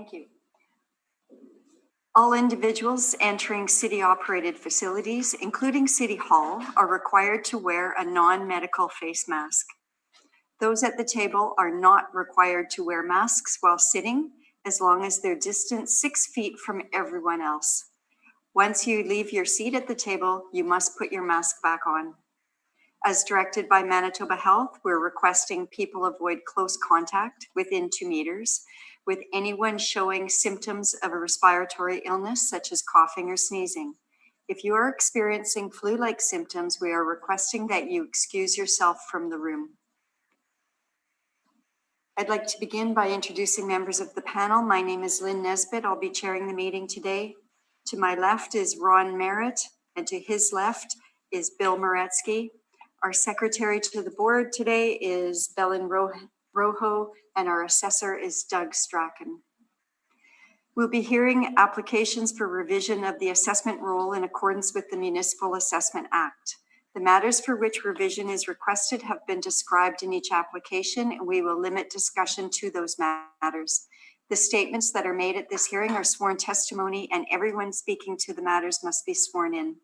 Thank you. All individuals entering city-operated facilities, including City Hall, are required to wear a non-medical face mask. Those at the table are not required to wear masks while sitting, as long as they're distant 6 feet from everyone else. Once you leave your seat at the table, you must put your mask back on. As directed by Manitoba Health, we're requesting people avoid close contact within 2 meters with anyone showing symptoms of a respiratory illness, such as coughing or sneezing. If you are experiencing flu-like symptoms, we are requesting that you excuse yourself from the room. I'd like to begin by introducing members of the panel. My name is Lynn Nesbitt. I'll be chairing the meeting today. To my left is Ron Merritt, and to his left is Bill Moretsky. Our secretary to the board today is Belen Rojo, and our assessor is Doug Strachan. We'll be hearing applications for revision of the assessment rule in accordance with the Municipal Assessment Act. The matters for which revision is requested have been described in each application, and we will limit discussion to those matters. The statements that are made at this hearing are sworn testimony, and everyone speaking to the matters must be sworn in.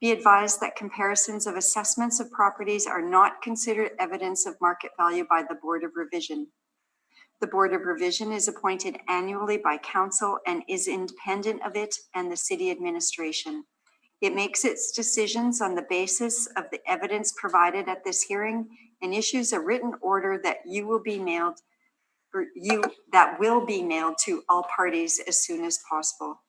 Be advised that comparisons of assessments of properties are not considered evidence of market value by the Board of Revision. The Board of Revision is appointed annually by Council and is independent of it and the City Administration. It makes its decisions on the basis of the evidence provided at this hearing and issues a written order that will be mailed to all parties as soon as possible.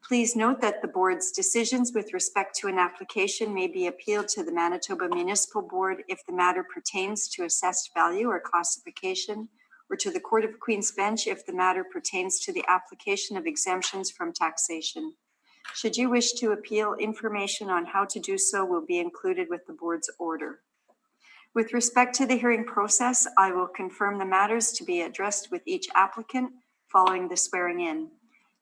Please note that the board's decisions with respect to an application may be appealed to the Manitoba Municipal Board if the matter pertains to assessed value or classification, or to the Court of Queen's Bench if the matter pertains to the application of exemptions from taxation. Should you wish to appeal, information on how to do so will be included with the board's order. With respect to the hearing process, I will confirm the matters to be addressed with each applicant following the swearing in.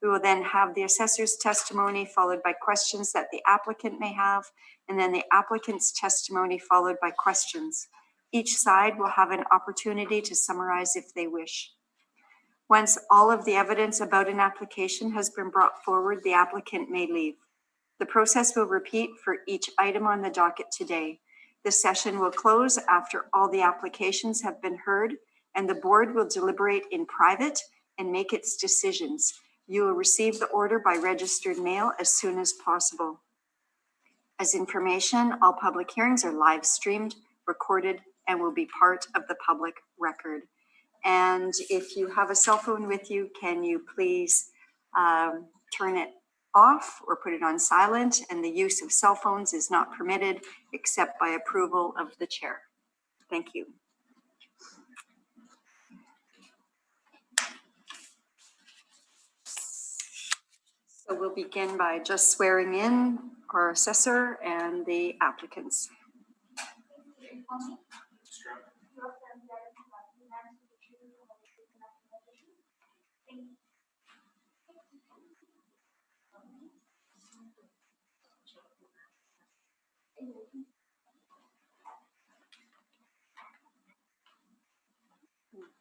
We will then have the assessor's testimony followed by questions that the applicant may have, and then the applicant's testimony followed by questions. Each side will have an opportunity to summarize if they wish. Once all of the evidence about an application has been brought forward, the applicant may leave. The process will repeat for each item on the docket today. The session will close after all the applications have been heard, and the board will deliberate in private and make its decisions. You will receive the order by registered mail as soon as possible. As information, all public hearings are live streamed, recorded, and will be part of the public record. And if you have a cell phone with you, can you please turn it off or put it on silent? And the use of cell phones is not permitted except by approval of the chair. Thank you. So we'll begin by just swearing in our assessor and the applicants.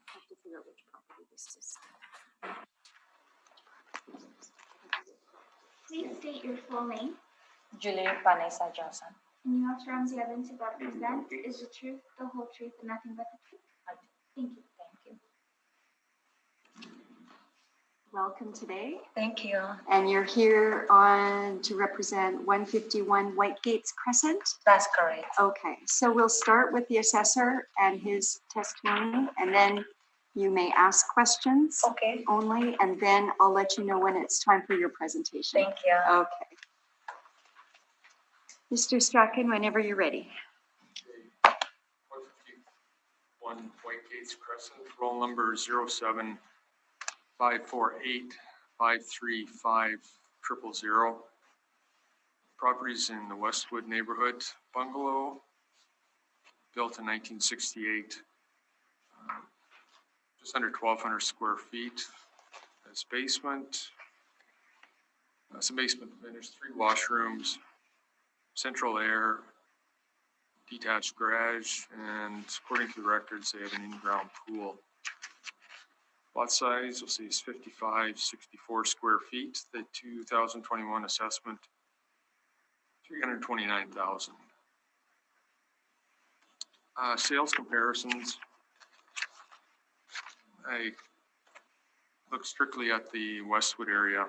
Have to figure out which property this is. Please state your full name. Juliet Vanessa Johnson. And you affirm the evidence about to present is the truth, the whole truth, and nothing but the truth. Thank you. Thank you. Welcome today. Thank you. And you're here to represent 151 Whitegates Crescent? That's correct. Okay, so we'll start with the assessor and his testimony, and then you may ask questions only, and then I'll let you know when it's time for your presentation. Thank you. Okay. Mr. Strachan, whenever you're ready. Okay. 151 Whitegates Crescent, roll number 07548535000. Properties in the Westwood neighborhood, bungalow, built in 1968. Just under 1,200 square feet. That's basement. That's a basement. There's 3 washrooms, central air, detached garage, and according to the records, they have an in-ground pool. Lot size, you'll see is 5564 square feet. The 2021 assessment, 329,000. Sales comparisons. I look strictly at the Westwood area.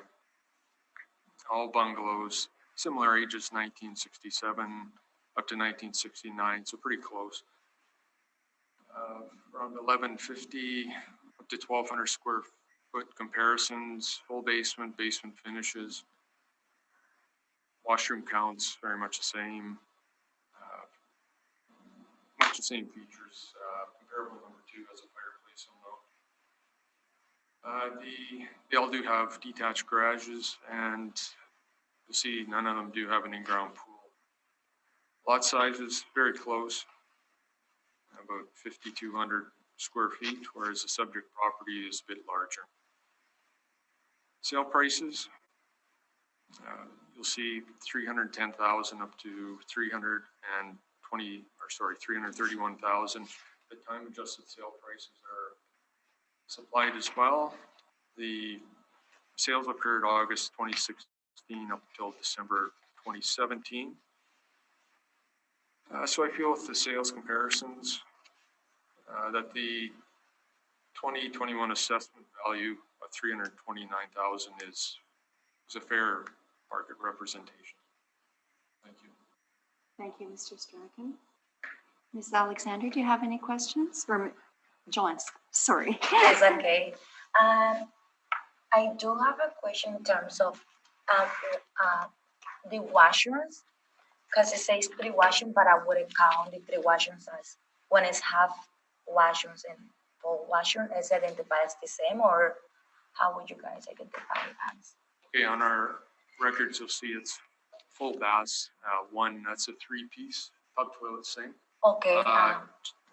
All bungalows, similar ages, 1967 up to 1969, so pretty close. Around 1150 up to 1200 square foot comparisons, full basement, basement finishes. Washroom counts, very much the same. Much the same features. Comparable number 2 has a fireplace, you'll note. They all do have detached garages, and you'll see none of them do have an in-ground pool. Lot size is very close, about 5,200 square feet, whereas the subject property is a bit larger. Sale prices, you'll see 310,000 up to 331,000. The time adjusted sale prices are supplied as well. The sales occurred August 2016 up until December 2017. So I feel with the sales comparisons that the 2021 assessment value of 329,000 is a fair market representation. Thank you. Thank you, Mr. Strachan. Ms. Alexander, do you have any questions? Or John, sorry. It's okay. I do have a question in terms of the washrooms, because it says 3 washrooms, but I wouldn't count the 3 washrooms as when it's half washrooms and full washroom. Is it identified as the same, or how would you guys identify it as? Okay, on our records, you'll see it's full baths. One, that's a 3-piece tub, toilet, sink. Okay.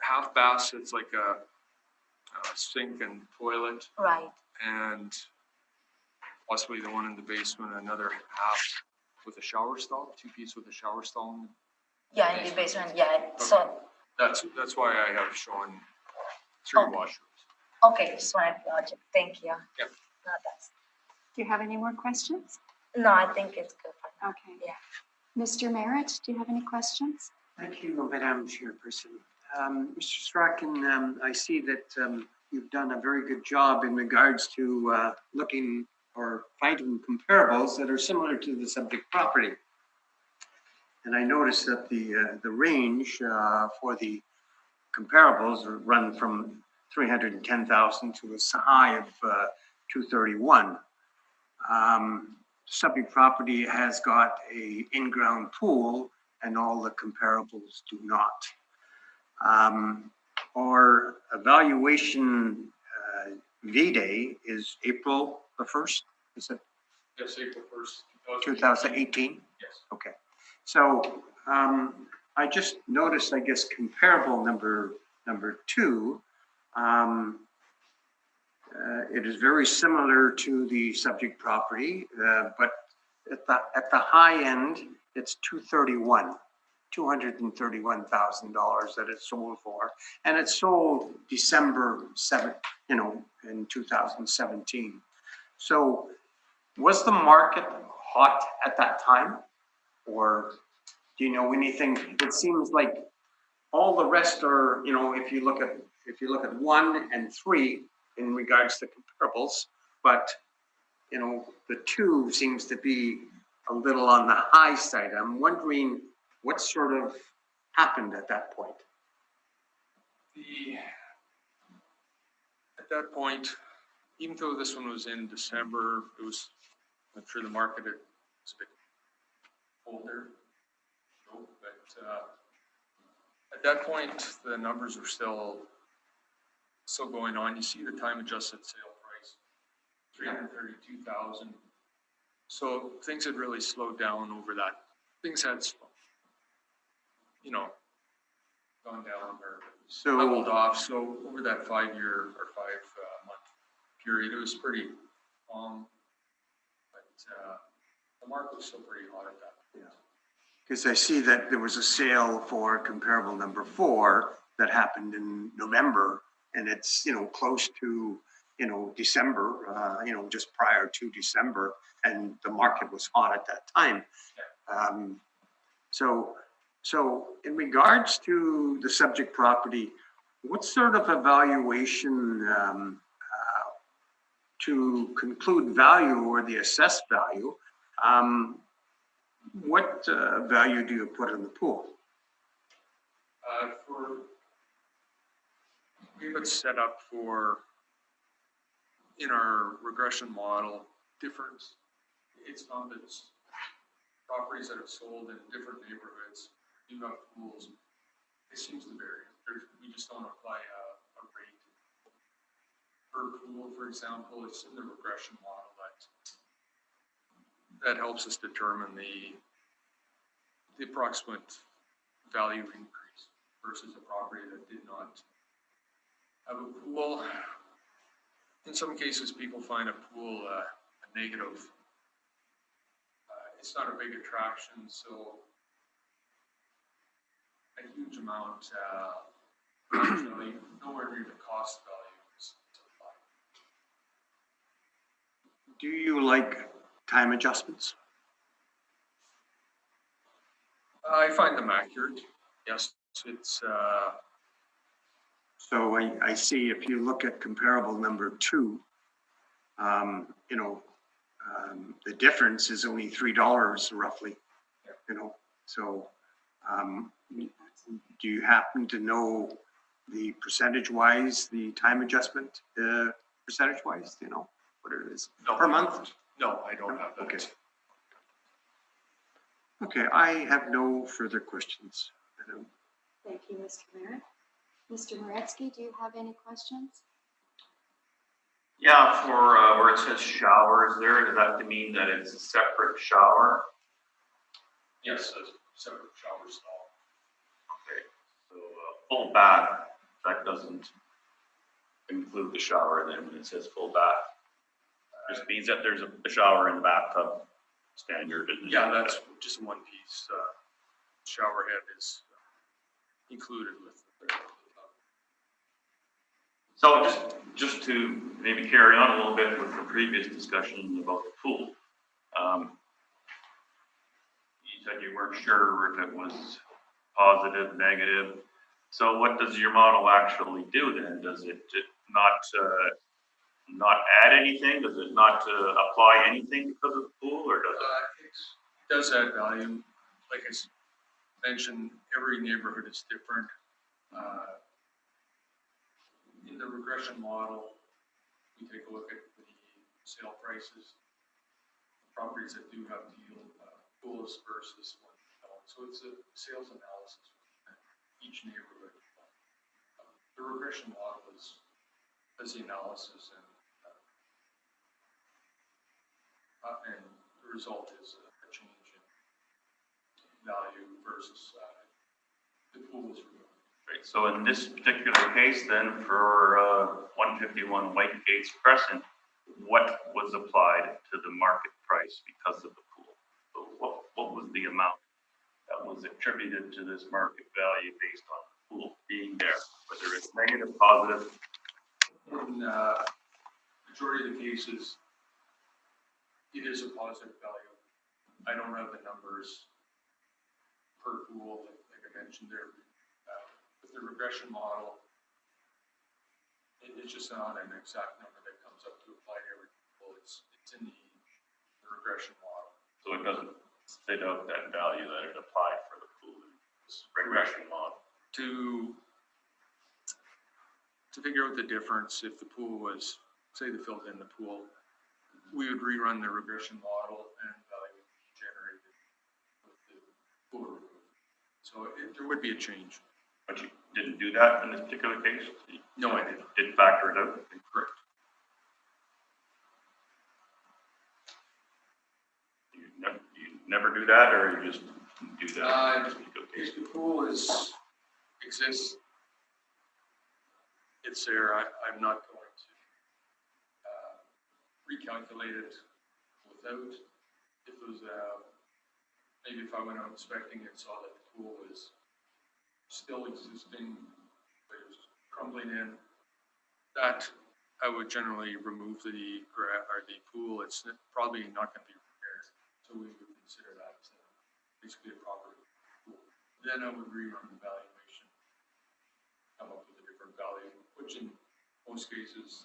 Half baths, it's like a sink and toilet, Right. and possibly the one in the basement, another half with a shower stall, 2-piece with a shower stall. Yeah, in the basement. Yeah. So That's why I have shown 3 Okay. washrooms. okay, just wanted to logic. Thank you. Yep. No, Do you have any more questions? no, I think it's good for now. Okay. Yeah. Mr. Merritt, do you have any questions? Thank you, Madam Chairperson. Mr. Strachan, I see that you've done a very good job in regards to looking or finding comparables that are similar to the subject property. And I noticed that the range for the comparables run from 310,000 to a high of 231. Subject property has got a in-ground pool, and all the comparables do not. Our evaluation V-Day is April the 1st, is it Yes, April 1st, 2018? Yes. Okay, so I just noticed, I guess, comparable number 2. It is very similar to the subject property, but at the high end, it's $231,000 that it's sold for, and it sold December 7th, in 2017. So, was the market hot at that time, or do you know anything? It seems like all the rest are, if you look at 1 and 3 in regards to comparables, but the 2 seems to be a little on the high side. I'm wondering what sort of happened at that point. At that point, even though this one was in December, I'm sure the market was a bit older. But at that point, the numbers were still going on. You see the time adjusted sale price, 332,000. So things had really slowed down over that. Things had, gone down or leveled off. So over that 5-year or 5-month period, it was pretty calm. But the market was still pretty hot at that point. Because I see that there was a sale for comparable number 4 that happened in November, and it's close to December, just prior to December, and the market was hot at that time. So in regards to the subject property, what sort of evaluation to conclude value or the assessed value, what value do you put in the pool? We have it set up for, in our regression model, difference. It's not that properties that have sold in different neighborhoods do have pools. It seems to vary. We just don't apply a rate per pool, for example. It's in the regression model that helps us determine the approximate value increase versus a property that did not have a pool. In some cases, people find a pool a negative. It's not a big attraction, so a huge amount value, nowhere near the cost value is applied. Do you like time adjustments? I find them accurate. Yes, it's. So I see if you look at comparable number 2, the difference is only $3 roughly, so do you happen to know the percentage-wise, the time adjustment percentage-wise, what it is per month? No, I don't have that. Okay. Okay, I have no further questions. Thank you, Mr. Merritt. Mr. Moretsky, do you have any questions? Yeah, for where it says shower, does that mean that it's a separate shower? Yes, a separate shower stall. Okay, so full bath, that doesn't include the shower then when it says full bath. Just means that there's a shower in the bathtub standard. Yeah, that's just one piece. Shower head is included with the So just to maybe carry on a little bit with the previous discussion about the pool. You said you weren't sure if it was positive, negative. So what does your model actually do then? Does it not add anything? Does it not apply anything because of the pool, or does it? It does add value. Like I mentioned, every neighborhood is different. In the regression model, we take a look at the sale prices, properties that do have pools versus one that don't. So it's a sales analysis in each neighborhood. The regression model does the analysis, and the result is a change in value versus the pool is removed. Right, so in this particular case then for 151 White Gates Crescent, what was applied to the market price because of the pool? So what was the amount that was attributed to this market value based on the pool being there, whether it's negative, positive? In majority of the cases, it is a positive value. I don't have the numbers per pool, like I mentioned there. With the regression model, it's just not an exact number that comes up to apply to every pool. It's in the regression model. So it doesn't spit out that value that it applied for the pool in this regression model. To figure out the difference, if the pool was, say they filled in the pool, we would rerun the regression model and value would be generated with the pool removed. So there would be a change. But you didn't do that in this particular case? No, I didn't. Didn't factor it out? Correct. You never do that, or you just do that in this particular case? If the pool exists, it's there. I'm not going to recalculate it without. If it was maybe if I went out inspecting it, saw that the pool was still existing, but it was crumbling in, that I would generally remove the or the pool. It's probably not going to be repaired, so we would consider that as basically a proper pool. Then I would rerun the valuation, come up with a different value, which in most cases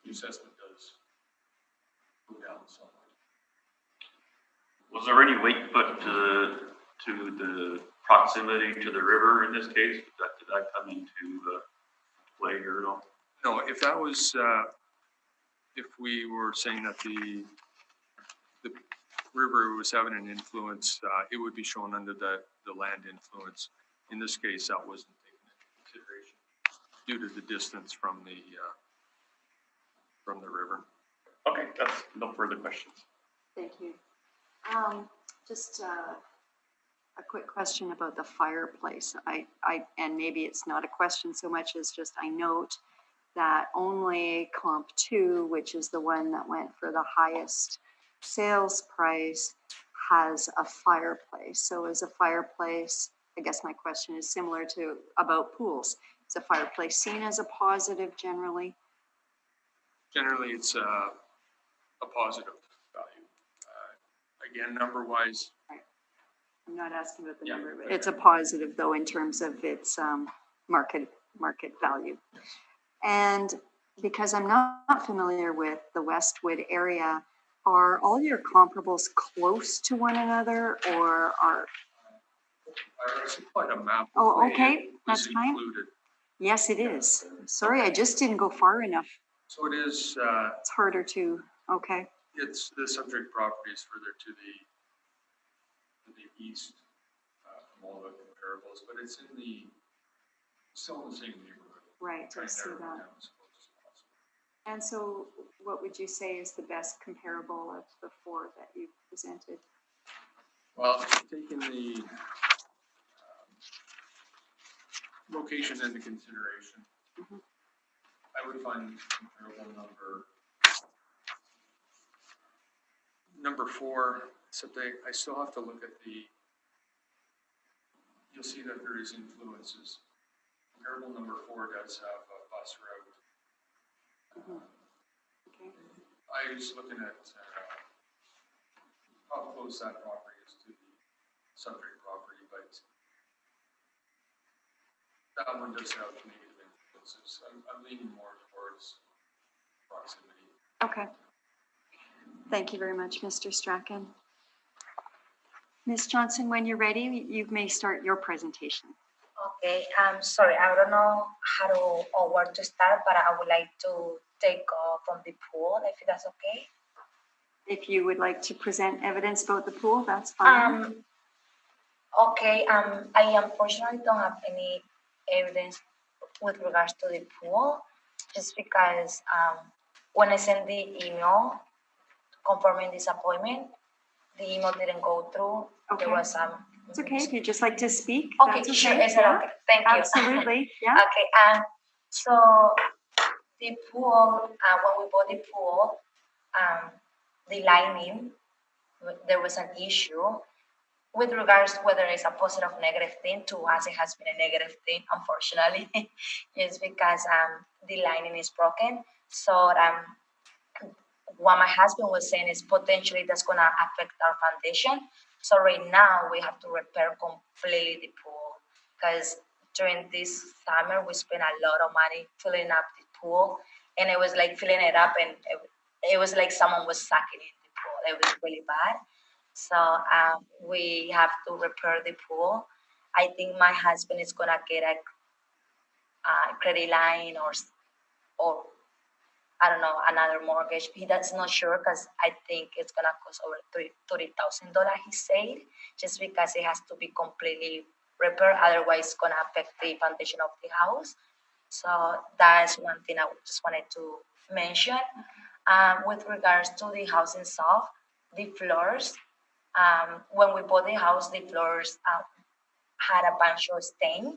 the assessment does go down somewhat. Was there any weight put to the proximity to the river in this case? Did that come into play here at all? No, if that was, if we were saying that the river was having an influence, it would be shown under the land influence. In this case, that wasn't taken into consideration due to the distance from the river. Okay, that's no further questions. Thank you. Just a quick question about the fireplace. And maybe it's not a question so much as just I note that only comp 2, which is the one that went for the highest sales price, has a fireplace. So is a fireplace, I guess my question is similar to about pools. Is a fireplace seen as a positive generally? Generally, it's a positive value. Again, number-wise, I'm not asking about the Yeah. number, but it's a positive though in terms of its market value. And because I'm not familiar with the Westwood area, are all your comparables close to one another or are, I supplied a map. Oh, where it okay, was that's fine. included. yes, it is. Sorry, I just didn't go far enough. So it is, It's harder to, okay, it's the subject property is further to the east from all the comparables, but it's in still in the same neighborhood. right, I Trying to see narrow it that. down as close as possible. And so what would you say is the best comparable of the 4 that you presented? Well, taking the location into consideration, Mhm. I would find comparable number 4, except I still have to look at you'll see that there is influences. Comparable number 4 does have a bus route. Mhm. Okay. I was looking at how close that property is to the subject property, but that one does have negative influences. I'm leaning more towards proximity. Okay. Thank you very much, Mr. Strachan. Ms. Johnson, when you're ready, you may start your presentation. Okay, I'm sorry, I don't know how to or where to start, but I would like to take off from the pool, if that's okay. If you would like to present evidence about the pool, that's fine. Okay, I unfortunately don't have any evidence with regards to the pool, just because when I sent the email confirming this appointment, the email didn't go through. Okay. There was some. It's okay, if you'd just like to speak. Okay, that's sure, is that okay? Thank you. Absolutely, yeah. Okay, so the pool, when we bought the pool, the lining, there was an issue with regards to whether it's a positive or negative thing. To us, it has been a negative thing, unfortunately, just because the lining is broken. So what my husband was saying is potentially that's gonna affect our foundation. So right now we have to repair completely the pool because during this summer we spent a lot of money filling up the pool, and it was like filling it up, and it was like someone was sucking in the pool. It was really bad. So we have to repair the pool. I think my husband is gonna get a credit line or I don't know, another mortgage. That's not sure because I think it's gonna cost over $30,000. He said, just because it has to be completely repaired, otherwise it's gonna affect the foundation of the house. So that's one thing I just wanted to mention. With regards to the house itself, the floors. When we bought the house, the floors had a bunch of stain,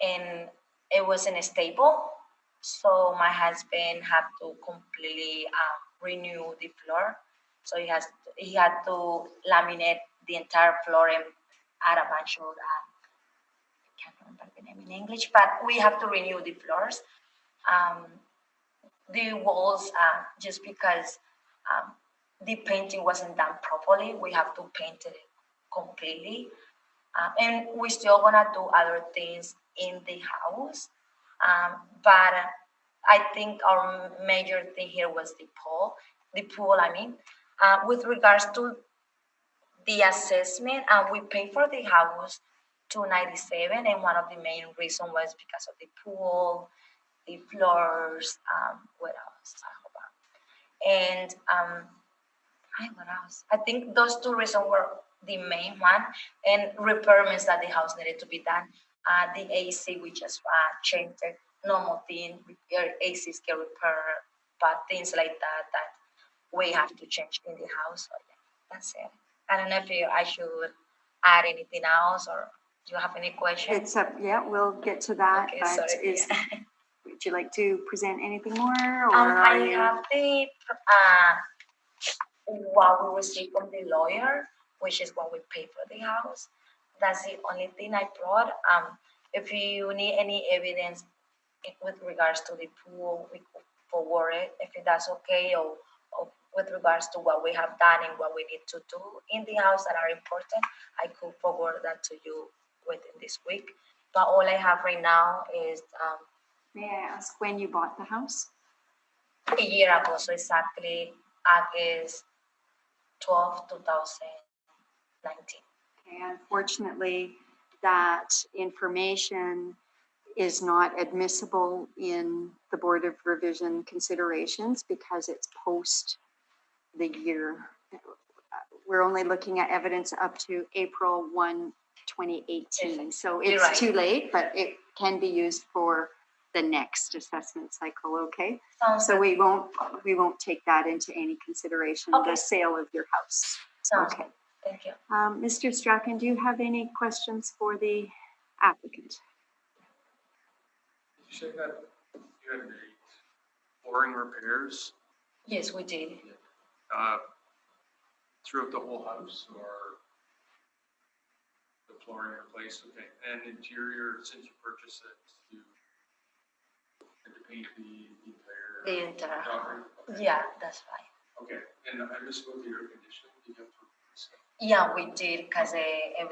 and it wasn't stable. So my husband had to completely renew the floor. So he had to laminate the entire floor and add a bunch of I can't remember the name in English, but we have to renew the floors. the walls, just because the painting wasn't done properly, we have to paint it completely. And we're still gonna do other things in the house. But I think our major thing here was the pool, I mean. With regards to the assessment, we paid for the house $297, and one of the main reasons was because of the pool, the floors, what else? And what else? I think those two reasons were the main one, and repairments that the house needed to be done. The AC, we just changed the normal thing. Your ACs get repaired, but things like that we have to change in the house. So yeah, that's it. I don't know if I should add anything else, or do you have any questions? It's up, yeah, we'll get to that, Okay, but sorry. would you like to present anything more, or I are you? have the what we received from the lawyer, which is what we pay for the house. That's the only thing I brought. If you need any evidence with regards to the pool, we could forward it if that's okay, or with regards to what we have done and what we need to do in the house that are important, I could forward that to you within this week. But all I have right now is May I ask when you bought the house? a year ago, so exactly August 12, 2019. Okay, unfortunately, that information is not admissible in the Board of Revision considerations because it's post the year. We're only looking at evidence up to April 1, 2018. So You're it's right. too late, but it can be used for the next assessment cycle, okay? Sounds So good. we won't take that into any consideration, Okay. the sale of your house. Sounds Okay. good. Thank you. Mr. Strachan, do you have any questions for the applicant? You said that you had made flooring repairs Yes, we did. throughout the whole house, or the flooring replaced? Okay, and interior, since you purchased it, you had to paint the entire property? Okay. Yeah, that's right. Okay, and I missed about the air conditioning. Did you have to replace it? Yeah, we did because it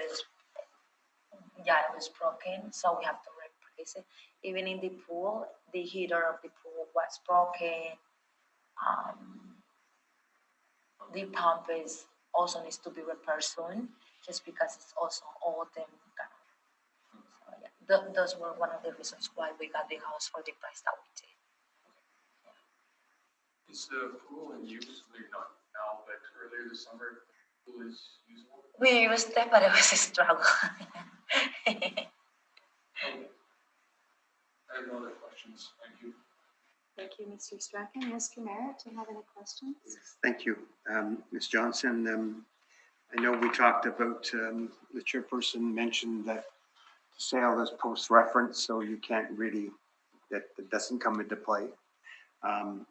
was broken, so we have to replace it. Even in the pool, the heater of the pool was broken. The pump is also needs to be repaired soon, just because it's also old and so yeah, those were one of the reasons why we got the house for the price that we did. Is the pool in use? Maybe not now, but earlier this summer, the pool is usable? We used it, but it was a struggle. Okay. I have no other questions. Thank you. Thank you, Mr. Strachan. Mr. Merritt, do you have any questions? Thank you, Ms. Johnson. I know we talked about, the chairperson mentioned that sale is post-reference, so you can't really, that doesn't come into play.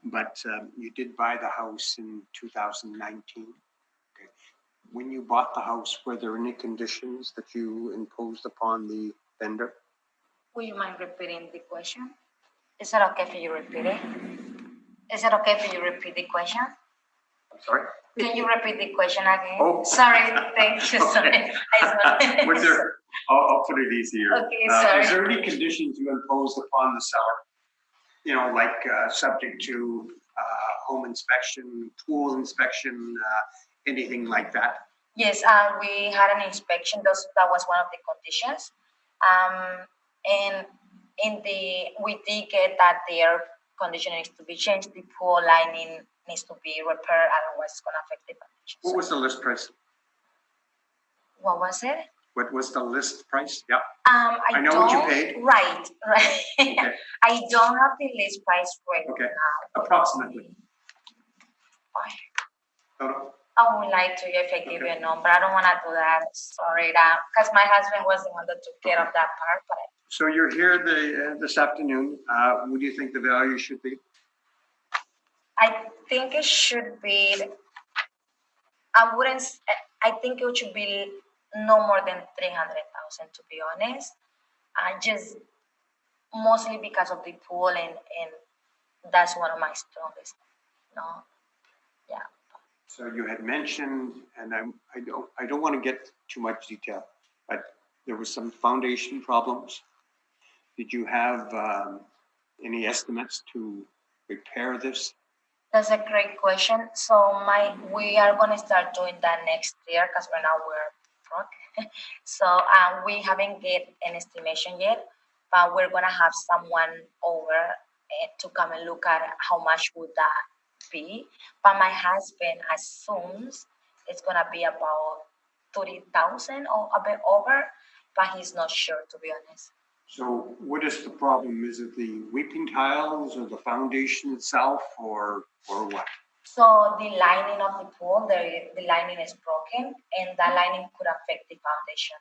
But you did buy the house in 2019. Okay. When you bought the house, were there any conditions that you imposed upon the vendor? Will you mind repeating the question? Is it okay if you repeat it? Is it okay if you repeat the question? I'm sorry? Can you repeat the question again? Oh. Sorry, thank you. Sorry. Was there, I'll put it easier. Okay, sorry. Was there any conditions you imposed upon the seller? You know, like subject to home inspection, pool inspection, anything like that? Yes, we had an inspection. That was one of the conditions. And we did get that the air conditioner needs to be changed, the pool lining needs to be repaired, otherwise it's gonna affect the conditions. What was the list price? What was it? What was the list price? Yeah. I know what you paid. Right. Okay. I don't have the list price right Okay. now. Approximately. Total? I would like to if I give you a number. I don't want to do that. Sorry, because my husband was the one that took care of that part. But So you're here this afternoon. What do you think the value should be? I think it should be. I think it should be no more than 300,000, to be honest. Just mostly because of the pool and that's one of my strongest. No, yeah. So you had mentioned, and I don't want to get too much detail, but there was some foundation problems. Did you have any estimates to repair this? That's a great question. So we are gonna start doing that next year because right now we're broke. So we haven't get an estimation yet, but we're gonna have someone over to come and look at how much would that be. But my husband assumes it's gonna be about 30,000 or a bit over, but he's not sure, to be honest. So what is the problem? Is it the weeping tiles or the foundation itself or what? So the lining of the pool, the lining is broken, and that lining could affect the foundation.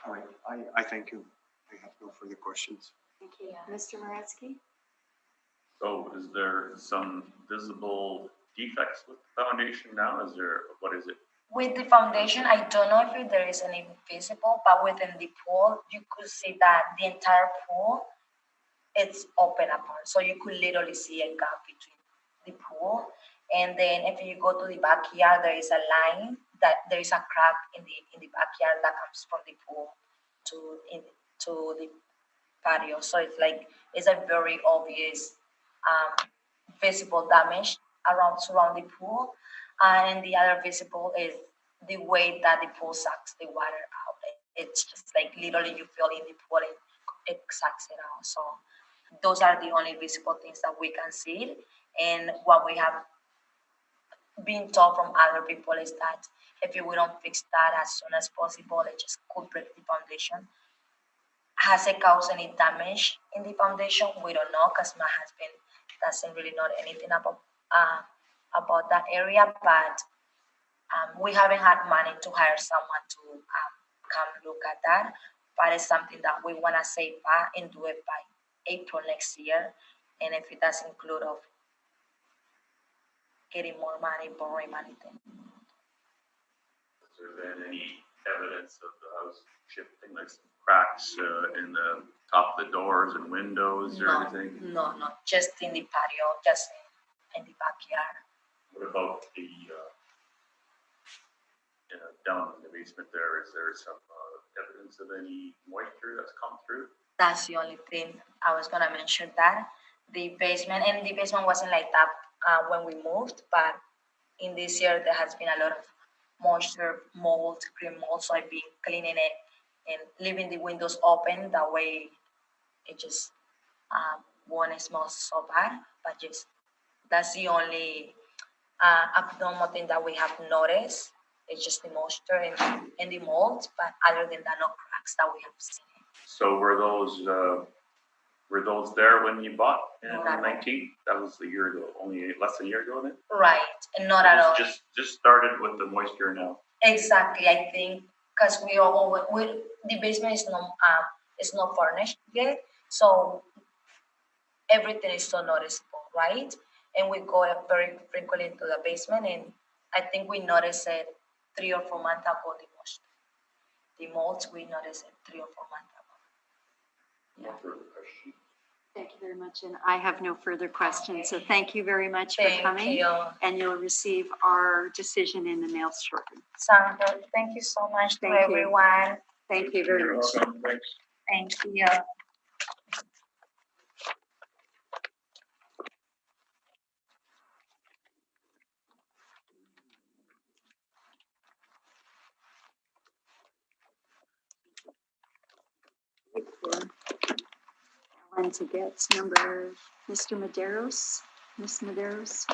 All right, I thank you. I have no further questions. Thank you. Yeah. Mr. Moretsky? So is there some visible defects with the foundation now? What is it? With the foundation, I don't know if there is any visible, but within the pool, you could see that the entire pool, it's open apart. So you could literally see a gap between the pool. And then if you go to the backyard, there is a line that there is a crack in the backyard that comes from the pool to the patio. So it's a very obvious visible damage surround the pool. And the other visible is the way that the pool sucks the water out. It's just like literally you feel in the pool and it sucks it out. So those are the only visible things that we can see. And what we have been told from other people is that if we don't fix that as soon as possible, it just could break the foundation. Has it caused any damage in the foundation? We don't know because my husband doesn't really know anything about that area, but we haven't had money to hire someone to come look at that. But it's something that we want to save back and do it by April next year. And if it does include of getting more money, borrowing money, then. Has there been any evidence of the house shifting, like some cracks in the top of the doors and windows or anything? No, just in the patio, just in the backyard. What about the down in the basement there? Is there some evidence of any moisture that's come through? That's the only thing I was gonna mention. That the basement wasn't like that when we moved, but in this year there has been a lot of moisture, mold, green mold. So I've been cleaning it and leaving the windows open. That way, it just won't smell so bad. But just that's the only abnormal thing that we have noticed. It's just the moisture and the mold. But other than that, no cracks that we have seen. So were those there when you bought in Not at all. 19? That was a year ago, only less than a year ago then? Right, and not at all. Just started with the moisture now. Exactly, I think because the basement is not furnished yet, so everything is so noticeable, right? And we go very frequently into the basement, and I think we noticed it 3 or 4 months ago. The molds we noticed it 3 or 4 months ago. No further questions. Thank you very much, and I have no further questions. So thank you very much for Thank coming. you. And you'll receive our decision in the mail shortly. Sounds good. Thank you so much to Thank you. everyone. Thank you very You're much. welcome. Thanks. Thank you. One to get number, Mr. Maderos, Miss Maderos.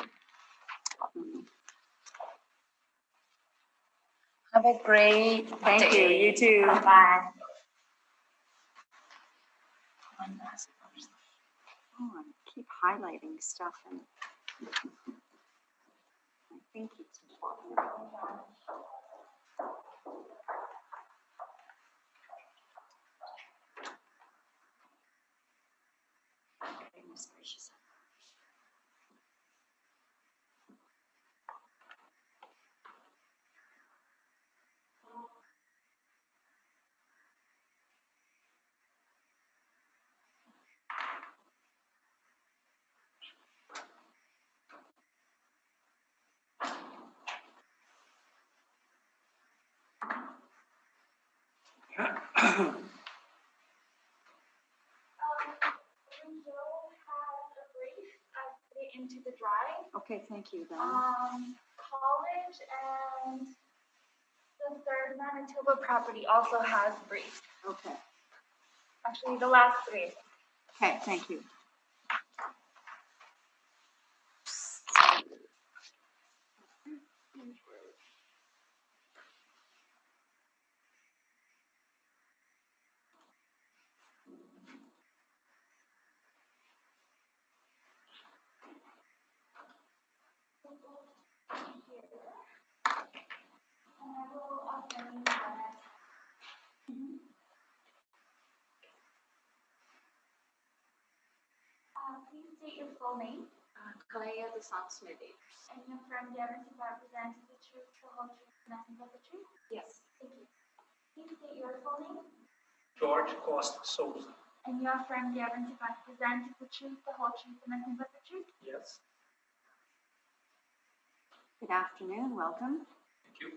Have a great Thank you. day. You too. Bye. Oh, I keep highlighting stuff and I think it's important. Goodness gracious. Into the drive. Okay, thank you then. College and the third Manitoba property also has briefs. Okay, Actually, the last three. okay, thank you. Please state your full name. Kalaya the Sun Smithy. And you're from the evidence to represent the truth, the whole truth, and nothing but the truth. Yes. Thank you. Please state your full name. George Costa Souza. And you're from the evidence to represent the truth, the whole truth, and nothing but the truth. Yes. Good afternoon, welcome. Thank you.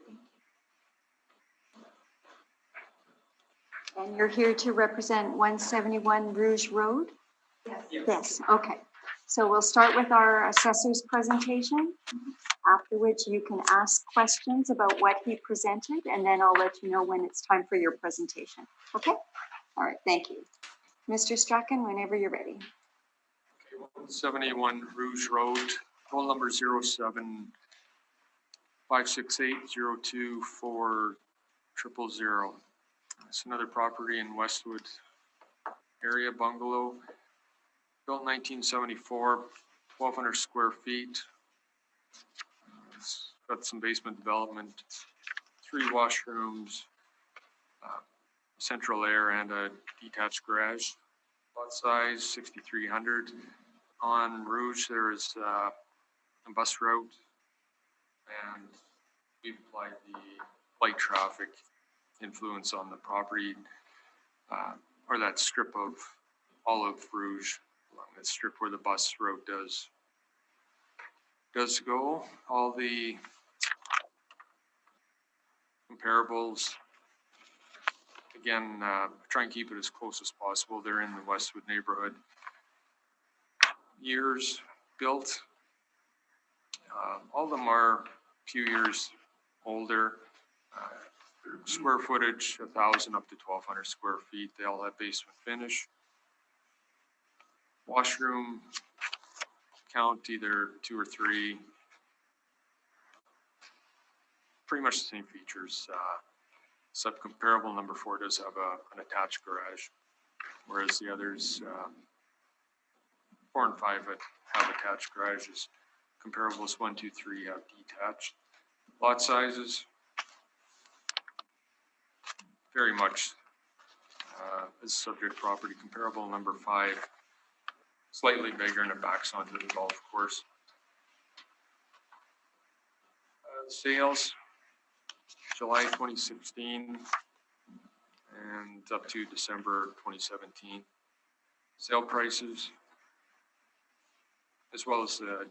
And you're here to represent 171 Rouge Road? Yes. Yes, okay. So we'll start with our assessor's presentation, after which you can ask questions about what he presented, and then I'll let you know when it's time for your presentation. Okay? All right, thank you. Mr. Strachan, whenever you're ready. Okay, 171 Rouge Road, roll number 07-568-024000. It's another property in Westwood area, bungalow. Built 1974, 1,200 square feet. It's got some basement development, 3 washrooms, central air, and a detached garage. Lot size 6,300. On Rouge, there is a bus route, and we've applied the light traffic influence on the property, or that strip of Olive Rouge, along that strip where the bus route does go. All the comparables, again, try and keep it as close as possible. They're in the Westwood neighborhood. Years built, all of them are a few years older. Square footage, 1,000 up to 1,200 square feet. They all have basement finish. Washroom count either 2 or 3. Pretty much the same features. Except comparable number 4 does have an attached garage, whereas the others, 4 and 5 have attached garages. Comparables 1, 2, 3 have detached. Lot sizes, very much as subject property. Comparable number 5, slightly bigger, and it backs onto the golf course. Sales, July 2016 and up to December 2017. Sale prices, as well as the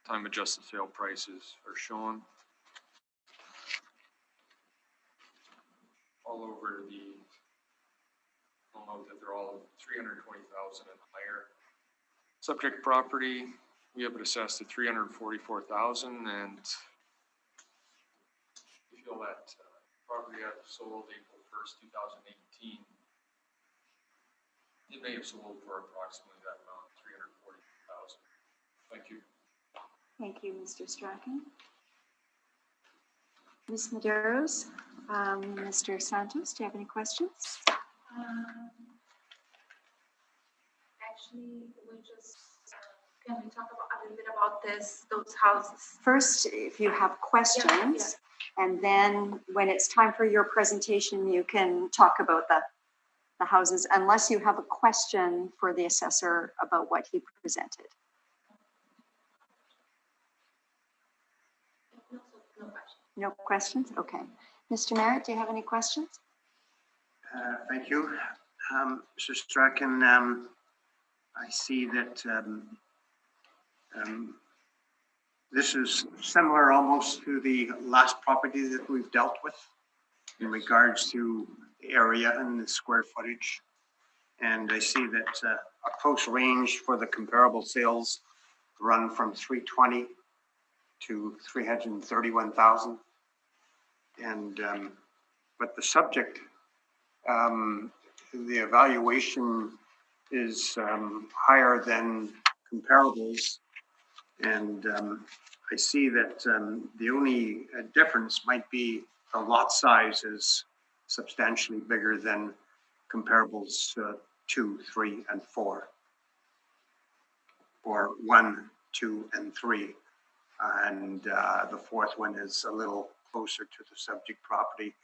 time adjusted sale prices, are shown all over the, I'll note that they're all 320,000 and higher. Subject property, we have it assessed at 344,000, and we feel that property had sold April 1st, 2018. It may have sold for approximately that amount, 340,000. Thank you. Thank you, Mr. Strachan. Ms. Medeiros, Mr. Santos, do you have any questions? Actually, can we talk about a little bit about those houses? First, if you have questions, and then when it's time for your presentation, you can talk about the houses, unless you have a question for the assessor about what he presented. No questions? Okay. Mr. Merritt, do you have any questions? Thank you. Mr. Strachan, I see that this is similar almost to the last property that we've dealt with in regards to area and the square footage. And I see that a close range for the comparable sales run from 320 to 331,000. And, but the subject, the evaluation is higher than comparables. And I see that the only difference might be the lot size is substantially bigger than comparables 2, 3, and 4, or 1, 2, and 3. And the fourth one is a little closer to the subject property.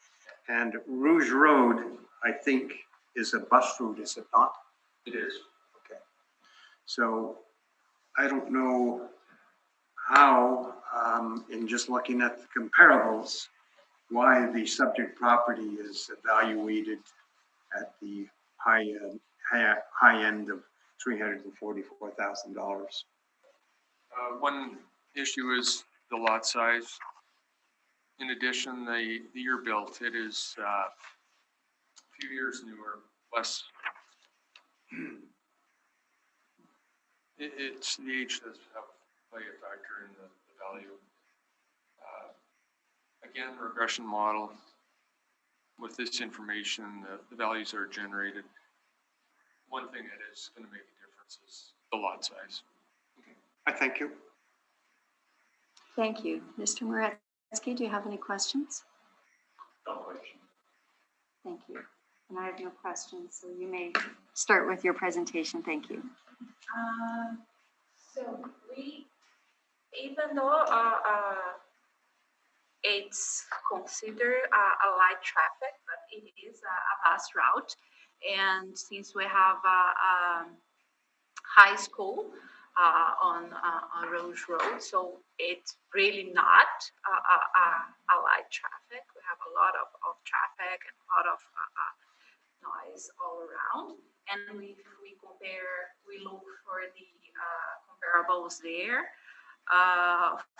And Rouge Road, I think, is a bus route, is it not? It is. Okay. So I don't know how, in just looking at the comparables, why the subject property is evaluated at the high end of $344,000. One issue is the lot size. In addition, the year built, it is a few years newer, less. It's the age does play a factor in the value. Again, regression model, with this information, the values that are generated. One thing that is going to make a difference is the lot size. I thank you. Thank you. Mr. Moretsky, do you have any questions? No question. Thank you. And I have no questions, so you may start with your presentation. Thank you. So we, even though it's considered a light traffic, but it is a bus route. And since we have a high school on Rouge Road, so it's really not a light traffic. We have a lot of traffic and a lot of noise all around. And we compare, we look for the comparables there.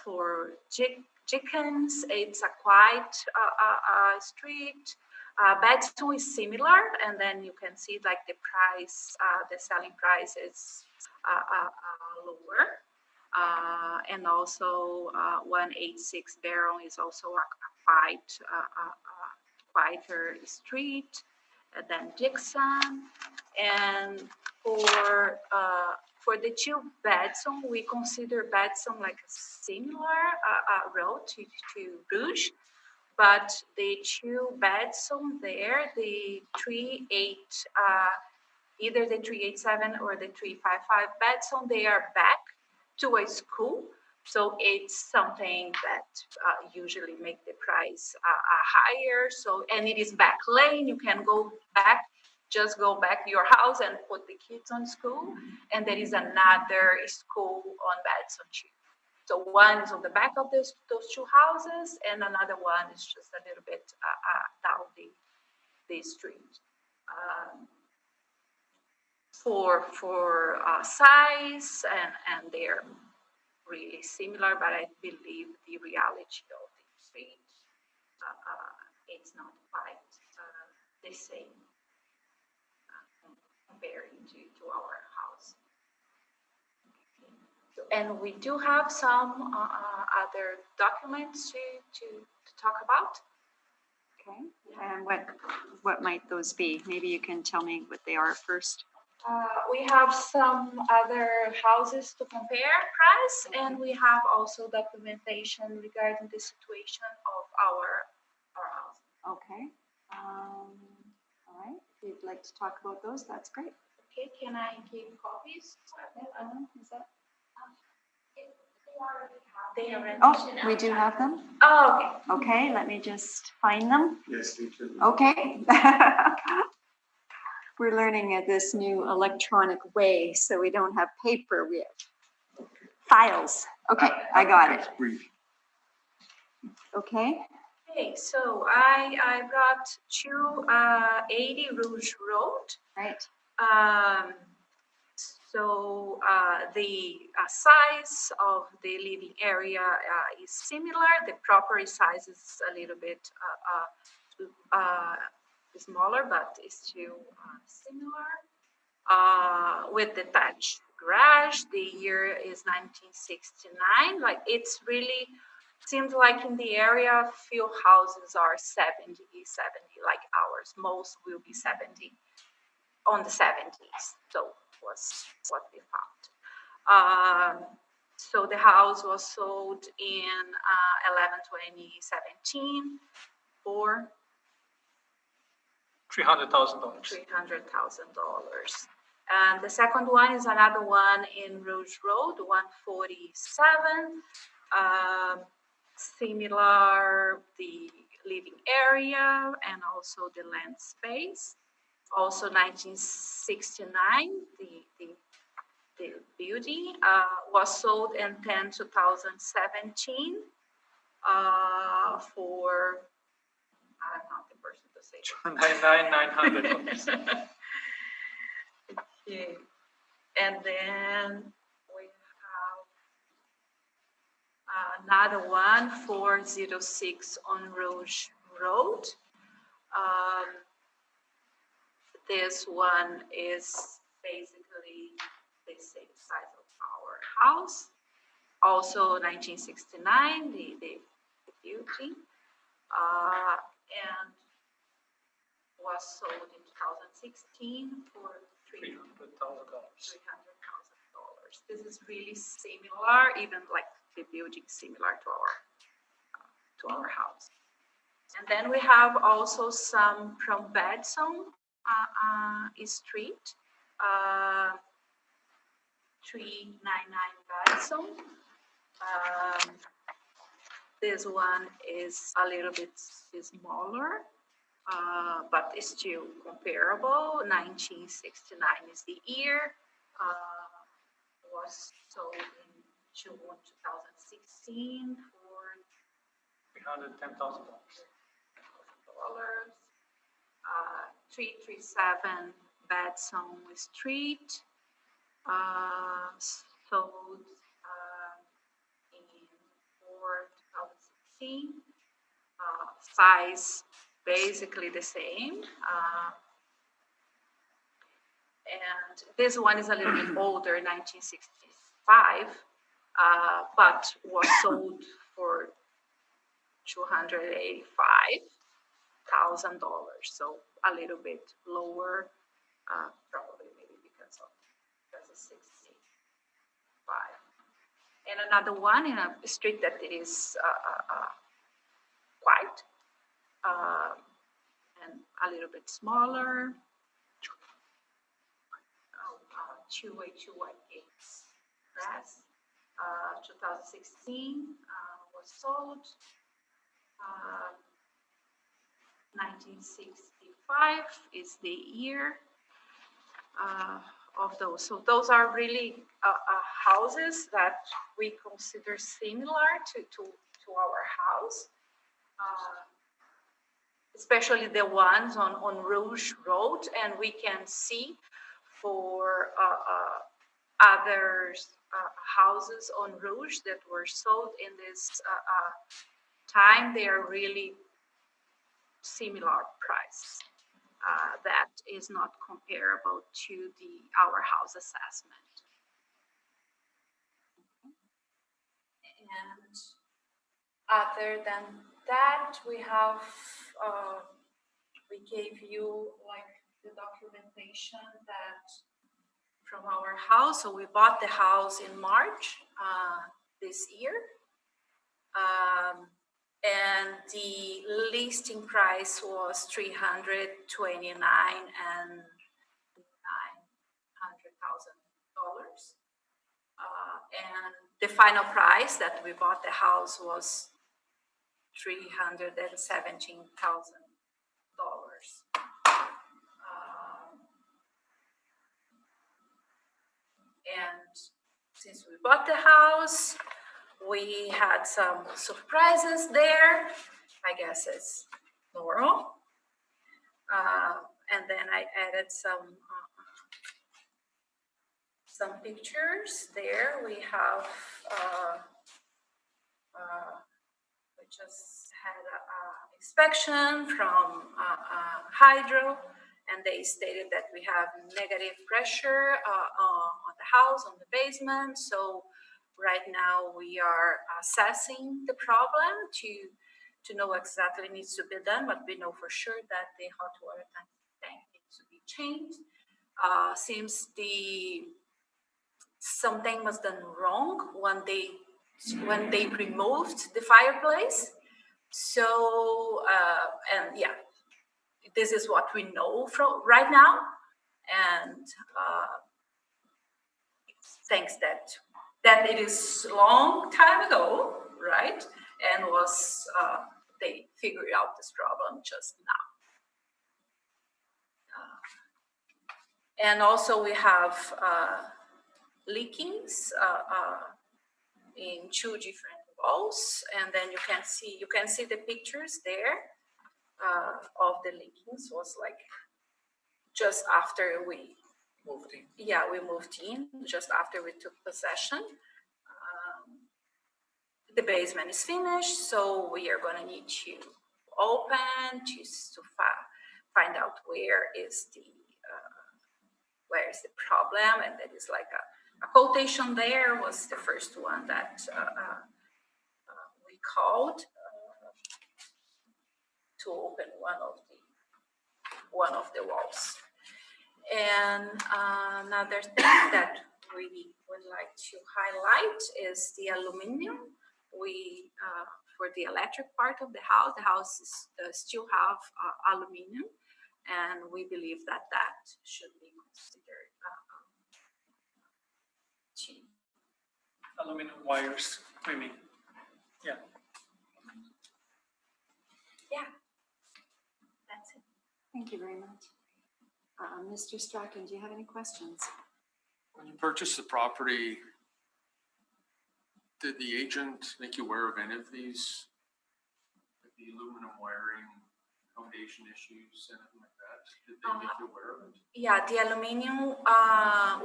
For chickens, it's a quiet street. Bedson is similar, and then you can see like the price, the selling price is lower. And also 186 Barron is also a quieter street than Dixon. And for the two Bedson, we consider Bedson like a similar road to Rouge, but the two Bedson there, the 38, either the 387 or the 355 Bedson, they are back to a school. So it's something that usually make the price higher. So, and it is back lane, you can go back, just go back to your house and put the kids on school. And there is another school on Bedson too. So one is on the back of those two houses, and another one is just a little bit down the street. For size, and they're really similar, but I believe the reality of the street, it's not quite the same comparing to our house. And we do have some other documents to talk about. Okay. And what might those be? Maybe you can tell me what they are first. We have some other houses to compare price, and we have also documentation regarding the situation of our house. Okay. All right. If you'd like to talk about those, that's great. Okay, can I give copies? Is that? They already. Oh, we do have them? Oh, okay. Okay, let me just find them. Yes, me too. Okay. We're learning this new electronic way, so we don't have paper, we have files. Okay, I got it. Brief. Okay. Okay, so I brought 280 Rouge Road. Right. So the size of the living area is similar. The property size is a little bit smaller, but it's still similar. With detached garage, the year is 1969. Like it's really seems like in the area, few houses are 70, like ours. Most will be 70 on the 70s. So was what we found. So the house was sold in 11/20/17 for $300,000. $300,000. And the second one is another one in Rouge Road, 147. Similar, the living area and also the land space. Also 1969, the building was sold in 10/2017 for, I'm not the person to say. $99,900. Okay. And then we have another one, 406 on Rouge Road. This one is basically the same size of our house. Also 1969, the building, and was sold in 2016 for $300,000. This is really similar, even like the building similar to our house. And then we have also some from Bedson Street, 399 Bedson. This one is a little bit smaller, but it's still comparable. 1969 is the year. Was sold in June 2016 for $310,000. 337 Bedson Street. Sold in 2016. Size basically the same. And this one is a little bit older, 1965, but was sold for $285,000. So a little bit lower, probably maybe because of 65. And another one in a street that is white and a little bit smaller. 282 White Gates Press, 2016 was sold. 1965 is the year of those. So those are really houses that we consider similar to our house, especially the ones on Rouge Road, and we can see for other houses on Rouge that were sold in this time, they are really similar price. That is not comparable to our house assessment. And other than that, we have, we gave you like the documentation that from our house. So we bought the house in March this year. And the listing price was $329,900,000. And the final price that we bought the house was $317,000. And since we bought the house, we had some surprises there. I guess it's normal. And then I added some pictures there. We have, we just had a inspection from hydro, and they stated that we have negative pressure on the house, on the basement. So right now we are assessing the problem to know exactly what needs to be done, but we know for sure that the hot water tank needs to be changed. Seems something was done wrong when they removed the fireplace. So and yeah, this is what we know from right now, and thanks that it is long time ago, right? And was they figured out this problem just now. And also we have leakings in 2 different walls, and then you can see the pictures there of the leakings. Was like just after we Moved in. yeah, we moved in, just after we took possession. The basement is finished, so we are gonna need to open to find out where is the problem, and that is like a quotation there was the first one that we called to open one of the walls. And another thing that we would like to highlight is the aluminum. We for the electric part of the house is, still have aluminum, and we believe that should be considered cheap. Aluminum wires, I mean, yeah. Yeah, that's it. Thank you very much. Mr. Strachan, do you have any questions? When you purchased the property, did the agent make you aware of any of these? Like the aluminum wiring, foundation issues, anything like that? Did they make you aware of it? Yeah, the aluminum,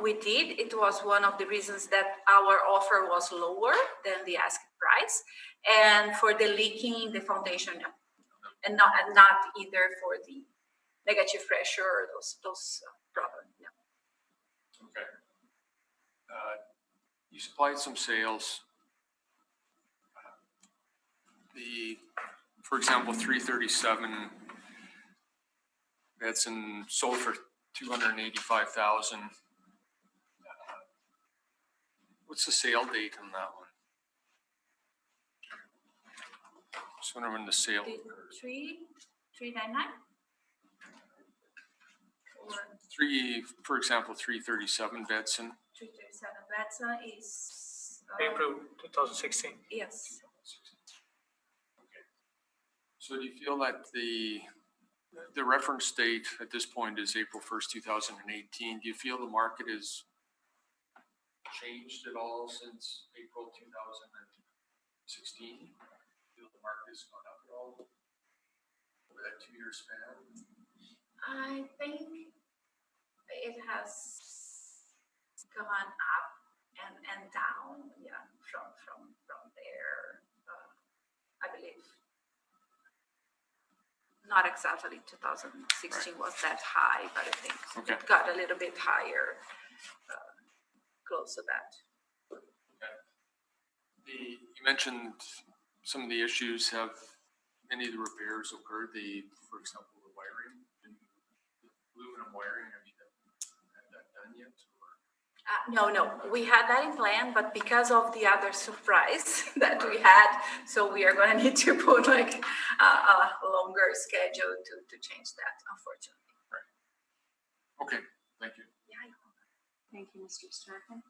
we did. It was one of the reasons that our offer was lower than the asking price. And for the leaking, the foundation, no. And not either for the negative pressure or those problems, no. Okay. You supplied some sales. For example, 337, that's sold for $285,000. What's the sale date on that one? Just wondering when the sale occurs. 399? Or For example, 337 Bedson. 337, that's is April 2016. yes. Okay. So do you feel that the reference date at this point is April 1st, 2018? Do you feel the market has changed at all since April 2016? Do you feel the market has gone up at all over that 2-year span? I think it has gone up and down, yeah, from there, I believe. Not exactly 2016 was that high, but I think Okay. it got a little bit higher, close to that. Okay. You mentioned some of the issues. Have any of the repairs occurred? For example, the wiring, the aluminum wiring, have you had that done yet? No, we had that in plan, but because of the other surprise that we had, so we are gonna need to put like a longer schedule to change that, unfortunately. Right. Okay, thank you. Yeah. Thank you, Mr. Strachan.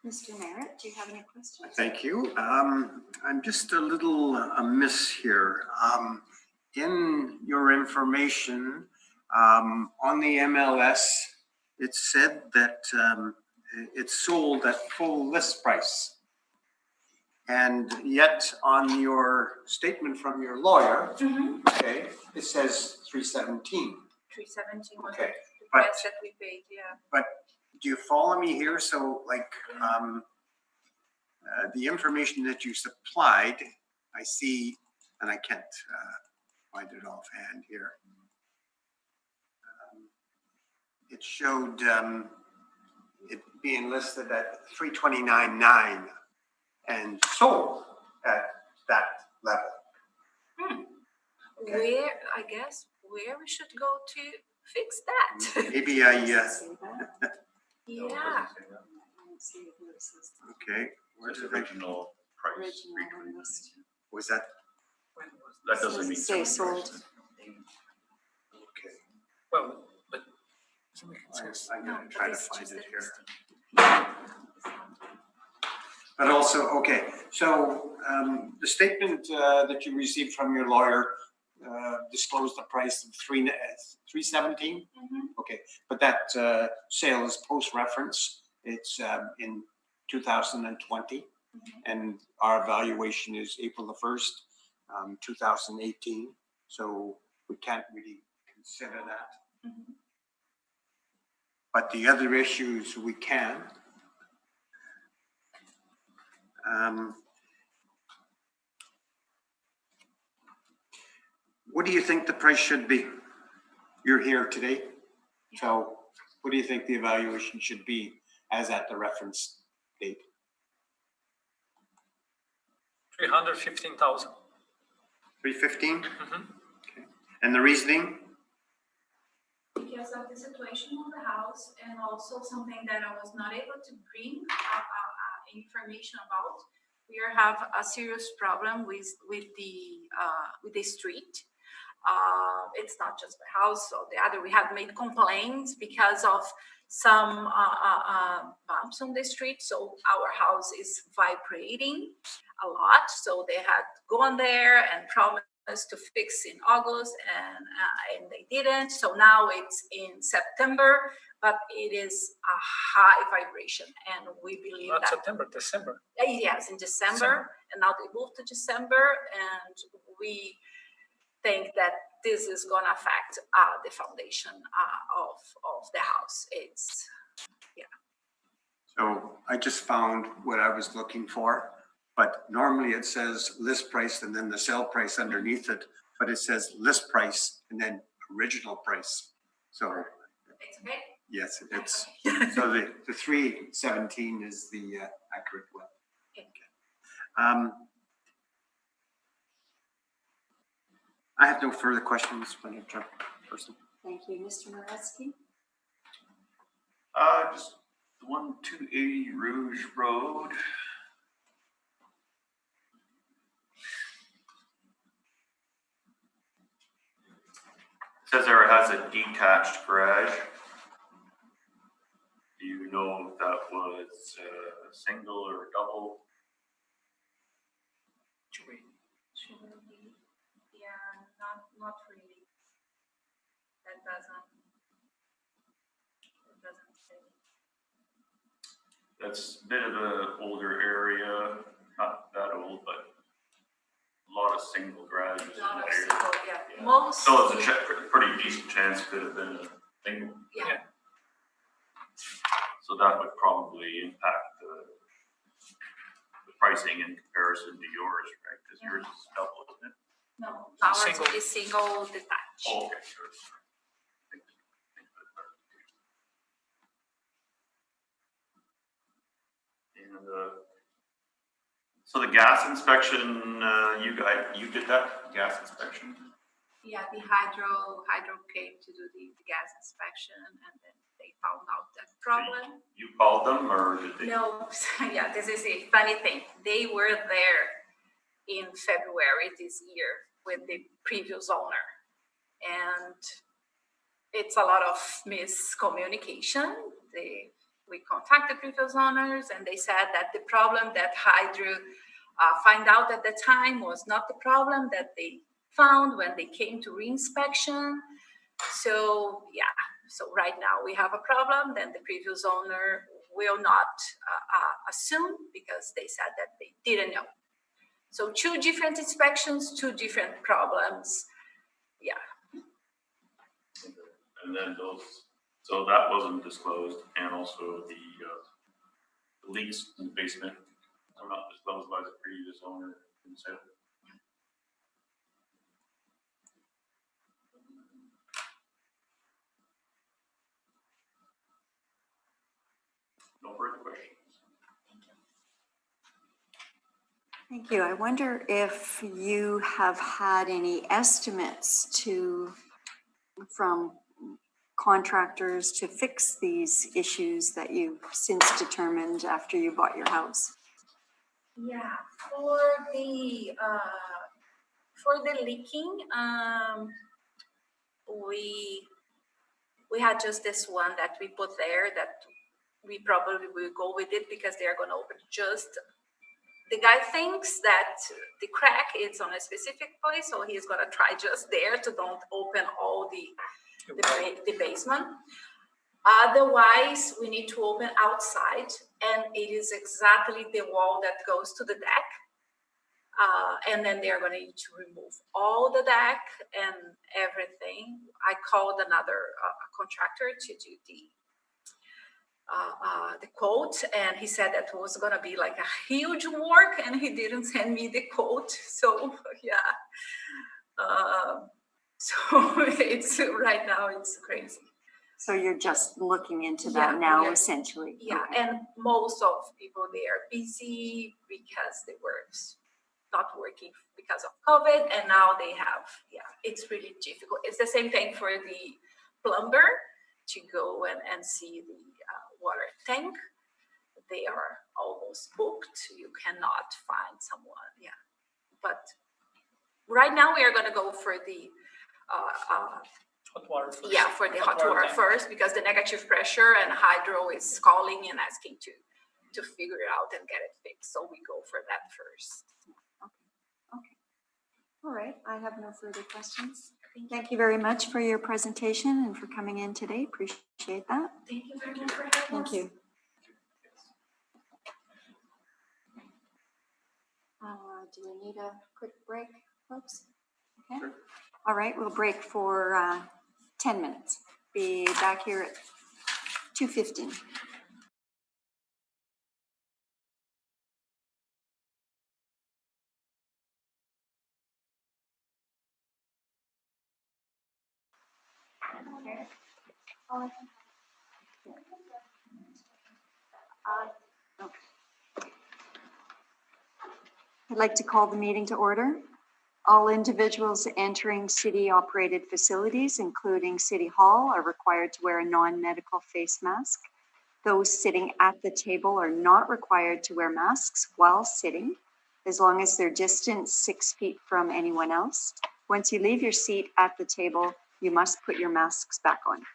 Mr. Merritt, do you have any questions? Thank you. I'm just a little amiss here. In your information, on the MLS, it said that it's sold at full list price. And yet on your statement from your lawyer, okay, it says 317. 317 was Okay, the but- price that we paid, yeah. But do you follow me here? So like, the information that you supplied, I see, and I can't find it offhand here. It showed it being listed at 329.9 and sold at that level. Okay. Where, I guess, where we should go to fix that? Maybe I, See that? Yeah, I don't see it here. It says okay, where It's did I, original price. original on this. was that, That doesn't Does it mean. say selling sold? price. okay, Well, but doesn't make sense. I'm no, gonna but try to it's find just it a here. listing. But also, okay, so the statement that you received from your lawyer disclosed the price of 317. Mhm. Okay, but that sale is post-reference. It's in 2020, and our evaluation is April the 1st, 2018. So we can't really consider that. Mhm. But the other issues we can. What do you think the price should be? You're here today, so what do you think the evaluation should be as at the reference date? 315,000. 315? Mhm. Okay. And the reasoning? Because of the situation of the house and also something that I was not able to bring information about. We have a serious problem with the street. It's not just the house or the other. We have made complaints because of some bumps on the street. So our house is vibrating a lot. So they had gone there and promised to fix in August, and they didn't. So now it's in September, but it is a high vibration, and we believe Not that September, December. yes, in December, and now they moved to December, and we think that this is going to affect the foundation of the house. It's So I just found what I was looking for, but normally it says list price and then the sale price underneath it, but it says list price and then original price. So okay. yes, it's, so the 317 is the accurate one. Okay. I have no further questions, Madam Chairperson. Thank you, Mr. Moretsky. Just 1280 Rouge Road. It says there it has a detached garage. Do you know if that was single or double? Shouldn't be. Yeah, not really. That doesn't say. That's a bit of an older area, not that old, but a lot of single garages in Not the of area. single, yeah. Yeah. Most. So it's a pretty decent chance could have been a single. Yeah. So that would probably impact the pricing in comparison to yours, right? Because yours is double, isn't it? No, ours Single. is single detached. Oh, okay, sure. And so the gas inspection, you did that gas inspection? Yeah, the hydro came to do the gas inspection, and then they found out that problem. You called them or did they? No, yeah, this is a funny thing. They were there in February this year with the previous owner, and it's a lot of miscommunication. We contacted previous owners, and they said that the problem that Hydro find out at the time was not the problem that they found when they came to reinspection. So yeah, so right now we have a problem. Then the previous owner will not assume because they said that they didn't know. So 2 different inspections, 2 different problems. Yeah. And then so that wasn't disclosed, and also the leaks in the basement are not disclosed by the previous owner himself. No further questions. Thank you. I wonder if you have had any estimates from contractors to fix these issues that you've since determined after you bought your house? Yeah, for the leaking, we had just this one that we put there that we probably will go with it because they are going to open just. The guy thinks that the crack is on a specific place, so he's going to try just there to don't open all the basement. Otherwise, we need to open outside, and it is exactly the wall that goes to the deck. And then they are going to need to remove all the deck and everything. I called another contractor to do the quote, and he said that was going to be like a huge work, and he didn't send me the quote. So yeah, so it's right now it's crazy. So you're just looking into that now, essentially? Yeah, okay. and most of people, they are busy because they were not working because of COVID, and now they have, it's really difficult. It's the same thing for the plumber to go and see the water tank. They are almost booked. You cannot find someone, But right now we are going to go for the Hot water first. Yeah, for the hot water first, because the negative pressure and hydro is calling and asking to figure it out and get it fixed. So we go for that first. Okay. All right. I have no further questions. Thank you very much for your presentation and for coming in today. Appreciate that. Thank you very much for having us. Thank you. Do we need a quick break, folks? Okay. Sure. All right. We'll break for 10 minutes. Be back here at 2:15. I'd like to call the meeting to order. All individuals entering city-operated facilities, including City Hall, are required to wear a non-medical face mask. Those sitting at the table are not required to wear masks while sitting, as long as they're distant 6 feet from anyone else. Once you leave your seat at the table, you must put your masks back on.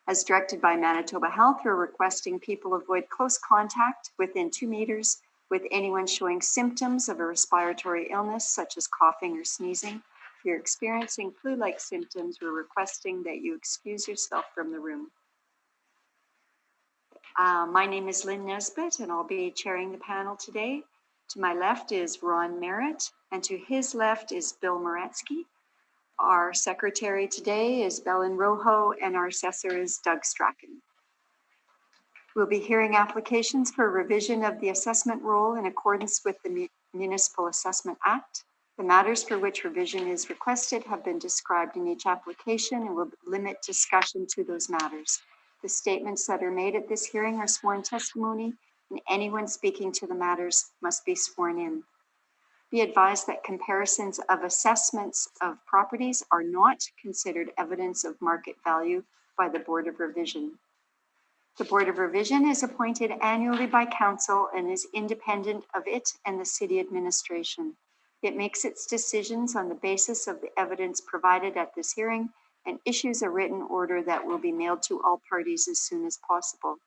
As directed by Manitoba Health, we're requesting people avoid close contact within 2 meters with anyone showing symptoms of a respiratory illness, such as coughing or sneezing. If you're experiencing flu-like symptoms, we're requesting that you excuse yourself from the room. My name is Lynn Nesbitt, and I'll be chairing the panel today. To my left is Ron Merritt, and to his left is Bill Moretsky. Our secretary today is Belen Rojo, and our assessor is Doug Strachan. We'll be hearing applications for revision of the assessment roll in accordance with the Municipal Assessment Act. The matters for which revision is requested have been described in each application and will limit discussion to those matters. The statements that are made at this hearing are sworn testimony, and anyone speaking to the matters must be sworn in. Be advised that comparisons of assessments of properties are not considered evidence of market value by the Board of Revision. The Board of Revision is appointed annually by Council and is independent of it and the City Administration. It makes its decisions on the basis of the evidence provided at this hearing and issues a written order that will be mailed to all parties as soon as possible.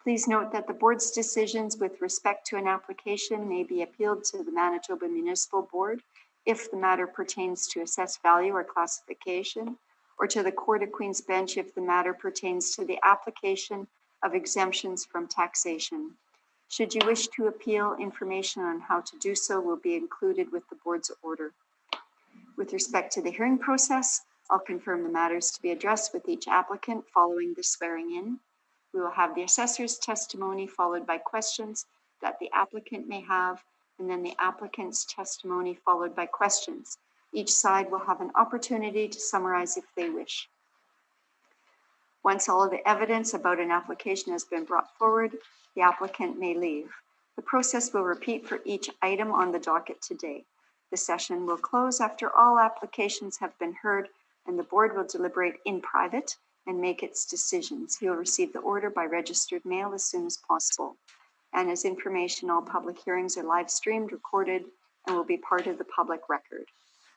Please note that the Board's decisions with respect to an application may be appealed to the Manitoba Municipal Board if the matter pertains to assessed value or classification, or to the Court of Queen's Bench if the matter pertains to the application of exemptions from taxation. Should you wish to appeal, information on how to do so will be included with the Board's order. With respect to the hearing process, I'll confirm the matters to be addressed with each applicant following the swearing in. We will have the assessor's testimony followed by questions that the applicant may have, and then the applicant's testimony followed by questions. Each side will have an opportunity to summarize if they wish. Once all of the evidence about an application has been brought forward, the applicant may leave. The process will repeat for each item on the docket today. The session will close after all applications have been heard, and the board will deliberate in private and make its decisions. You'll receive the order by registered mail as soon as possible. And as information, all public hearings are live streamed, recorded, and will be part of the public record.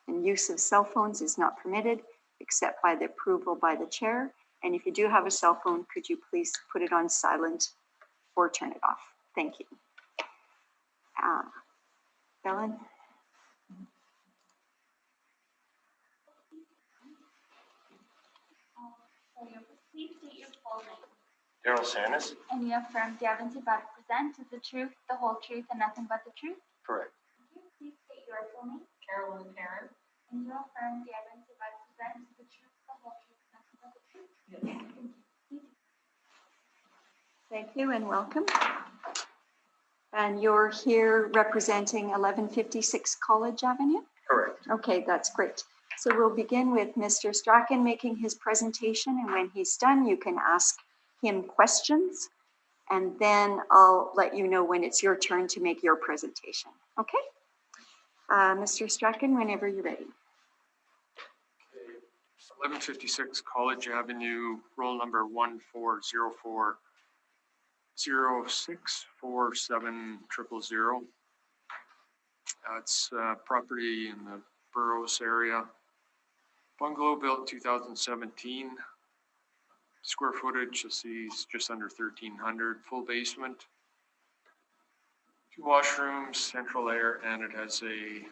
And use of cell phones is not permitted except by the approval by the chair. And if you do have a cell phone, could you please put it on silent or turn it off? Thank you. Ellen? Please state your full name. Daryl Sandus? And you affirm the evidence about to present is the truth, the whole truth, and nothing but the truth? Correct. Please state your full name. Carolyn Parent. And you affirm the evidence about to present is the truth, the whole truth, and nothing but the truth? Yes. Thank you and welcome. And you're here representing 1156 College Avenue? Correct. Okay, that's great. So we'll begin with Mr. Strachan making his presentation, and when he's done, you can ask him questions, and then I'll let you know when it's your turn to make your presentation. Okay? Mr. Strachan, whenever you're ready. 1156 College Avenue, roll number 1404 064700. It's property in the Burroughs area. Bungalow built 2017. Square footage, you'll see, is just under 1,300. Full basement, 2 washrooms, central air, and it has a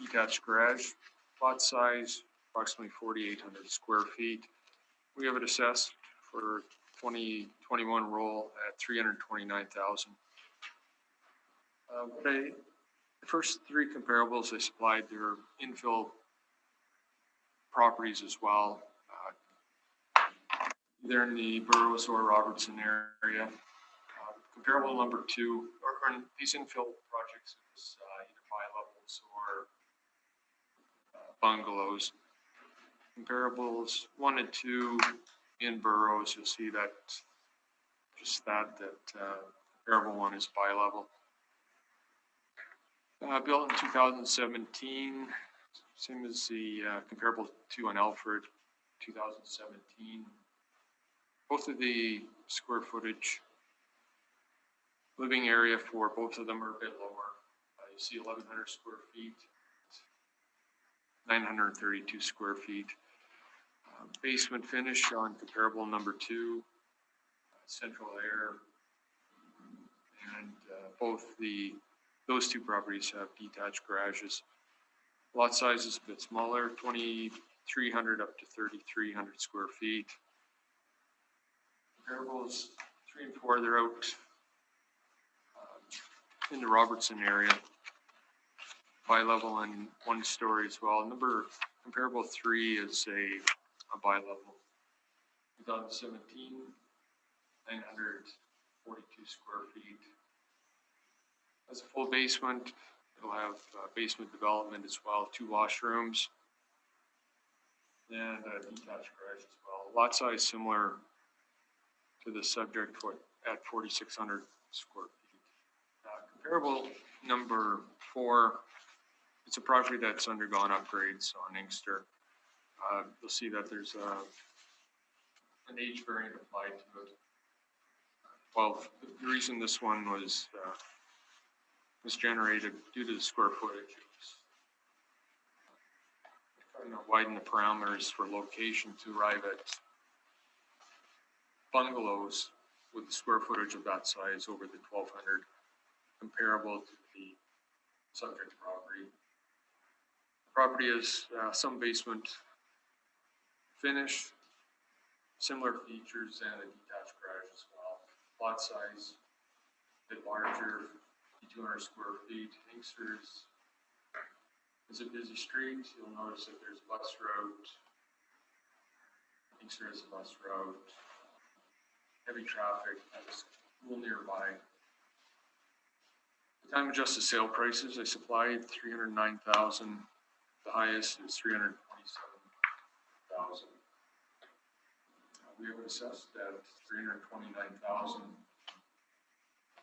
detached garage. Lot size, approximately 4,800 square feet. We have it assessed for 2021 roll at $329,000. The first 3 comparables I supplied, they're infill properties as well, either in the Burroughs or Robertson area. Comparable number 2, or these infill projects is either bi-levels or bungalows. Comparables 1 and 2 in Burroughs, you'll see that comparable one is bi-level. Built in 2017, same as the comparable 2 on Alfred, 2017. Both of the square footage, living area for both of them are a bit lower. You see 1,100 square feet, 932 square feet. Basement finish on comparable number 2, central air, and those 2 properties have detached garages. Lot size is a bit smaller, 2,300 up to 3,300 square feet. Comparables 3 and 4, they're out in the Robertson area, bi-level and 1 story as well. Comparable 3 is a bi-level. 2017, 942 square feet. As a full basement, it'll have basement development as well, 2 washrooms, and a detached garage as well. Lot size similar to the subject at 4,600 square feet. Comparable number 4, it's a property that's undergone upgrades on Inkster. You'll see that there's an age variant applied to it. Well, the reason this one was generated due to the square footage. It was trying to widen the parameters for location to arrive at bungalows with the square footage of that size over the 1,200, comparable to the subject property. The property has some basement finish, similar features, and a detached garage as well. Lot size a bit larger, 200 square feet. Inkster is a busy street. You'll notice that there's a bus route. Inkster is a bus route. Heavy traffic, that's a little nearby. The time adjusted sale prices I supplied, $309,000. The highest is $327,000. We have it assessed at $329,000.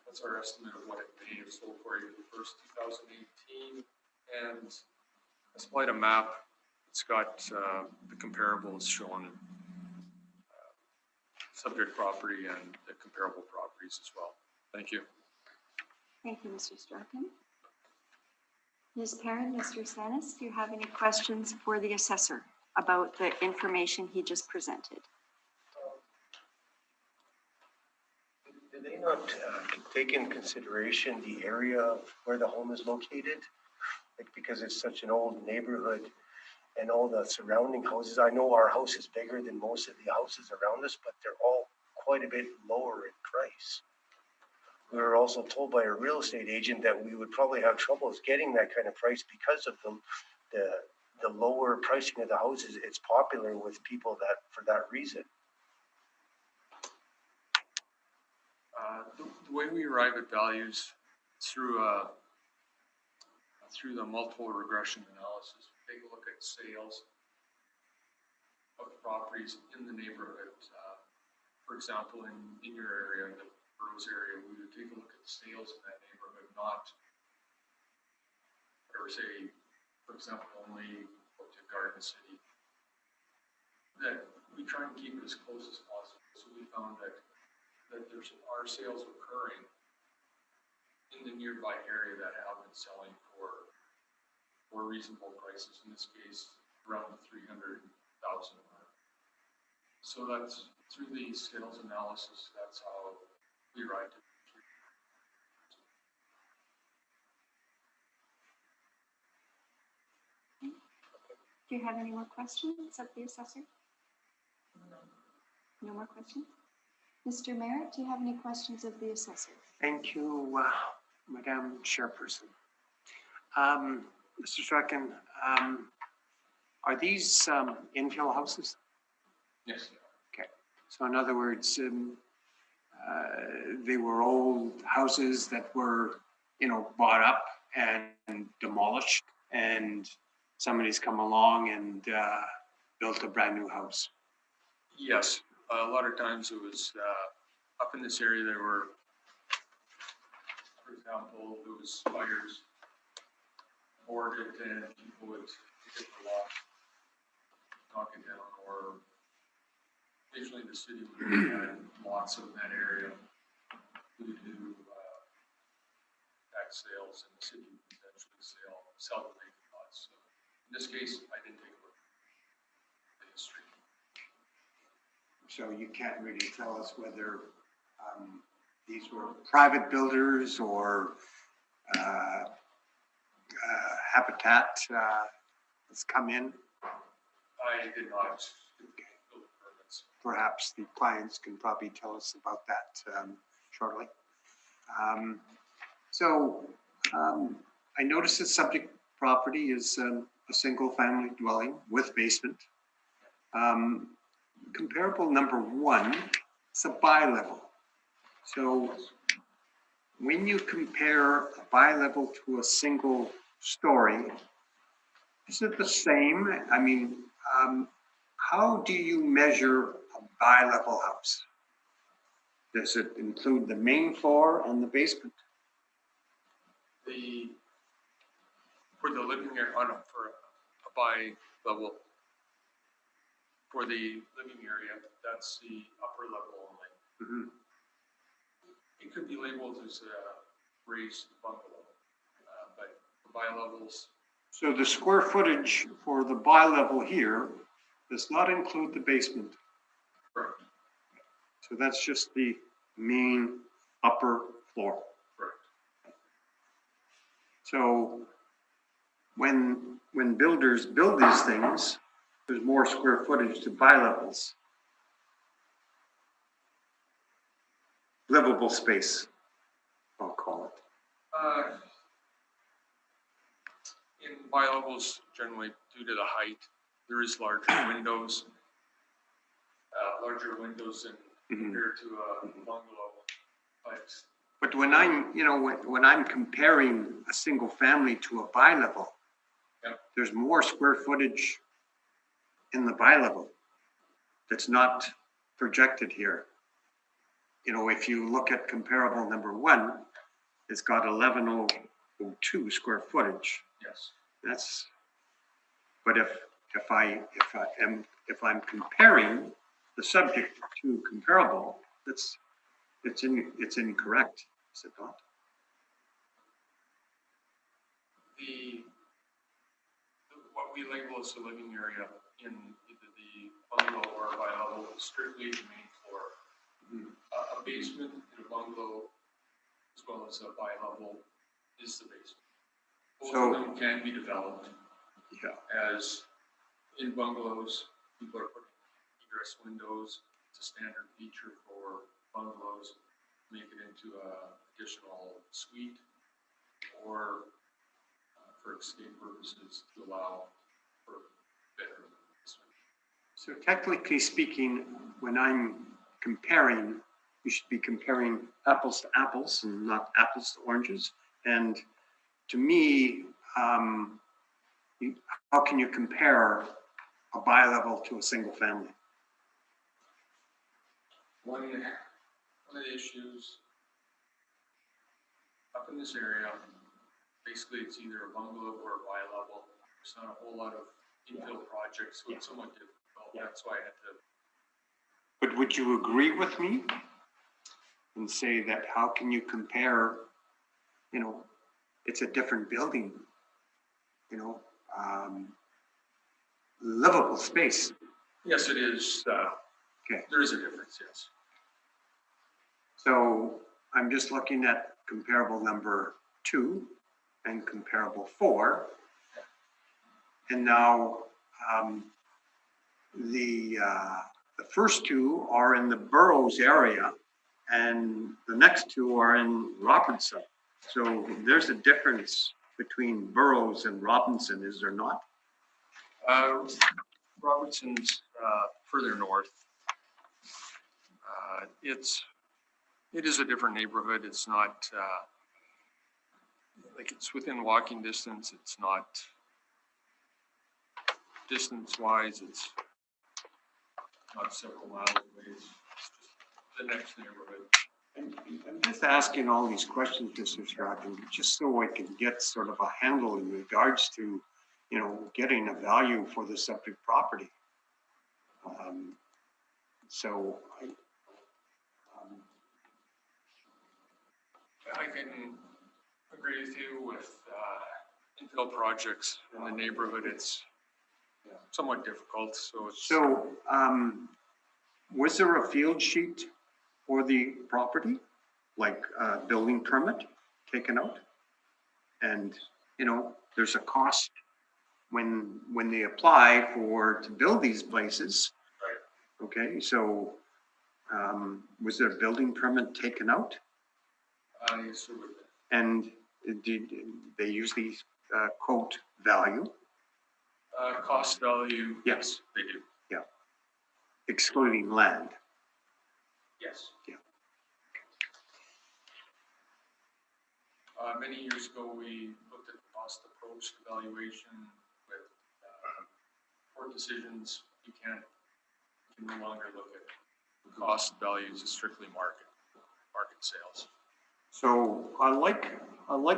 That's our estimate of what it may have sold for April 1st, 2018. And I supplied a map. It's got the comparables shown, subject property and the comparable properties as well. Thank you. Thank you, Mr. Strachan. Ms. Perrin, Mr. Sanis, do you have any questions for the assessor about the information he just presented? Did they not take in consideration the area of where the home is located? Like, because it's such an old neighborhood and all the surrounding houses. I know our house is bigger than most of the houses around us, but they're all quite a bit lower in price. We were also told by a real estate agent that we would probably have troubles getting that kind of price because of the lower pricing of the houses. It's popular with people that for that reason. The way we arrive at values through the multiple regression analysis, we take a look at sales of properties in the neighborhood. For example, in your area, the Burroughs area, we would take a look at the sales in that neighborhood, not whatever, say, for example, only go to Garden City. That we try and keep it as close as possible. So we found that are sales occurring in the nearby area that have been selling for reasonable prices. In this case, around the 300,000 mark. So that's through the sales analysis. That's how we arrived at. Do you have any more questions of the assessor? No more questions? Mr. Merritt, do you have any questions of the assessor? Thank you, Madam Chairperson. Mr. Strachan, are these infill houses? Yes. Okay. So in other words, they were old houses that were, bought up and demolished, and somebody's come along and built a brand new house. Yes. A lot of times it was up in this area. There were, for example, there was fires, boarded, and people would hit the lock, knock it down, or occasionally the city would have lots of that area due to tax sales, and the city would eventually sell the vacant lots. So in this case, I didn't take a look at the history. So you can't really tell us whether these were private builders or Habitat has come in. I did not build permits. Perhaps the clients can probably tell us about that shortly. I noticed that subject property is a single family dwelling with basement. Comparable number 1, it's a bi-level. So when you compare a bi-level to a single story, is it the same? I mean, how do you measure a bi-level house? Does it include the main floor and the basement? For the living area, for a bi-level, for the living area, that's the upper level only. Mm-hmm. It could be labeled as a raised bungalow, but the bi-levels. So the square footage for the bi-level here does not include the basement. Correct. So that's just the main upper floor. Correct. So when builders build these things, there's more square footage to bi-levels. Livable space, I'll call it. In bi-levels, generally due to the height, there is larger windows than compared to a bungalow. But when I'm comparing a single family to a bi-level, yep, there's more square footage in the bi-level that's not projected here. You know, if you look at comparable number 1, it's got 11,002 square footage. Yes. That's, but if I'm comparing the subject to comparable, it's incorrect, is it not? What we label as the living area in either the bungalow or a bi-level is strictly the main floor. A basement in a bungalow, as well as a bi-level, is the basement. Both So- of them can be developed. Yeah. As in bungalows, people are putting egress windows. It's a standard feature for bungalows. Make it into a additional suite, or for escape purposes to allow for bedroom. So technically speaking, when I'm comparing, you should be comparing apples to apples and not apples to oranges. And to me, how can you compare a bi-level to a single family? One of the issues up in this area, basically it's either a bungalow or a bi-level. There's not a whole lot of infill projects, so it's somewhat difficult. That's why I had to. But would you agree with me and say that how can you compare, you know, it's a different building, you know, livable space. Yes, it is. Okay. There is a difference, yes. So I'm just looking at comparable number 2 and comparable 4. And now the first 2 are in the Burroughs area and the next 2 are in Robertson. So there's a difference between Burroughs and Robinson, is there not? Robertson's further north. It is a different neighborhood. It's not like it's within walking distance. It's not distance-wise. It's not several miles away. It's just the next neighborhood. I'm just asking all these questions, Mr. Stratton, just so I can get sort of a handle in regards to, you know, getting a value for the subject property. So I can agree with you with infill projects in the neighborhood. It's somewhat difficult. So was there a field sheet for the property, like a building permit taken out? And, you know, there's a cost when they apply to build these places. Right. Okay, so was there a building permit taken out? Yes, there would be. And did they usually quote value? Cost value. Yes. They do. Yeah. Excluding land. Yes. Yeah. Many years ago, we looked at the cost approach evaluation with court decisions. You can no longer look at cost values as strictly market sales. So I like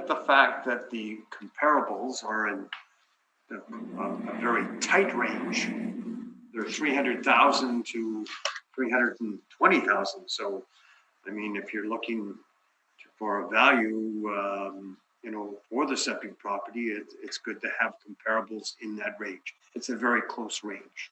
the fact that the comparables are in a very tight range. They're 300,000 to 320,000. So, I mean, if you're looking for a value, you know, for the subject property, it's good to have comparables in that range. It's a very close range.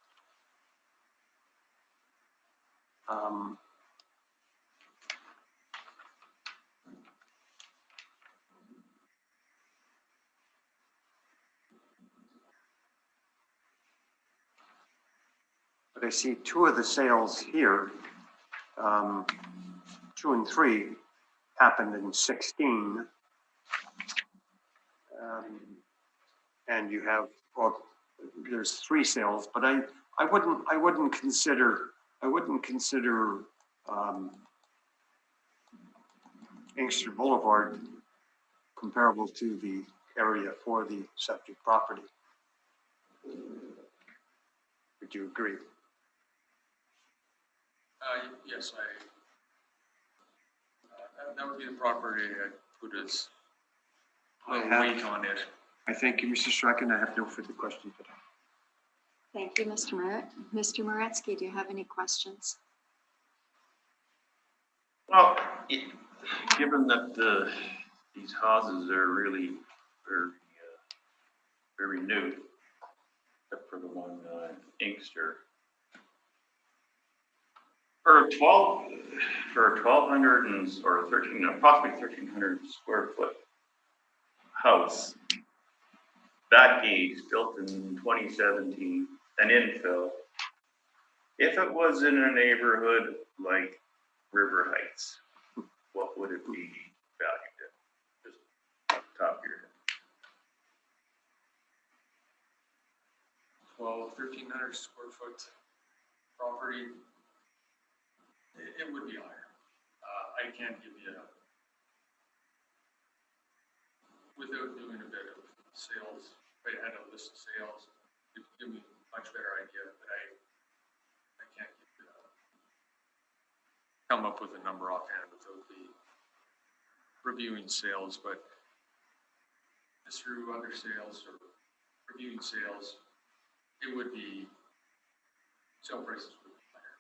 But I see 2 of the sales here, 2 and 3 happened in 16. And you have, well, there's 3 sales, but I wouldn't consider Inkster Boulevard comparable to the area for the subject property. Would you agree? Yes, that would be the property I'd put as little weight on it. I thank you, Mr. Strachan. I have no further questions today. Thank you, Mr. Moret. Mr. Moretsky, do you have any questions? Well, given that these houses are really very new, except for the one Inkster, for 1,200 or approximately 1,300 square foot house, that gauge built in 2017, an infill. If it was in a neighborhood like River Heights, what would it be valued at? Just off the top of your head. 1,300 square foot property, it would be higher. I can't give you, without doing a bit of sales, if I had a list of sales, it would give me a much better idea, but I can't come up with a number offhand without the reviewing sales, but just through other sales or reviewing sales, it would be, sale prices would be higher.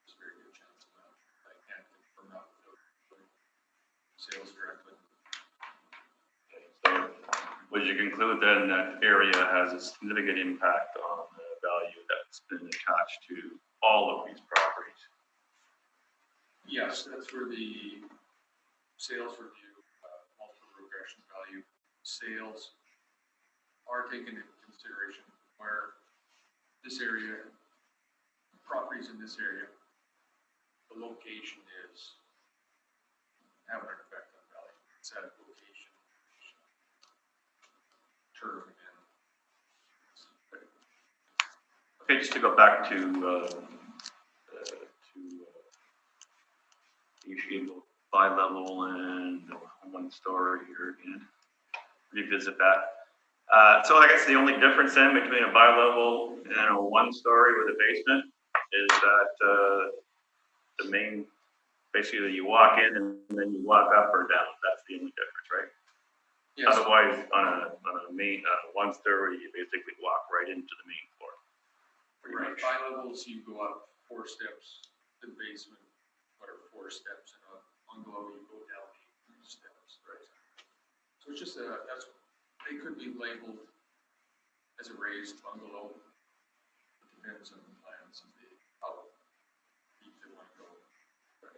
There's a very good chance of that. I can't confirm that without doing sales directly. So would you conclude then that area has a significant impact on the value that's been attached to all of these properties? Yes, that's where the sales review, multiple regression value sales are taken into consideration, where this area, properties in this area, the location is having an effect on value. It's at a location, term, and Okay, just to go back to the issue of bi-level and one story here again, revisit that. So I guess the only difference then between a bi-level and a one story with a basement is that the main, basically you walk in and then you walk up or down. That's the only difference, right? yes, Otherwise, on a main one story, you basically walk right into the main floor. right. By levels, you go up 4 steps to the basement, whatever, 4 steps, and a bungalow, you go down 8 steps, right? So it's just they could be labeled as a raised bungalow. It depends on the plans of how deep they want to go. Right.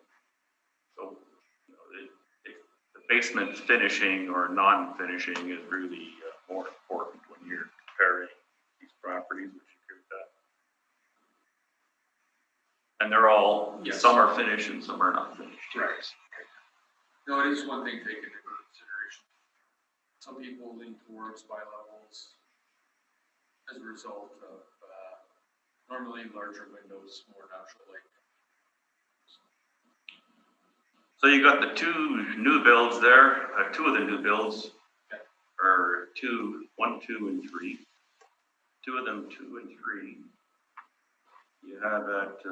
So, you know, the basement finishing or non-finishing is really more important when you're comparing these properties. Would you agree with that? And they're all, Yes. Some are finished and some are not finished. Right. No, it is one thing taken into consideration. Some people lean towards bi-levels as a result of normally larger windows, more natural light. So you got the 2 new builds there, 2 of the new builds are 1, 2, and 3. 2 of them, 2 and 3. You have at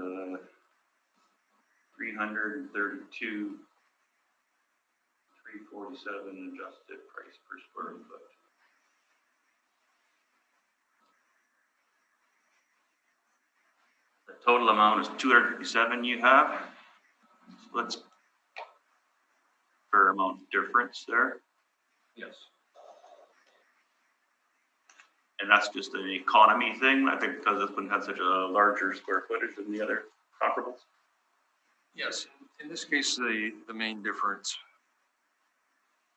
332, 347 adjusted price per square foot. The total amount is 257 you have. So let's fair amount of difference there. Yes. And that's just an economy thing, I think, because this one has such a larger square footage than the other comparables. Yes, in this case, the main difference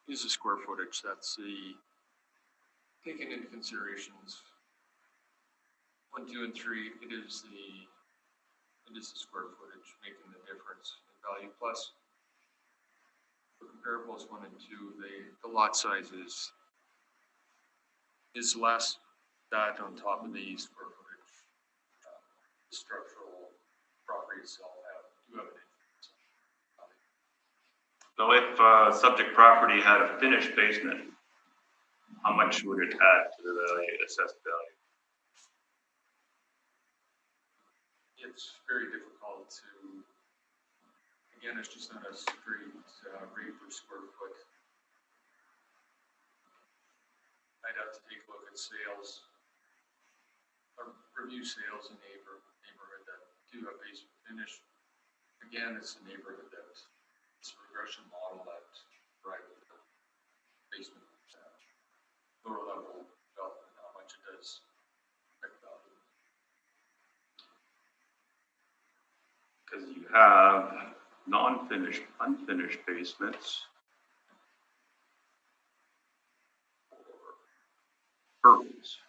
is the square footage. That's taken into considerations. 1, 2, and 3, it is the square footage making the difference in value. Plus, for comparables 1 and 2, the lot size is less. That on top of the square footage, the structural property itself do have an influence. So if subject property had a finished basement, how much would it add to the value, assessed value? It's very difficult to Again, it's just not a straight rate per square foot. I'd have to take a look at sales, or review sales in neighborhood that do have basement finish. Again, it's a neighborhood that it's a regression model that right with the basement lower level development, how much it does affect value. Because you have non-finished, unfinished basements. Turbos.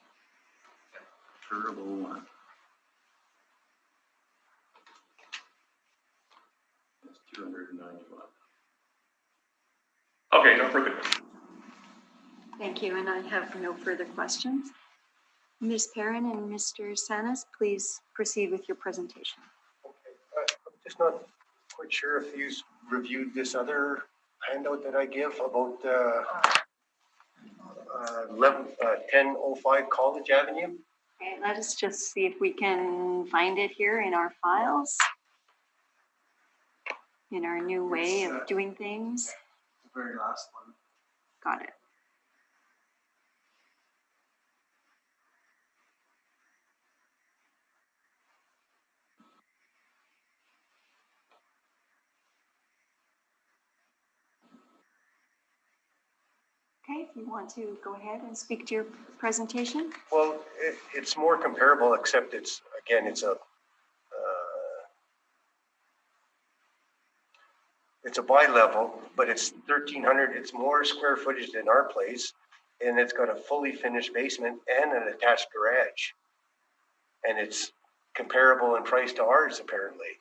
Turbo one. That's 291. Okay, no further. Thank you, and I have no further questions. Ms. Perrin and Mr. Sanas, please proceed with your presentation. Okay, I'm just not quite sure if you reviewed this other handout that I give about 1005 College Avenue. Okay, let us just see if we can find it here in our files, in our new way of doing things. The very last one. Got it. Okay, if you want to go ahead and speak to your presentation. Well, it's more comparable, except it's, again, it's a bi-level, but it's 1,300. It's more square footage than our place, and it's got a fully finished basement and an attached garage. And it's comparable in price to ours, apparently.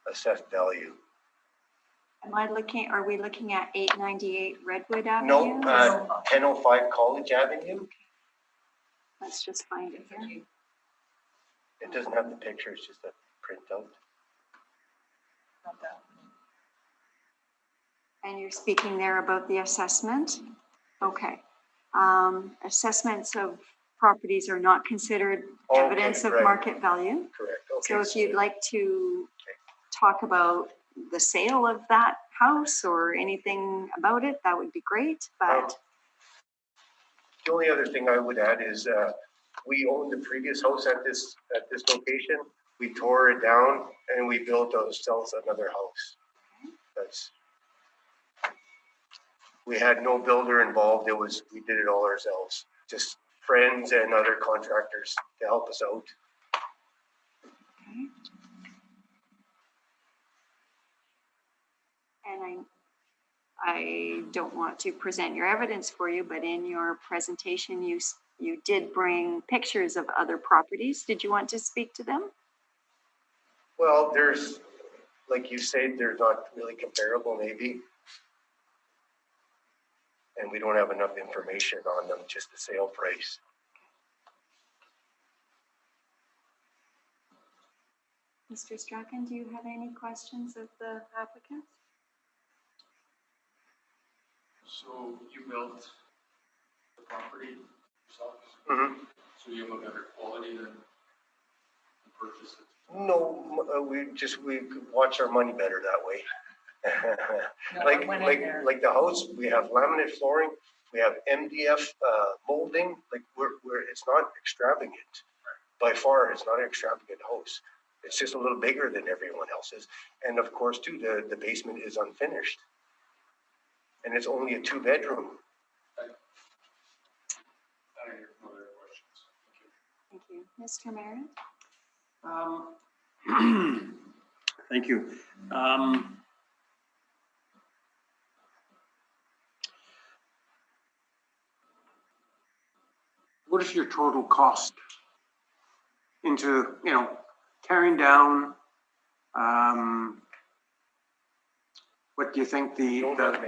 Assessed value. Are we looking at 898 Redwood Avenue? No, 1005 College Avenue. Let's just find it here. It doesn't have the picture, it's just a printout. And you're speaking there about the assessment? Okay. Assessments of properties are not considered Okay, evidence of right. market value. Correct, So okay. if you'd like to talk about the sale of that house or anything about it, that would be great, but. The only other thing I would add is, we owned the previous house at this location. We tore it down and we built ourselves another house. We had no builder involved. We did it all ourselves. Just friends and other contractors to help us out. And I don't want to present your evidence for you, but in your presentation, you did bring pictures of other properties. Did you want to speak to them? Well, there's, like you said, they're not really comparable maybe. And we don't have enough information on them, just the sale price. Mr. Strachan, do you have any questions of the applicant? So you built the property yourself? Mm-hmm. So you have a better quality than you purchased it? No, we watch our money better that way. like the house, we have laminate flooring, we have MDF molding. Like it's not extravagant. By far, it's not an extravagant house. It's just a little bigger than everyone else's, and of course, too, the basement is unfinished, and it's only a 2-bedroom. I have no other questions. Thank you. Mr. Marin? Thank you. What is your total cost into, tearing down? What do you think the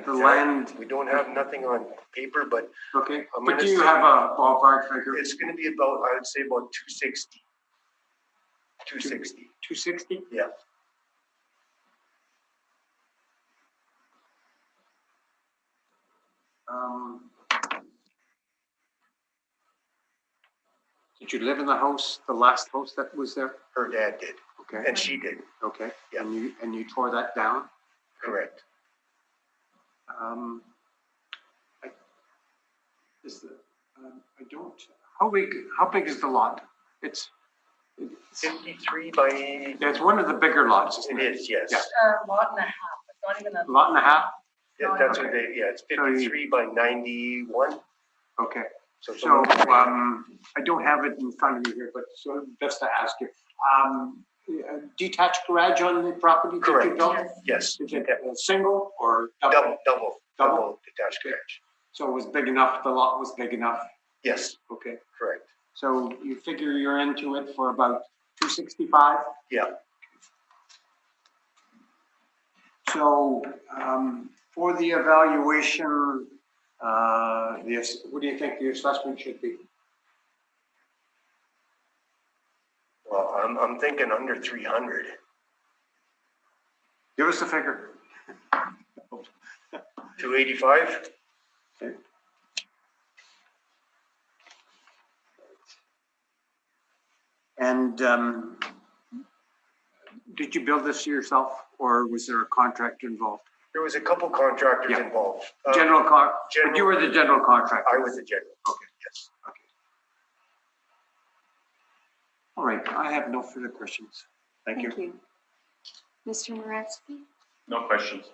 land? We don't have nothing on paper, but Okay, I'm but gonna do you say- have a ballpark figure? it's going to be about, I would say, about 260. 260. 260? Yeah. Did you live in the house, the last house that was there? Her dad did. Okay, And she did, okay. Yeah. And you tore that down? correct. I, is the, I don't, how big is the lot? It's 53 by, yeah, it's one of the bigger lots, isn't it it? is, yes. Yeah. Lot and a half, it's not even a. Lot and a half? Yeah, that's what they, yeah, it's 53 by 91. Okay. So it's a So, little- I don't have it in front of me here, but so just to ask you, detached garage on the property that you Correct. built? Yes, Is it a single or double? double detached garage. So it was big enough, the lot was big enough? Yes, Okay. correct. So you figure you're into it for about 265? Yeah. So, for the evaluation, what do you think the assessment should be? Well, I'm thinking under 300. Give us a figure. 285? Okay. And, did you build this yourself or was there a contractor involved? There was a couple contractors Yeah. involved. But you were the general contractor? I was the general. Okay. Yes. Okay. All right, I have no further questions. Thank you. Mr. Moratsky? No questions.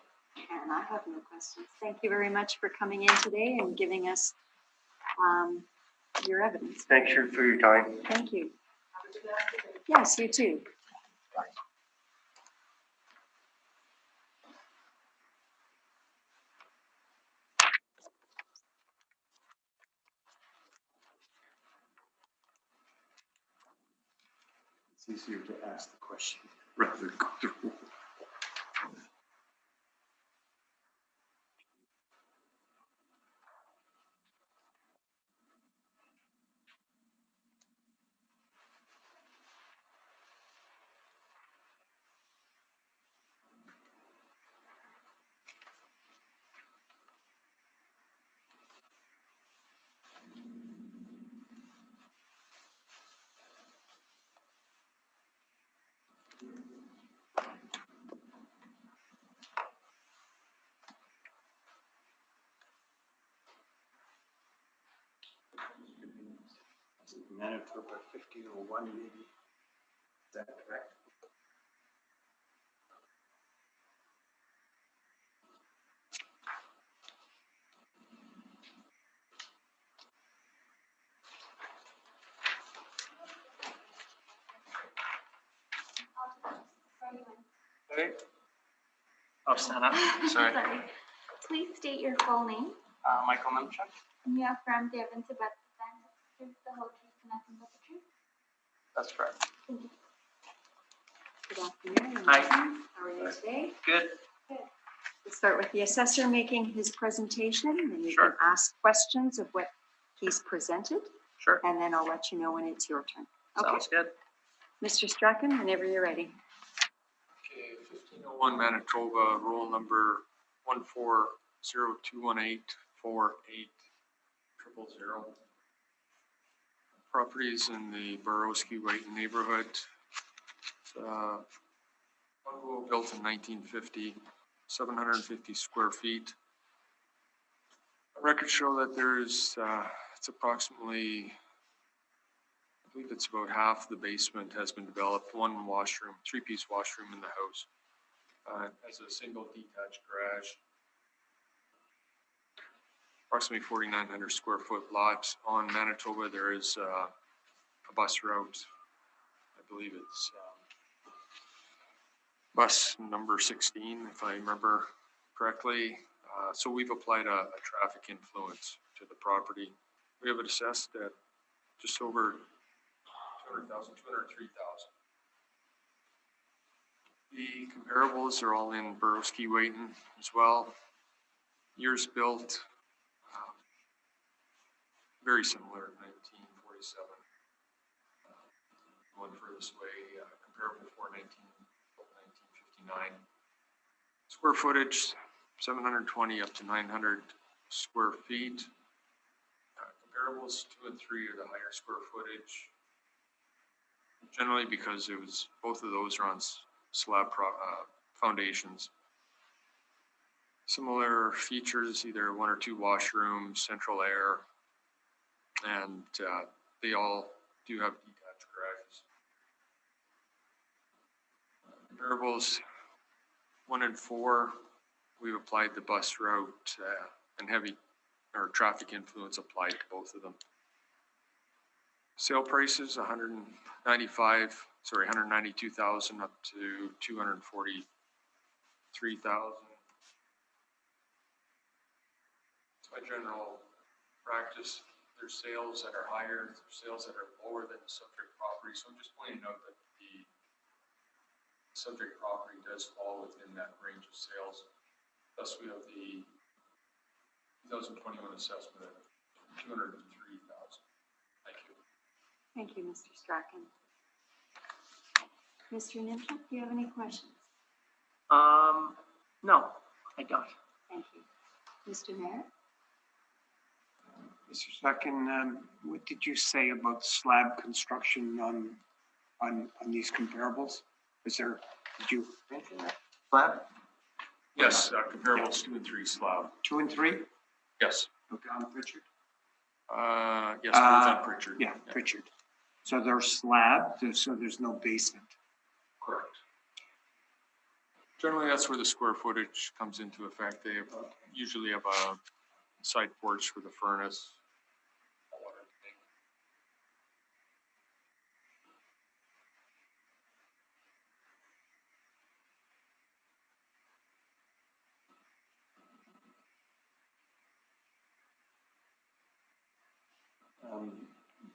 And I have no questions. Thank you very much for coming in today and giving us your evidence. Thanks for your time. Thank you. Yes, you too. It's easier to ask the question rather than go through. Manitoba 1501 maybe. Is that correct? Okay. Oh, stand up. Sorry. Please state your full name. Michael Nemchuk. And you affirm the evidence about the truth, the whole truth, and nothing but the truth. That's correct. Thank you. Good afternoon. Hi. How are you today? Good. We'll start with the assessor making his presentation, and you Sure. can ask questions of what he's presented, Sure. and then I'll let you know when it's your turn. Okay, Sounds good. Mr. Strachan, whenever you're ready. Okay, 1501 Manitoba, roll number 14021848000. Properties in the Borowski-White neighborhood. It's, bungalow built in 1950, 750 square feet. Records show that there's, it's approximately, I believe it's about half the basement has been developed, one washroom, three-piece washroom in the house. As a single detached garage. Approximately 4,900 square foot lot. On Manitoba, there is a bus route. I believe it's bus number 16, if I remember correctly. So we've applied a traffic influence to the property. We have it assessed at just over 200,000, 203,000. The comparables are all in Borowski-Wayton as well. Years built, very similar, 1947. One furthest way, comparable for 1959. Square footage, 720 up to 900 square feet. Comparables 2 and 3 are the higher square footage. generally because it was, both of those are on slab foundations. Similar features, either 1 or 2 washrooms, central air, and they all do have detached garages. Comparables 1 and 4, we've applied the bus route and heavy or traffic influence applied to both of them. Sale prices 192,000 up to 243,000. It's my general practice. There's sales that are higher, there's sales that are lower than the subject property. So I'm just pointing out that the subject property does fall within that range of sales. Thus, we have the 2021 assessment of 203,000. Thank you. Thank you, Mr. Strachan. Mr. Nimchuk, do you have any questions? No, I don't. Thank you. Mr. Mayor? Mr. Strachan, what did you say about slab construction on these comparables? Did you mention that? Slab? Yes, comparables 2 and 3 slab. 2 and 3? Yes. Okay, on Pritchard? Yes, on Pritchard. Yeah, Pritchard. So they're slab, so there's no basement. Correct. Generally, that's where the square footage comes into effect. They usually have a side porch for the furnace.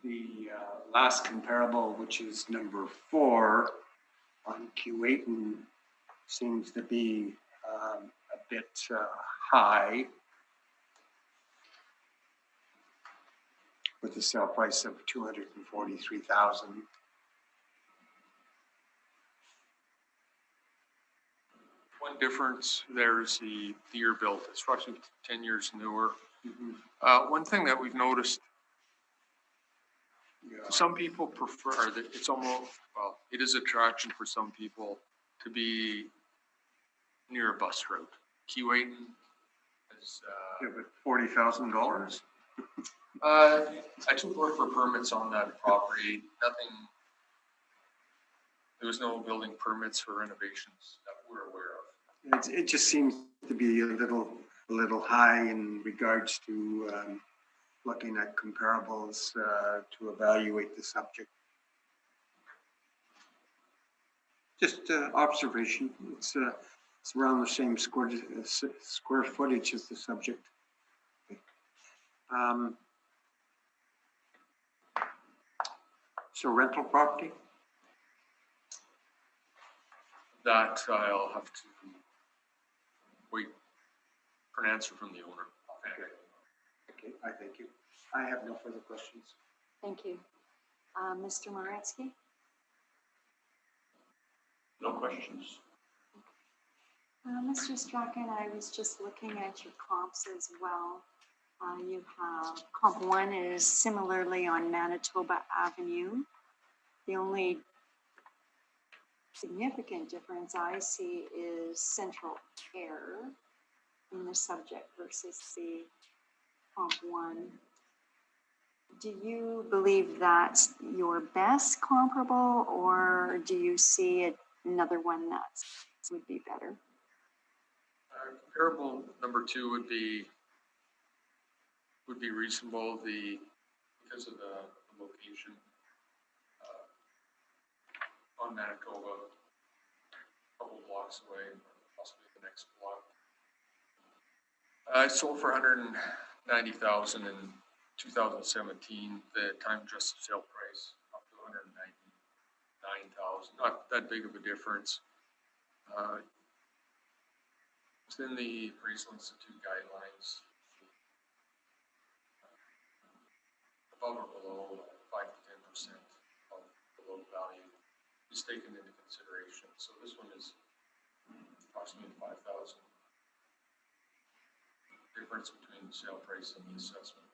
The last comparable, which is number 4 on Q8, seems to be a bit high with a sale price of 243,000. One difference there is the year built. It's roughly 10 years newer. One thing that we've noticed, some people prefer that it's almost, well, it is attraction for some people to be near a bus route. Q8 is, but $40,000? I took work for permits on that property. There was no building permits for renovations that we're aware of. It just seems to be a little high in regards to looking at comparables to evaluate the subject. Just observation. It's around the same square footage as the subject. So rental property? That I'll have to wait for an answer from the owner. Okay, I thank you. I have no further questions. Thank you. Mr. Moretsky? No questions. Mr. Strachan, I was just looking at your comps as well. You have comp 1 is similarly on Manitoba Avenue. The only significant difference I see is central air in the subject versus the comp 1. Do you believe that's your best comparable, or do you see another one that would be better? Comparable number 2 would be reasonable. Because of the location on Manitoba, a couple blocks away, possibly the next block. I sold for $190,000 in 2017. The time adjusted sale price up to $199,000. Not that big of a difference. Within the Appraisal Institute guidelines, above or below 5 to 10% of the low value is taken into consideration. So this one is approximately $5,000 difference between the sale price and the assessment.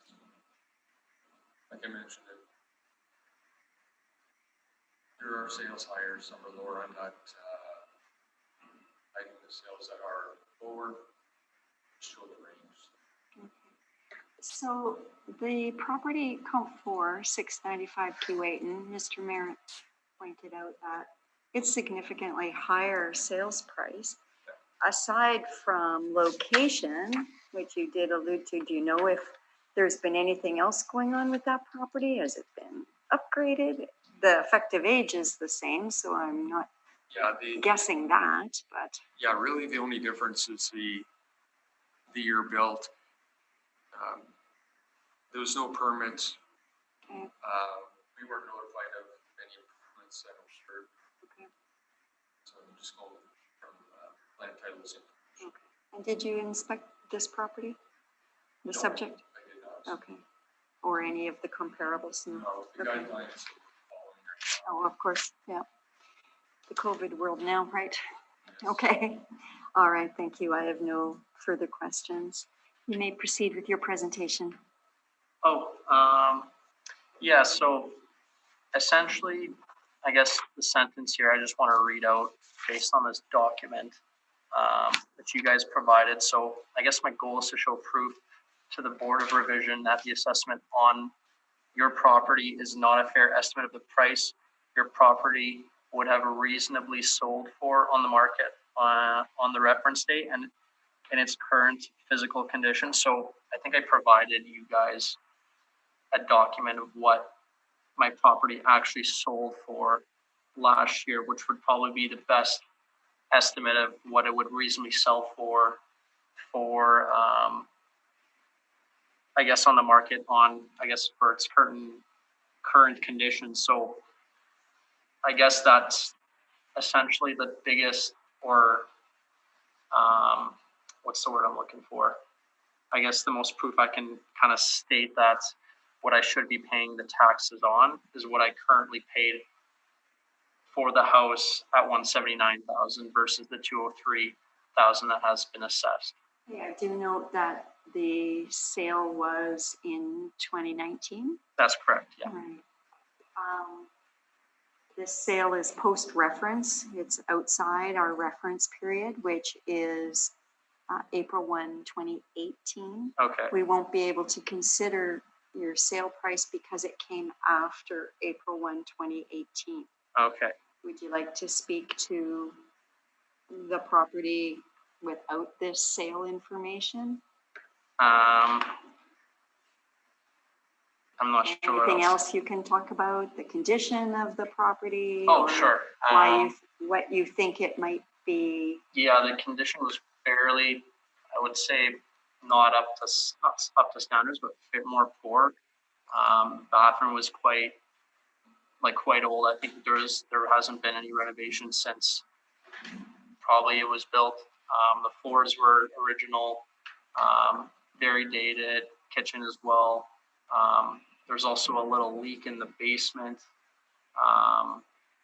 Like I mentioned, There are sales higher, some are lower. I'm not, hiding the sales that are lower, show the range. So the property count 4, 695 Keewatin, Mr. Merritt pointed out that it's significantly higher sales price. Aside from location, which you did allude to, do you know if there's been anything else going on with that property? Has it been upgraded? The effective age is the same, so I'm not guessing that, but. Yeah, really the only difference is the year built. There was no permits. Okay. We weren't notified of any improvements that occurred. Okay. So I'm just going from land titles. Okay. And did you inspect this property? The No, subject? I did not. Okay. Or any of the comparables? No, the Okay. guidelines following are. Oh, of course, yeah. The COVID world now, right? Okay. All right, thank you. I have no further questions. You may proceed with your presentation. Yeah, so essentially, I guess the sentence here, I just want to read out based on this document that you guys provided. So I guess my goal is to show proof to the Board of Revision that the assessment on your property is not a fair estimate of the price your property would have reasonably sold for on the market on the reference date and in its current physical condition. So I think I provided you guys a document of what my property actually sold for last year, which would probably be the best estimate of what it would reasonably sell for I guess on the market for its current conditions. So I guess that's essentially the biggest, or what's the word I'm looking for? I guess the most proof I can kind of state that what I should be paying the taxes on is what I currently paid for the house at $179,000 versus the $203,000 that has been assessed. Yeah, I do note that the sale was in 2019. That's correct, yeah. Right. This sale is post-reference. It's outside our reference period, which is April 1, 2018. Okay. We won't be able to consider your sale price because it came after April 1, 2018. Okay. Would you like to speak to the property without this sale information? I'm not sure. Anything else you can talk about? The condition of the property? Oh, or sure. what you think it might be? Yeah, the condition was fairly, I would say, not up to standards, but a bit more poor. Bathroom was quite old. I think there hasn't been any renovation since probably it was built. The floors were original, very dated. Kitchen as well. There's also a little leak in the basement.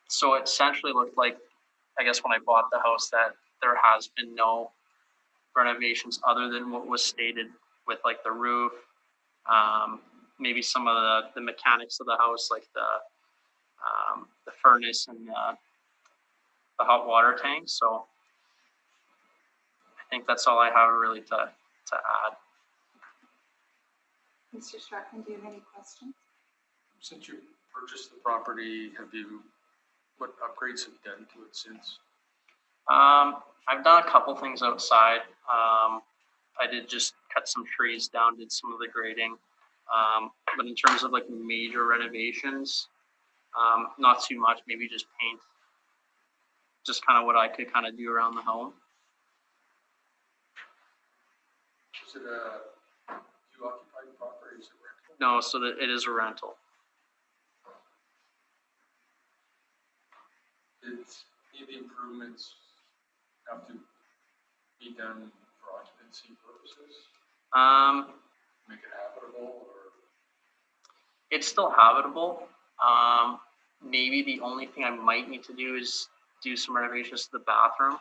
So it essentially looked like, I guess when I bought the house, that there has been no renovations other than what was stated with like the roof, maybe some of the mechanics of the house, like the furnace and the hot water tank. So I think that's all I have really to add. Mr. Strachan, do you have any questions? Since you purchased the property, what upgrades have you done to it since? I've done a couple things outside. I did just cut some trees down, did some of the grading. But in terms of like major renovations, not too much, maybe just paint. Just kind of what I could kind of do around the home. Is it you occupied property? Is it rental? No, so that it is a rental. Did any of the improvements have to be done for occupancy purposes? Make it habitable, or? It's still habitable. Maybe the only thing I might need to do is do some renovations to the bathroom.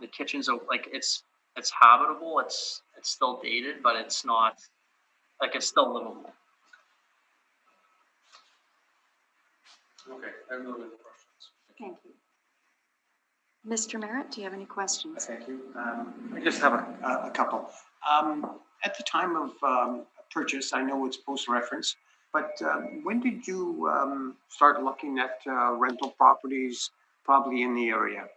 The kitchen's like it's habitable. It's still dated, but it's not like it's still livable. Okay. I have no other questions. Thank you. Mr. Merritt, do you have any questions? Thank you. I just have a couple. At the time of purchase, I know it's post-reference, but when did you start looking at rental properties probably in the area?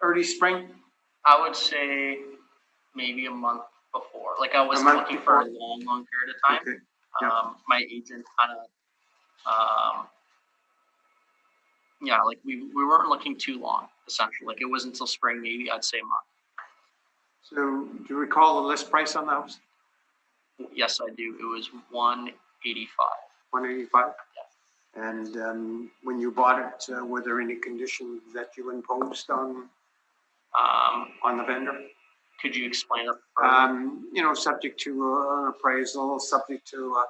Early spring? I would say maybe a month before. Like I wasn't month looking for a before? long period of time. Okay. Yeah. My agent kind of, yeah, like we weren't looking too long, essentially. Like it wasn't until spring, maybe I'd say a month. So do you recall the list price on the house? Yes, I do. It was 185. 185? Yeah. And when you bought it, were there any conditions that you imposed on the vendor? Could you explain it? Subject to an appraisal, subject to,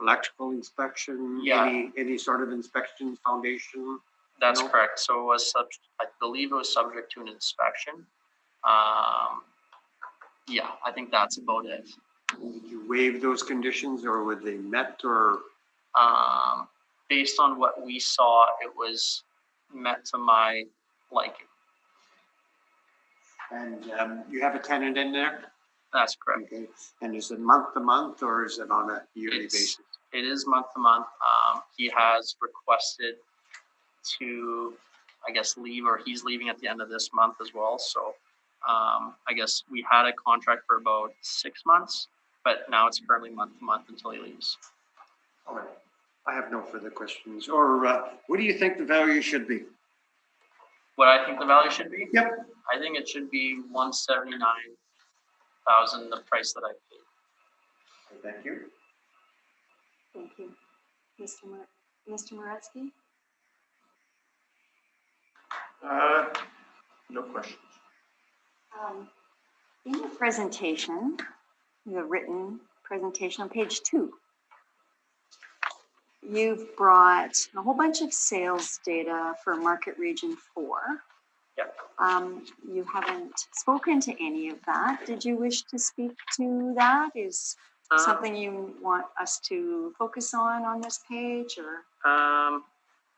electrical inspection, Yeah. any sort of inspection, foundation. That's correct. So it was I believe it was subject to an inspection. Yeah, I think that's about it. Did you waive those conditions or were they met or? Based on what we saw, it was met to my liking. And you have a tenant in there? That's correct. Okay. And is it month to month or is it on a yearly basis? It is month to month. He has requested to, I guess, leave, or he's leaving at the end of this month as well. So I guess we had a contract for about 6 months, but now it's currently month to month until he leaves. All right. I have no further questions. Or what do you think the value should be? What I think the value should be? Yep. I think it should be $179,000, the price that I paid. Thank you. Thank you. Mr. Moretsky? No questions. In the presentation, the written presentation on page 2, you've brought a whole bunch of sales data for Market Region 4. Yep. You haven't spoken to any of that. Did you wish to speak to that? Is something you want us to focus on this page, or? I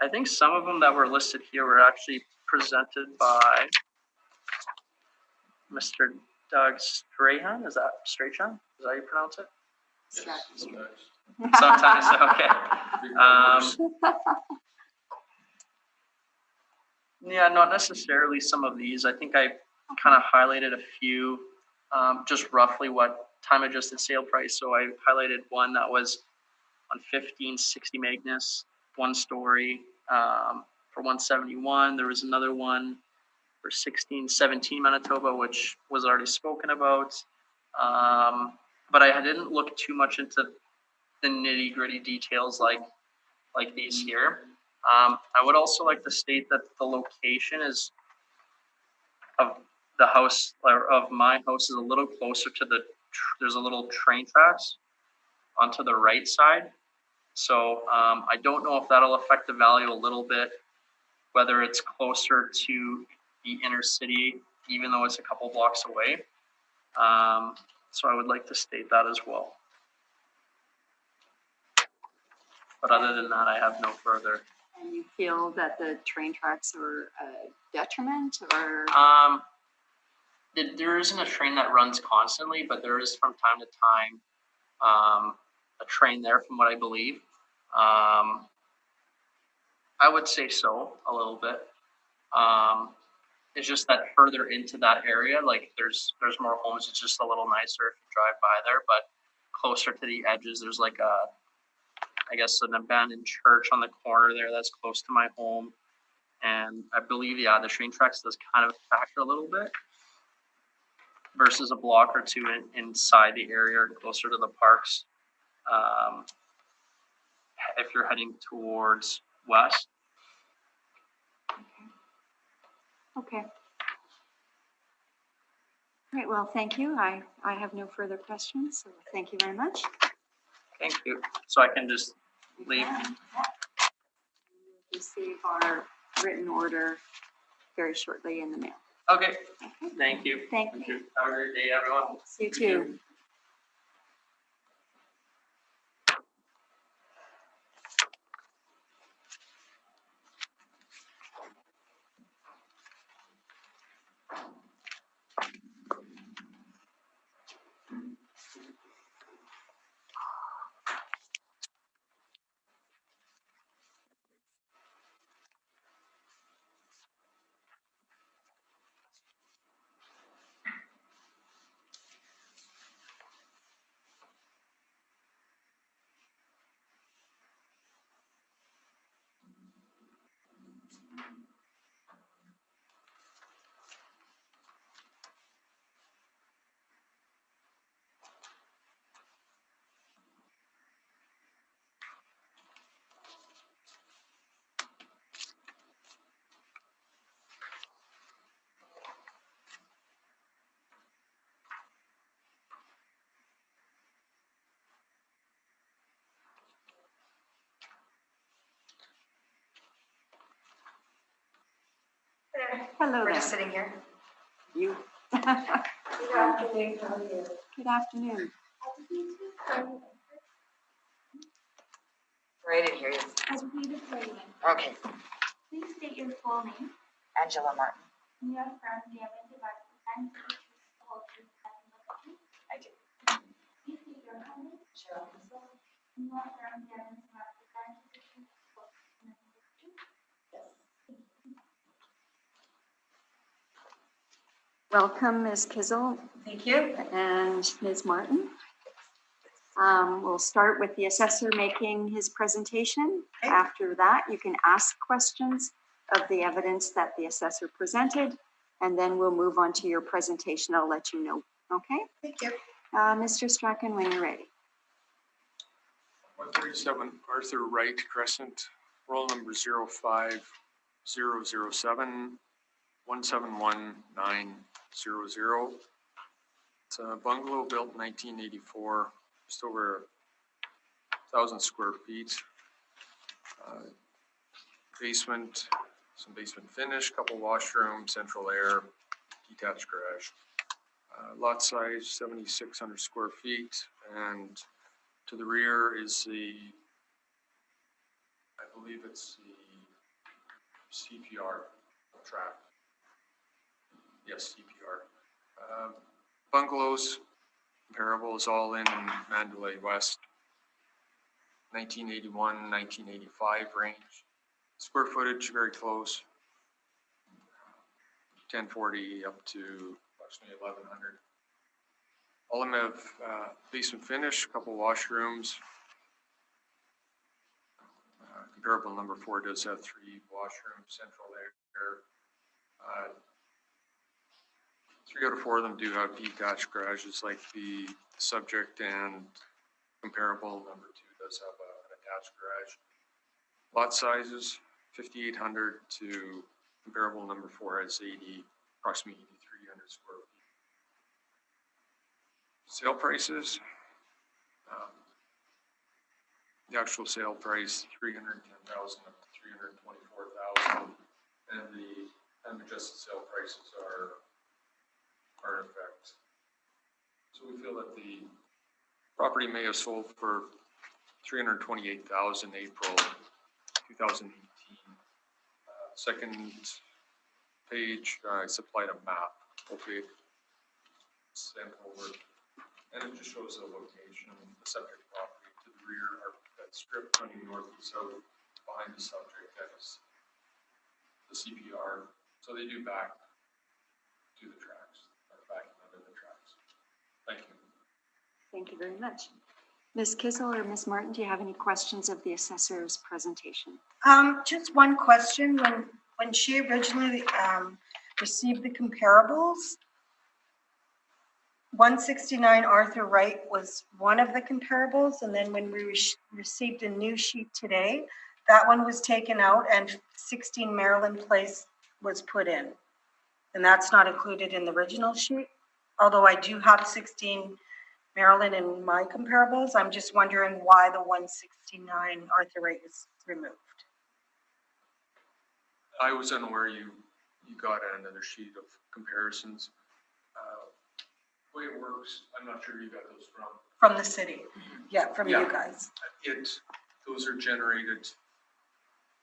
think some of them that were listed here were actually presented by Mr. Doug Strahan. Is that Strahan? Is that how you pronounce it? Yes, Sometimes, okay. Yeah, not necessarily some of these. I think I kind of highlighted a few, just roughly what time adjusted sale price. So I highlighted one that was on 1560 Magnus, 1 story, for 171. There was another one for 1617 Manitoba, which was already spoken about. But I didn't look too much into the nitty gritty details like these here. I would also like to state that the location of the house, or of my house, is a little closer to there's a little train tracks onto the right side. So I don't know if that'll affect the value a little bit, whether it's closer to the inner city, even though it's a couple blocks away. So I would like to state that as well. But other than that, I have no further. And you feel that the train tracks are a detriment, or? There isn't a train that runs constantly, but there is from time to time a train there, from what I believe. I would say so, a little bit. It's just that further into that area, like there's more homes. It's just a little nicer if you drive by there, but closer to the edges, there's like I guess an abandoned church on the corner there that's close to my home. And I believe, yeah, the train tracks does kind of factor a little bit versus a block or two inside the area or closer to the parks. If you're heading towards west. Okay. All right, well, thank you. I have no further questions, so thank you very much. Thank you. So I can just leave. Receive our written order very shortly in the mail. Okay. Thank you. Thank you. Have a great day, everyone. You too. Hello We're there. just sitting here. You. Good afternoon, how are you? Good afternoon. I just need to fill you in. I didn't hear you. I just need to fill you in. Okay. Please state your full name. Angela Martin. You have affirmed the evidence about the defense, the whole truth, nothing but the truth. I do. Please state your comment. Cheryl. You have affirmed the evidence about the defense, the truth, the whole truth, nothing but the truth. Welcome, Ms. Kizel Thank you. and Ms. Martin. We'll start with the assessor making his presentation. Okay. After that, you can ask questions of the evidence that the assessor presented, and then we'll move on to your presentation. I'll let you know. Okay? Thank you. Mr. Strachan, when you're ready. 137 Arthur Wright Crescent, roll number 05007 171900. It's a bungalow built in 1984, just over 1,000 square feet. Basement, some basement finish, couple washrooms, central air, detached garage. Lot size 7,600 square feet, and to the rear is I believe it's the CPR track. Yes, CPR. Bungalows, comparables, all in Mandalay West, 1981, 1985 range. Square footage, very close. 1040 up to approximately 1,100. All of them have basement finish, a couple washrooms. Comparable number 4 does have 3 washrooms, central air. 3 out of 4 of them do have detached garages like the subject, and comparable number 2 does have an attached garage. Lot sizes 5,800 to comparable number 4 has approximately 8,300 square feet. Sale prices. The actual sale price, 310,000 up to 324,000, and the unadjusted sale prices are in effect. So we feel that the property may have sold for 328,000 April 2018. Second page, I supplied a map. Okay, sent over, and it just shows the location, the subject property to the rear, or that strip running north and south behind the subject. That is the CPR. So they do back to the tracks, or backing under the tracks. Thank you. Thank you very much. Ms. Kizel or Ms. Martin, do you have any questions of the assessor's presentation? Just one question. When she originally received the comparables, 169 Arthur Wright was one of the comparables, and then when we received a new sheet today, that one was taken out and 16 Maryland Place was put in. And that's not included in the original sheet, although I do have 16 Maryland in my comparables. I'm just wondering why the 169 Arthur Wright was removed. I was unaware you got another sheet of comparisons. The way it works, I'm not sure you got those from. From the city, yeah, from you guys. Those are generated.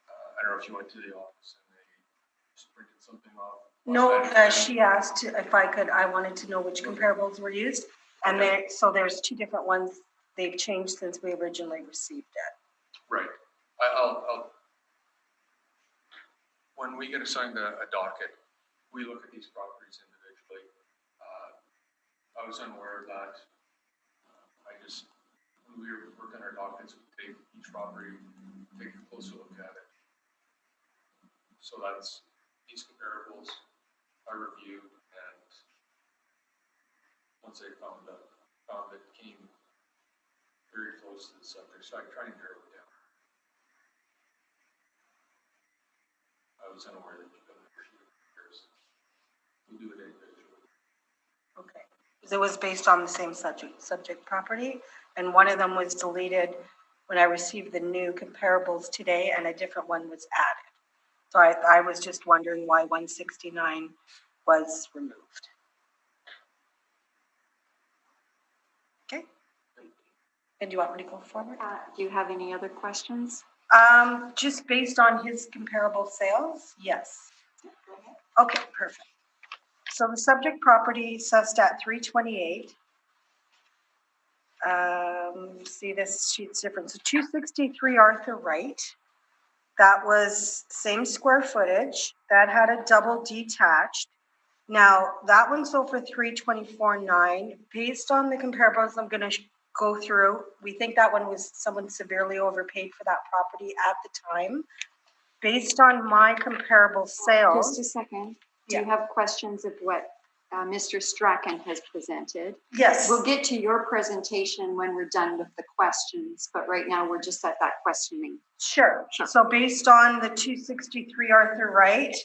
I don't know if you went to the office and they just printed something off. No, she asked if I wanted to know which comparables were used, and so there's 2 different ones they've changed since we originally received it. Right. I'll when we get assigned a docket, we look at these properties individually. I was unaware of that. When we were working our dockets, we take each property, take a closer look at it. So that's, these comparables I reviewed, and once I found it came very close to the subject, so I tried to narrow it down. I was unaware that you couldn't review comparisons. We do it individually. Okay. Because it was based on the same subject property, and one of them was deleted when I received the new comparables today, and a different one was added. So I was just wondering why 169 was removed. Okay. And do you want me to go forward? Do you have any other questions? Just based on his comparable sales, yes. Okay, perfect. So the subject property assessed at 328. See, this sheet's different. So 263 Arthur Wright. That was same square footage. That had a double detached. Now that one sold for 324.9. Based on the comparables I'm going to go through, we think that one was someone severely overpaid for that property at the time. Based on my comparable sales. Just a second. Do Yeah. you have questions of what Mr. Strachan has presented? Yes. We'll get to your presentation when we're done with the questions, but right now we're just at that questioning. Sure. So based on the 263 Arthur Wright,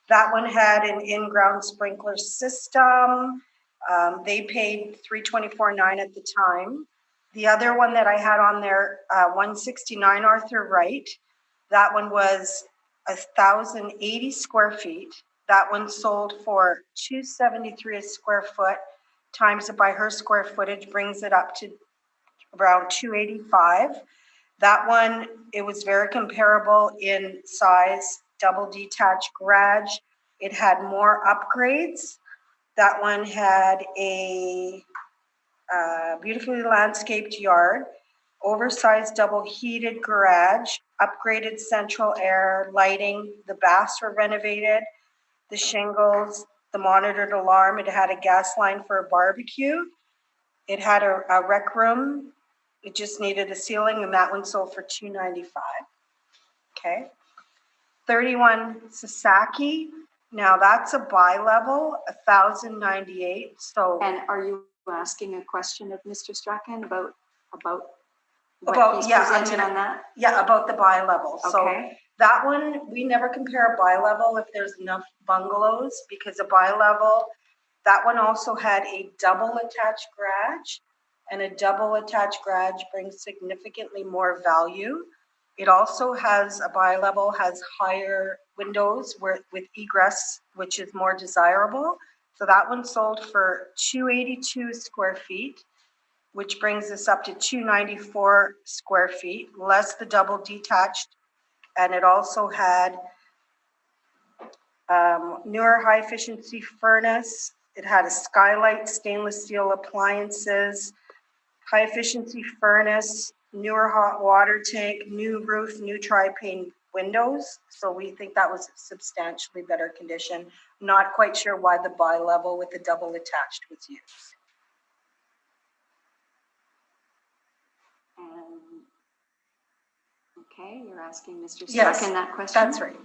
that one had an in-ground sprinkler system. They paid $324.9 at the time. The other one that I had on there, 169 Arthur Wright, that one was 1,080 square feet. That one sold for $273 a square foot, times it by her square footage, brings it up to around $285. That one, it was very comparable in size, double detached garage. It had more upgrades. That one had a beautifully landscaped yard, oversized double heated garage, upgraded central air, lighting. The baths were renovated, the shingles, the monitored alarm. It had a gas line for a barbecue. It had a rec room. It just needed a ceiling, and that one sold for $295. Okay. 31 Sasaki. Now that's a bi-level, 1,098. So And are you asking a question of Mr. Strachan about what he's yeah, presented on that? Yeah, about the bi-level. So Okay. that one, we never compare a bi-level if there's enough bungalows, because a bi-level, that one also had a double attached garage, and a double attached garage brings significantly more value. It also has, a bi-level has higher windows with egress, which is more desirable. So that one sold for 282 square feet, which brings us up to 294 square feet, less the double detached. And it also had newer high efficiency furnace. It had a skylight, stainless steel appliances, high efficiency furnace, newer hot water tank, new roof, new tri-pane windows. So we think that was substantially better condition. Not quite sure why the bi-level with the double attached was used. Okay, you're asking Mr. Yes, Strachan that question? That's right.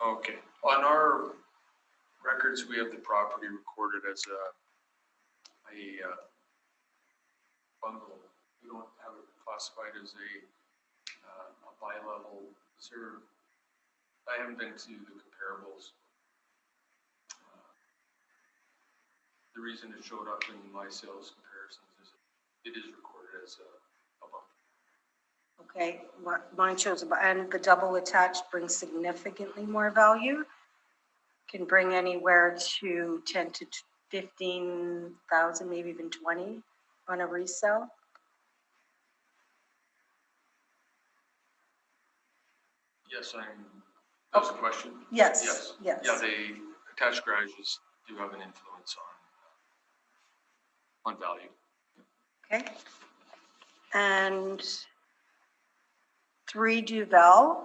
Okay, on our records, we have the property recorded as a bungalow. We don't have it classified as a bi-level. I haven't been to the comparables. The reason it showed up in my sales comparisons is it is recorded as a bungalow. Okay, mine shows, and the double attached brings significantly more value. Can bring anywhere to 10 to 15,000, maybe even 20 on a resale. Yes, that's a question? Yes. Yes. Yes. Yeah, the attached garages do have an influence on value. Okay. And 3 Duvel,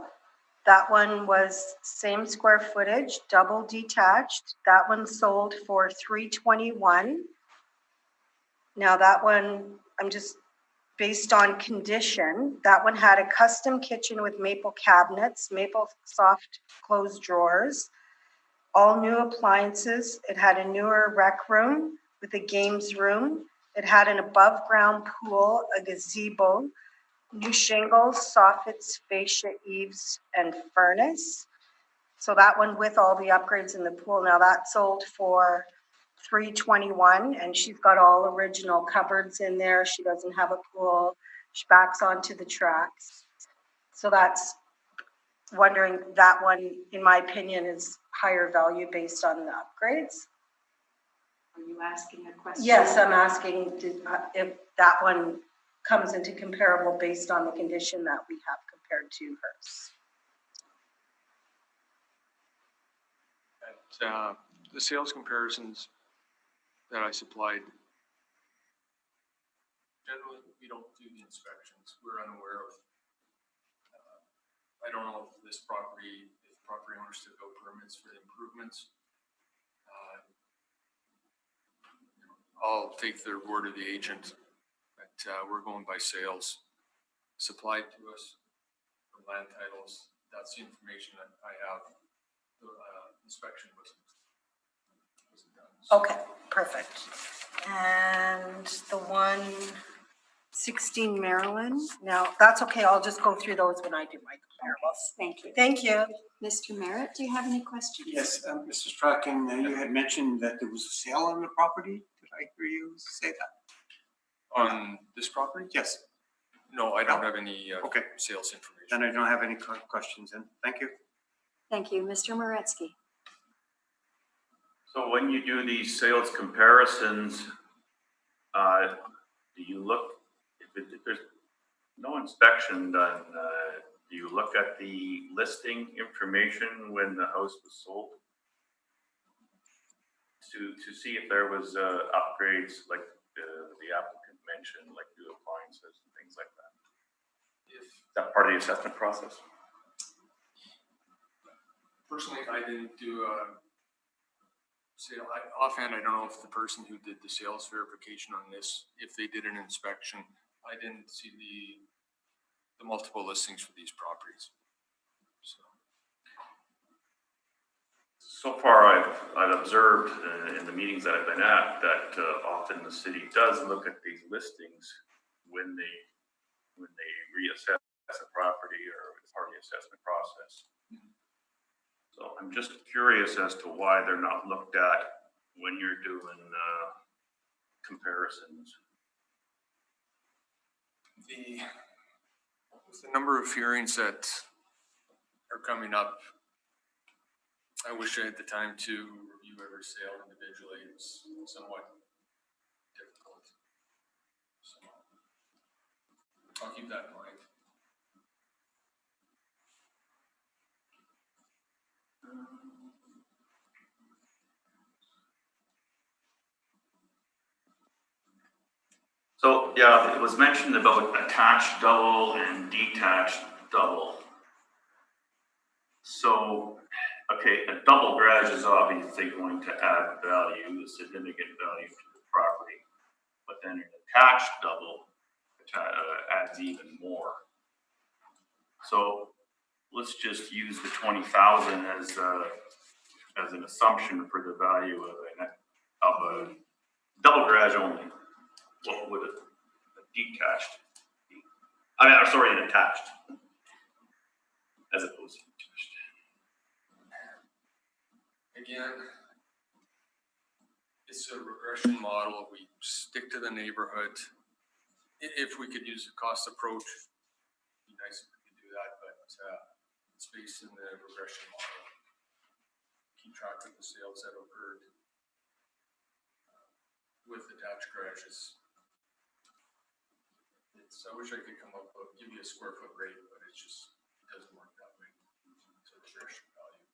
that one was same square footage, double detached. That one sold for $321. Now that one, I'm just based on condition. That one had a custom kitchen with maple cabinets, maple soft closed drawers, all new appliances. It had a newer rec room with a games room. It had an above ground pool, a gazebo, new shingles, soffits, fascia, eaves, and furnace. So that one with all the upgrades in the pool. Now that sold for $321, and she's got all original cupboards in there. She doesn't have a pool. She backs onto the tracks. So that's wondering, that one, in my opinion, is higher value based on the upgrades. Are you asking a question? Yes, I'm asking if that one comes into comparable based on the condition that we have compared to hers. The sales comparisons that I supplied, generally, we don't do the inspections. We're unaware of. I don't know if this property, if property owners took out permits for the improvements. I'll take their word of the agent, but we're going by sales supplied to us from land titles. That's the information that I have. The inspection wasn't done. So Okay, perfect. And the 16 Maryland. now, that's okay, I'll just go through those when I do my comparables. Thank you. Thank you. Mr. Merritt, do you have any questions? Yes, Mr. Strachan, you had mentioned that there was a sale on the property. Did I hear you say that? on this property? Yes. No, I don't have any Okay. sales information. Then I don't have any questions then. Thank you. Thank you. Mr. Moretsky. So when you do these sales comparisons, do you look, if there's no inspection done, do you look at the listing information when the house was sold? To see if there was upgrades like the applicant mentioned, like new appliances and things like that? Is that part of the assessment process? Personally, I didn't do a sale. Offhand, I don't know if the person who did the sales verification on this, if they did an inspection. I didn't see the multiple listings for these properties. So far, I've observed in the meetings that I've been at that often the city does look at these listings when they reassess a property or as part of the assessment process. So I'm just curious as to why they're not looked at when you're doing comparisons. With the number of hearings that are coming up, I wish I had the time to review every sale individually. It's somewhat difficult. So I'll keep that in mind. So yeah, it was mentioned about attached double and detached double. So, okay, a double garage is obviously going to add value, significant value to the property, but then an attached double adds even more. So let's just use the 20,000 as an assumption for the value of a double garage only. What would a detached be? I mean, sorry, an attached as opposed to detached. Again, it's a regression model. We stick to the neighborhood. If we could use a cost approach, it'd be nice if we could do that, but it's based in the regression model. Keep track of the sales that occurred with attached garages. I wish I could come up with, give you a square foot rate, but it doesn't work that way. It's a regression value.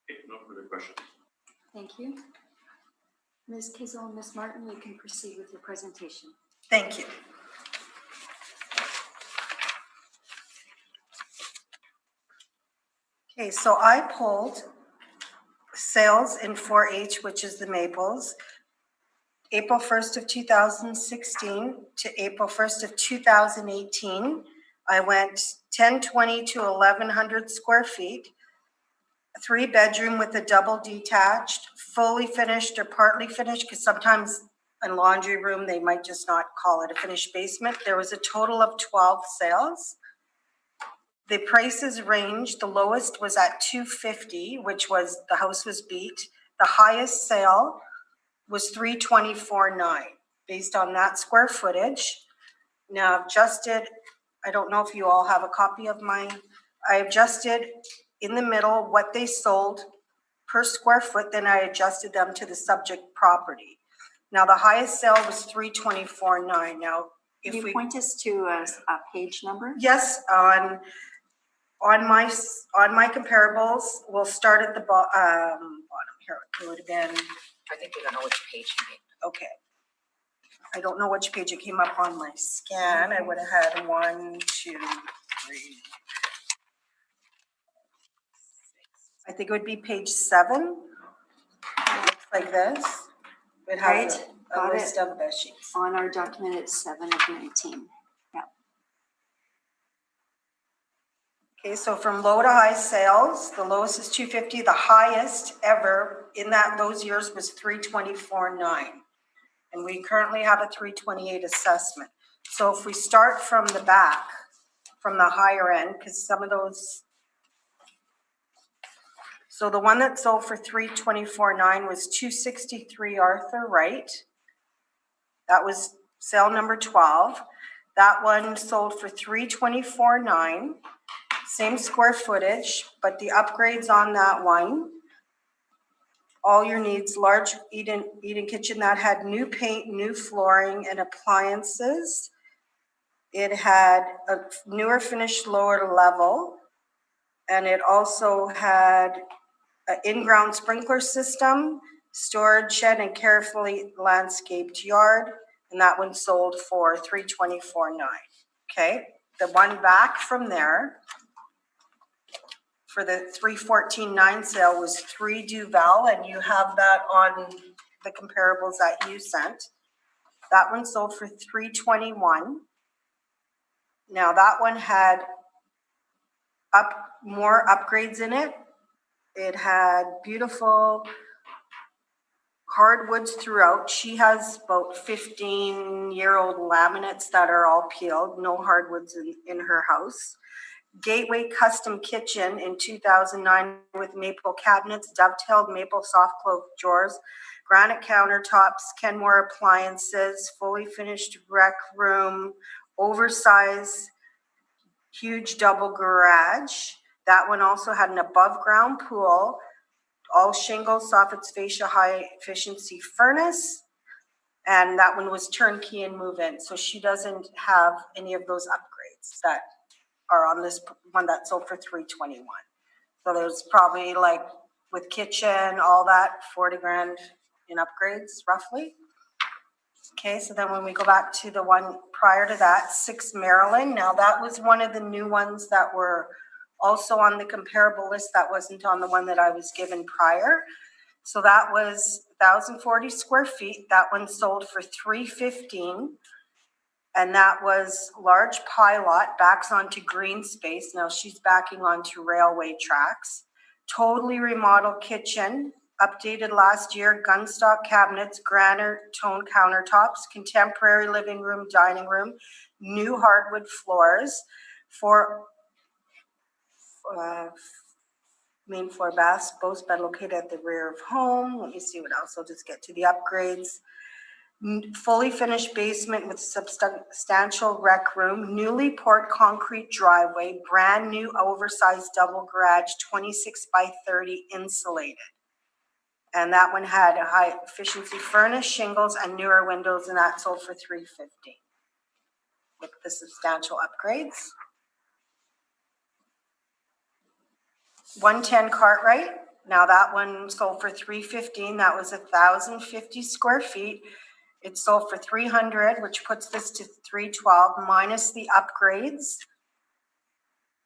Okay, no further questions. Thank you. Ms. Kizel and Ms. Martin, you can proceed with your presentation. Thank you. Okay, so I pulled sales in 4H, which is the Maples, April 1st of 2016 to April 1st of 2018, I went 1020 to 1100 square feet, 3-bedroom with a double detached, fully finished or partly finished, because sometimes in laundry room, they might just not call it a finished basement. There was a total of 12 sales. The prices ranged. The lowest was at $250, which was, the house was beat. The highest sale was $324.9 based on that square footage. Now I've adjusted, I don't know if you all have a copy of mine. I adjusted in the middle what they sold per square foot, then I adjusted them to the subject property. Now the highest sale was $324.9. Now, if Can you we point us to a page number? yes, on my comparables, we'll start at the bottom here. It would have been, I think we don't know which page you mean. okay. I don't know which page it came up on my scan. I would have had 1, 2, 3. I think it would be page 7. Looks like this. It Right, has a got list it. of the sheets. On our document, it's 7 of 19. Yeah. Okay, so from low to high sales, the lowest is 250. The highest ever in those years was 324.9. And we currently have a 328 assessment. So if we start from the back, from the higher end, because some of those, so the one that sold for 324.9 was 263 Arthur Wright. That was sale number 12. That one sold for 324.9, same square footage, but the upgrades on that one, all your needs, large eat-in kitchen that had new paint, new flooring and appliances. It had a newer finished lower level, and it also had an in-ground sprinkler system, storage shed, and carefully landscaped yard. And that one sold for $324.9. Okay, the one back from there for the $314.9 sale was 3 Duval, and you have that on the comparables that you sent. That one sold for $321. Now that one had more upgrades in it. It had beautiful hardwoods throughout. She has about 15-year-old laminates that are all peeled, no hardwoods in her house. Gateway custom kitchen in 2009 with maple cabinets, dovetailed maple soft clove drawers, granite countertops, Kenmore appliances, fully finished rec room, oversized, huge double garage. That one also had an above ground pool, all shingles, soffits, fascia, high efficiency furnace. And that one was turnkey and move in. So she doesn't have any of those upgrades that are on this one that sold for $321. So there's probably, like with kitchen, all that, 40 grand in upgrades roughly. Okay, so then when we go back to the one prior to that, 6 Maryland. Now that was one of the new ones that were also on the comparable list that wasn't on the one that I was given prior. So that was 1,040 square feet. That one sold for $315. And that was large pilot, backs onto green space. Now she's backing onto railway tracks. Totally remodeled kitchen, updated last year, gunstock cabinets, granite tone countertops, contemporary living room, dining room, new hardwood floors, for main floor baths, both bed located at the rear of home. Let me see what else. I'll just get to the upgrades. Fully finished basement with substantial rec room, newly poured concrete driveway, brand new oversized double garage, 26 by 30 insulated. And that one had a high efficiency furnace, shingles, and newer windows, and that sold for $350 with the substantial upgrades. 110 Cartwright. Now that one sold for $315. That was 1,050 square feet. It sold for $300, which puts this to $312 minus the upgrades.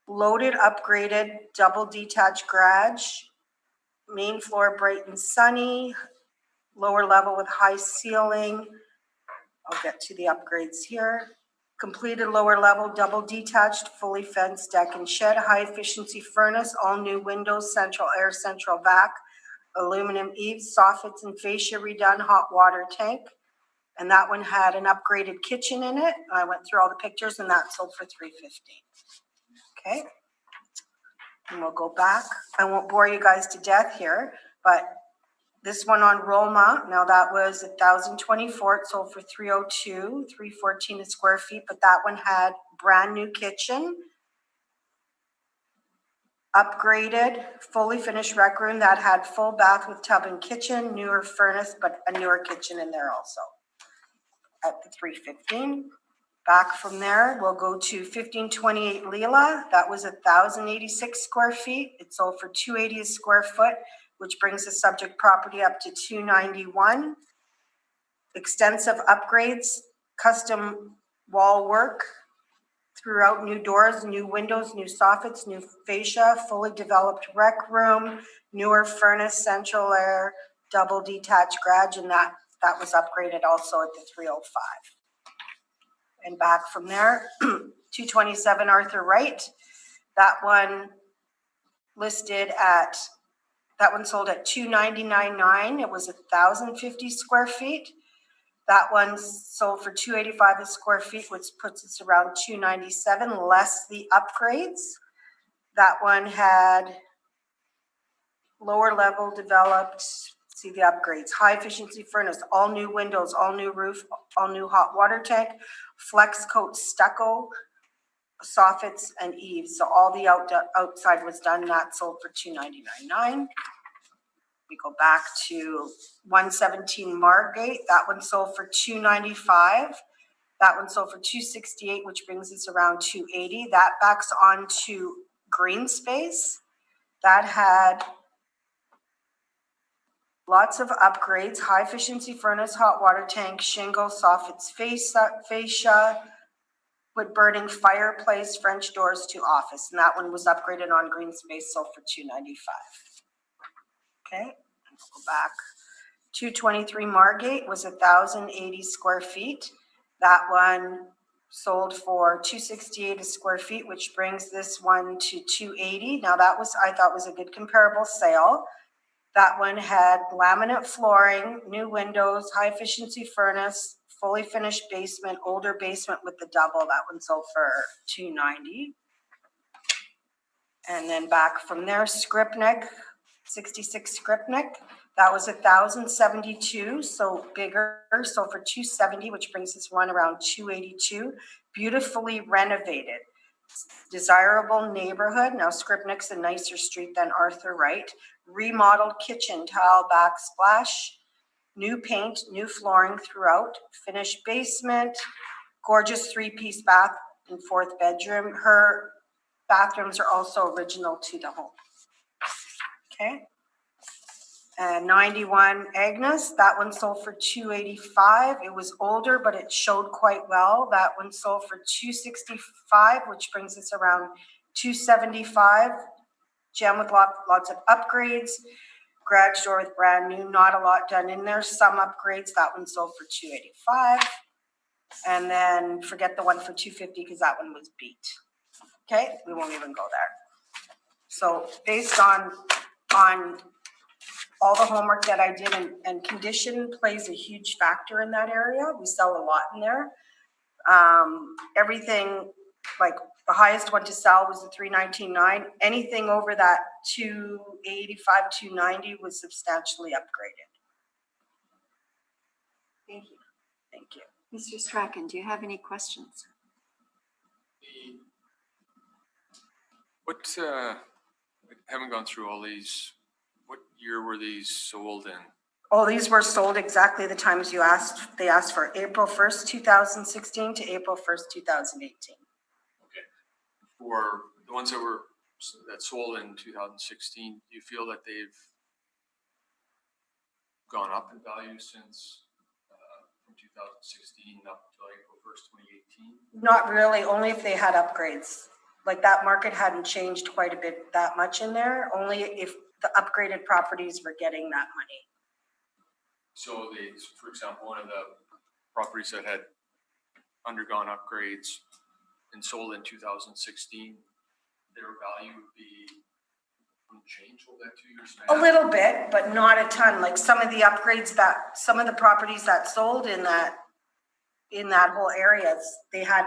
Loaded, upgraded, double detached garage, main floor bright and sunny, lower level with high ceiling. I'll get to the upgrades here. Completed lower level, double detached, fully fenced deck and shed, high efficiency furnace, all new windows, central air, central vac, aluminum eaves, soffits and fascia redone, hot water tank. And that one had an upgraded kitchen in it. I went through all the pictures and that sold for $350. Okay. And we'll go back. I won't bore you guys to death here, but this one on Roma, now that was 1,024, it sold for 302, 314 a square feet, but that one had brand new kitchen, upgraded, fully finished rec room that had full bath with tub and kitchen, newer furnace, but a newer kitchen in there also at the 315. Back from there, we'll go to 1528 Leela. That was 1,086 square feet. It sold for 280 a square foot, which brings the subject property up to 291. Extensive upgrades, custom wall work throughout, new doors, new windows, new soffits, new fascia, fully developed rec room, newer furnace, central air, double detached garage, and that was upgraded also at the 305. And back from there, 227 Arthur Wright. That one sold at $299.9. It was 1,050 square feet. That one sold for $285 a square feet, which puts us around $297 less the upgrades. That one had lower level developed, see the upgrades, high efficiency furnace, all new windows, all new roof, all new hot water tank, flex coat stucco, soffits and eaves. So all the outside was done. That sold for $299.9. We go back to 117 Margate. That one sold for $295. That one sold for $268, which brings us around $280. That backs onto green space. That had lots of upgrades, high efficiency furnace, hot water tank, shingle, soffits, fascia, wood burning fireplace, French doors to office. And that one was upgraded on green space, sold for $295. Okay, let's go back. 223 Margate was 1,080 square feet. That one sold for $268 a square feet, which brings this one to $280. Now that was, I thought, was a good comparable sale. That one had laminate flooring, new windows, high efficiency furnace, fully finished basement, older basement with the double. That one sold for $290. And then back from there, Scripnik, 66 Scripnik. That was 1,072, so bigger, sold for $270, which brings this one around $282. Beautifully renovated. Desirable neighborhood. Now Scripnik's a nicer street than Arthur Wright. Remodeled kitchen, tile backsplash, new paint, new flooring throughout, finished basement, gorgeous 3-piece bath and 4th bedroom. Her bathrooms are also original to the home. Okay. And 91 Agnes, that one sold for $285. It was older, but it showed quite well. That one sold for $265, which brings us around $275. Gem with lots of upgrades. Garage door with brand new, not a lot done in there. Some upgrades. That one sold for $285. And then forget the one for $250 because that one was beat. Okay, we won't even go there. So based on all the homework that I did, and condition plays a huge factor in that area. We sell a lot in there. Everything, like the highest one to sell was the 319.9. Anything over that 285, 290 was substantially upgraded. Thank you. Thank you. Mr. Strachan, do you have any questions? I haven't gone through all these. What year were these sold in? Oh, these were sold exactly the times you asked. They asked for April 1st, 2016 to April 1st, 2018. Okay. For the ones that sold in 2016, do you feel that they've gone up in value since from 2016 up to April 1st, 2018? Not really, only if they had upgrades. Like that market hadn't changed quite a bit that much in there, only if the upgraded properties were getting that money. So for example, one of the properties that had undergone upgrades and sold in 2016, their value would be unchanged over that 2 years. A little bit, but not a ton. Like some of the upgrades that, some of the properties that sold in that whole area, they had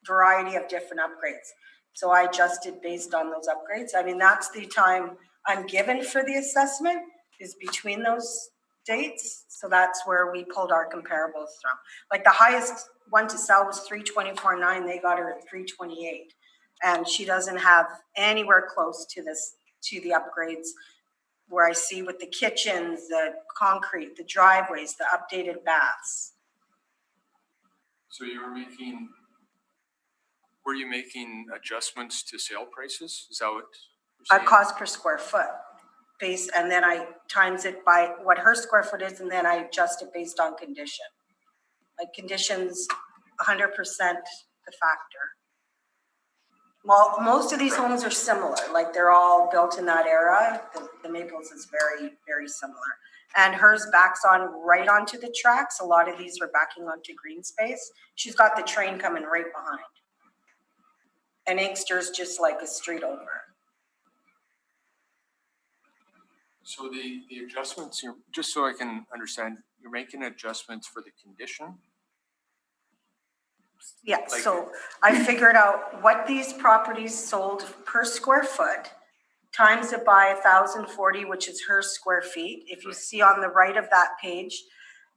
variety of different upgrades. So I adjusted based on those upgrades. I mean, that's the time I'm given for the assessment is between those dates. So that's where we pulled our comparables from. Like the highest one to sell was 324.9. They got her at 328. And she doesn't have anywhere close to this, to the upgrades where I see with the kitchens, the concrete, the driveways, the updated baths. So were you making adjustments to sale prices? Is that what you're A saying? cost per square foot base, and then I times it by what her square foot is, and then I adjust it based on condition. Like conditions, 100% the factor. Well, most of these homes are similar, like they're all built in that era. The Maples is very, very similar. And hers backs on right onto the tracks. A lot of these are backing onto green space. She's got the train coming right behind. And Inkster's just like a street over. So the adjustments, just so I can understand, you're making adjustments for the condition? Yeah, so I figured out what these properties sold per square foot, times it by 1,040, which is her square feet. If you see on the right of that page,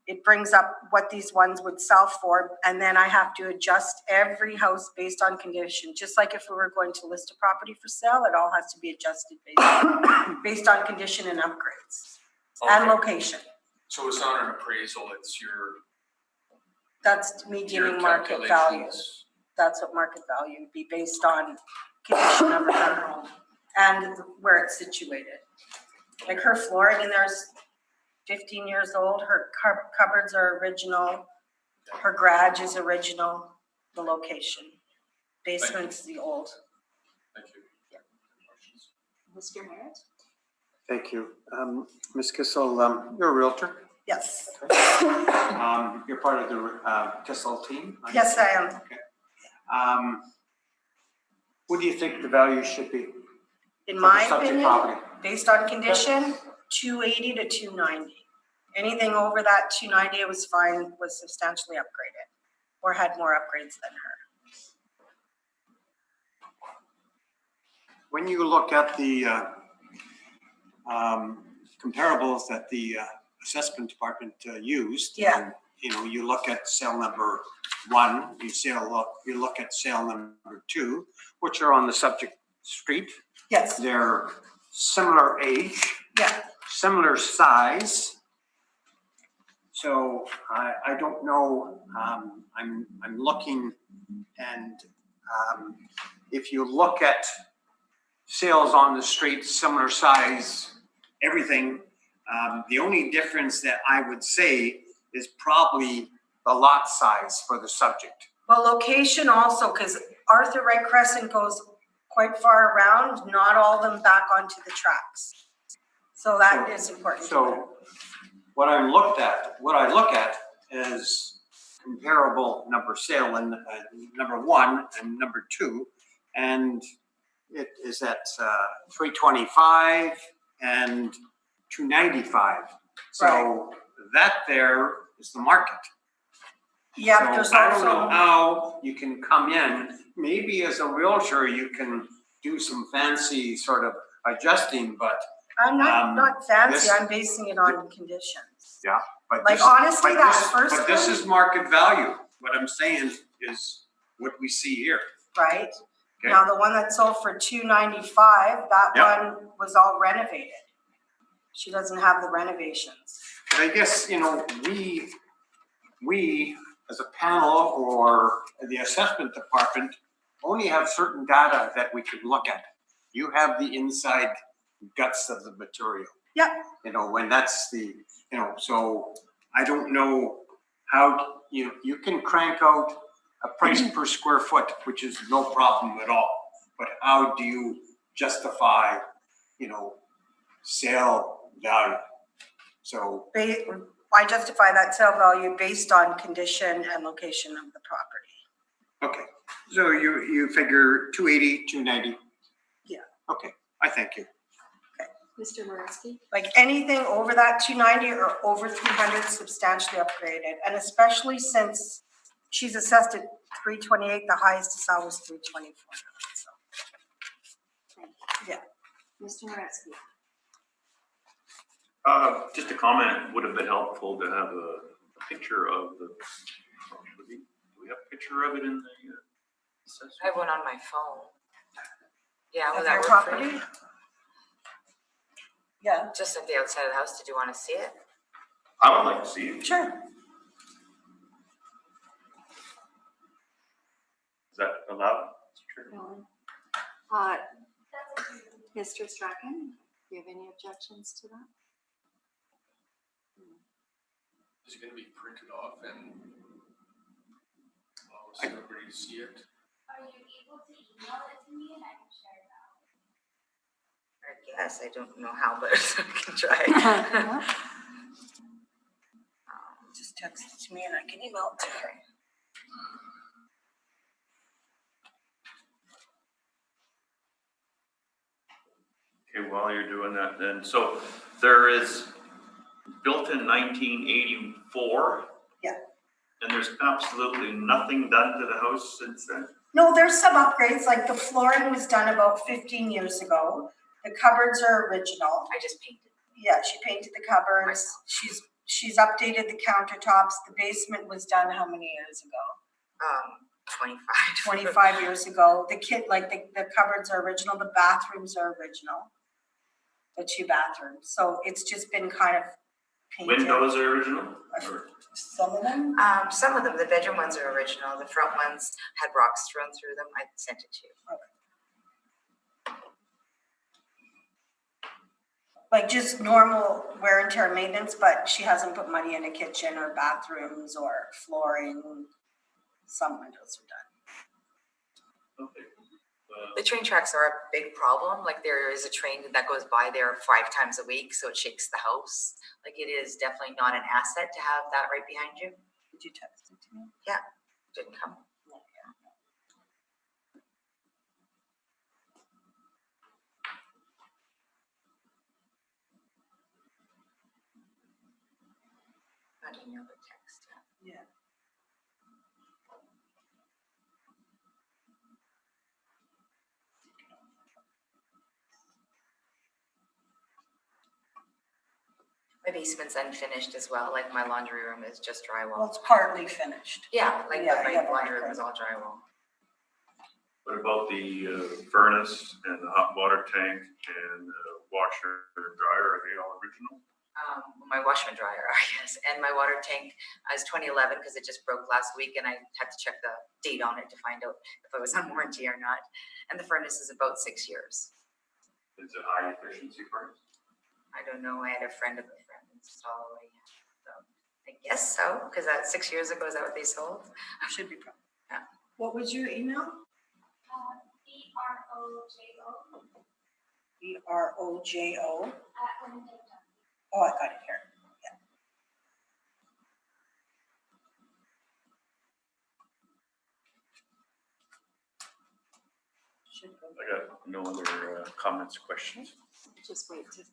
it brings up what these ones would sell for, and then I have to adjust every house based on condition. Just like if we were going to list a property for sale, it all has to be adjusted based on condition and upgrades and location. So it's not an appraisal, it's That's me your giving market value. calculations. That's what market value would be based on condition of her home and where it's situated. Like her flooring in there's 15 years old, her cupboards are original, her garage is original, the location. Basement's the old. Thank you. Mr. Merritt? Thank you. Ms. Kissel, you're a realtor. Yes, You're part of the Kissel team? yes, I am. Okay. What do you think the value should be? In for my the subject opinion, property? based on condition, 280 to 290. Anything over that 290, it was fine, was substantially upgraded or had more upgrades than her. When you look at the comparables that the assessment department used, Yeah. You look at sale number 1, you look at sale number 2, which are on the subject street. Yes, They're similar age, yeah, similar size. So I don't know. I'm looking, and if you look at sales on the street, similar size, everything. The only difference that I would say is probably the lot size for the subject. well, location also, because Arthur Wright Crescent goes quite far around, not all of them back onto the tracks. So that is important. So what I look at is comparable number sale and number 1 and number 2, and it is at 325 and 295. So that there is the market. Yeah, So but there's I don't know also, how you can come in, maybe as a realtor, you can do some fancy sort of adjusting, but I'm not fancy, this- I'm basing it on conditions. yeah. But Like this- honestly, but that this- first But this one- is market value. What I'm saying is what we see here. Right? Okay. Now, the one that sold for 295, that Yeah. one was all renovated. She doesn't have the renovations. But I guess, we as a panel or the assessment department only have certain data that we can look at. You have the inside guts of the material. Yep. When that's the, so I don't know how, you can crank out a price per square foot, which is no problem at all. But how do you justify, sale value? So, I justify that sale value based on condition and location of the property. okay, so you figure 280, 290? Yeah. Okay, I thank you. Mr. Moretsky? Like anything over that 290 or over 300 substantially upgraded, and especially since she's assessed at 328, the highest I saw was 324. So, yeah. Mr. Moretsky? Just a comment, it would have been helpful to have a picture of the property. Do we have a picture of it in the assessment? I have one on my phone. Yeah, Of will that your work for you? property? Yeah, Just at the outside of the house, did you want to see it? I would like to see it. sure. Is that allowed? No. Mr. Strachan, do you have any objections to that? Is it gonna be printed off and allow everybody to see it? Are you able to email it to me and I can share it out? I guess, I don't know how, but I can try. Just text it to me and I can email it to her. Okay, while you're doing that then, so there is built in 1984. Yeah. And there's absolutely nothing done to the house since then? No, there's some upgrades, like the flooring was done about 15 years ago. The cupboards are original. I just painted. Yeah, she painted the cupboards. She's updated the countertops. The basement was done how many years ago? 25. 25 years ago. The the cupboards are original. The bathrooms are original. The 2 bathrooms. So it's just been kind of painted. Windows are original? Or- Some of them? Some of them, the bedroom ones are original. The front ones had rocks thrown through them. I sent it to you. Like just normal wear and tear maintenance, but she hasn't put money in a kitchen or bathrooms or flooring. Some windows are done. Okay. The train tracks are a big problem. Like there is a train that goes by there 5 times a week, so it shakes the house. Like it is definitely not an asset to have that right behind you. Did you text it to me? Yeah, didn't come. Not email, but text. Yeah. My basement's unfinished as well. Like my laundry room is just Well, drywall. it's partly finished. Yeah, like Yeah, my yeah, laundry right. room is all drywall. What about the furnace and the hot water tank and the washer and dryer? Are they all original? My washer and dryer, yes, and my water tank is 2011 because it just broke last week, and I had to check the date on it to find out if it was on warranty or not. And the furnace is about 6 years. Is it high efficiency furnace? I don't know. I had a friend of a friend install it, so I guess so because that 6 years ago is that what they sold? Should be. Yeah. What was your email? BROJO BROJO. @winnipeg.ca. Oh, I got it here. Yeah. Should go. I got no other comments, questions. Just wait to.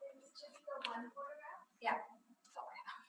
It's just the one photograph. Yeah. That's all I have.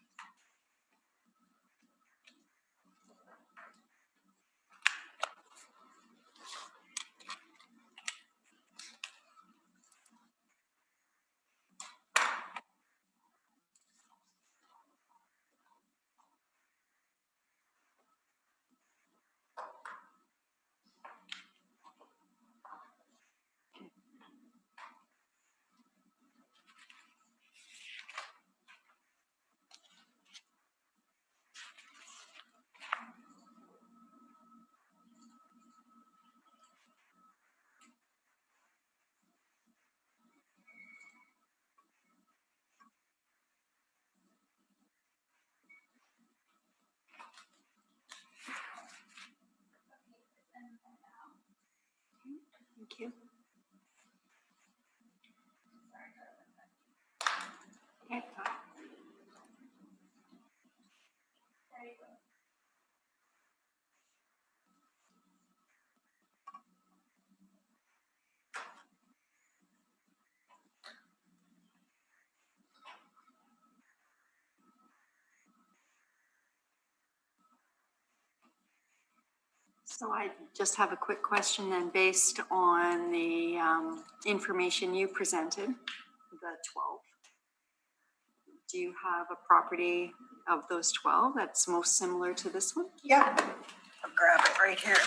So I just have a quick question then, based on the information you presented, the 12. Do you have a property of those 12 that's most similar to this one? Yeah, I'll grab it right here.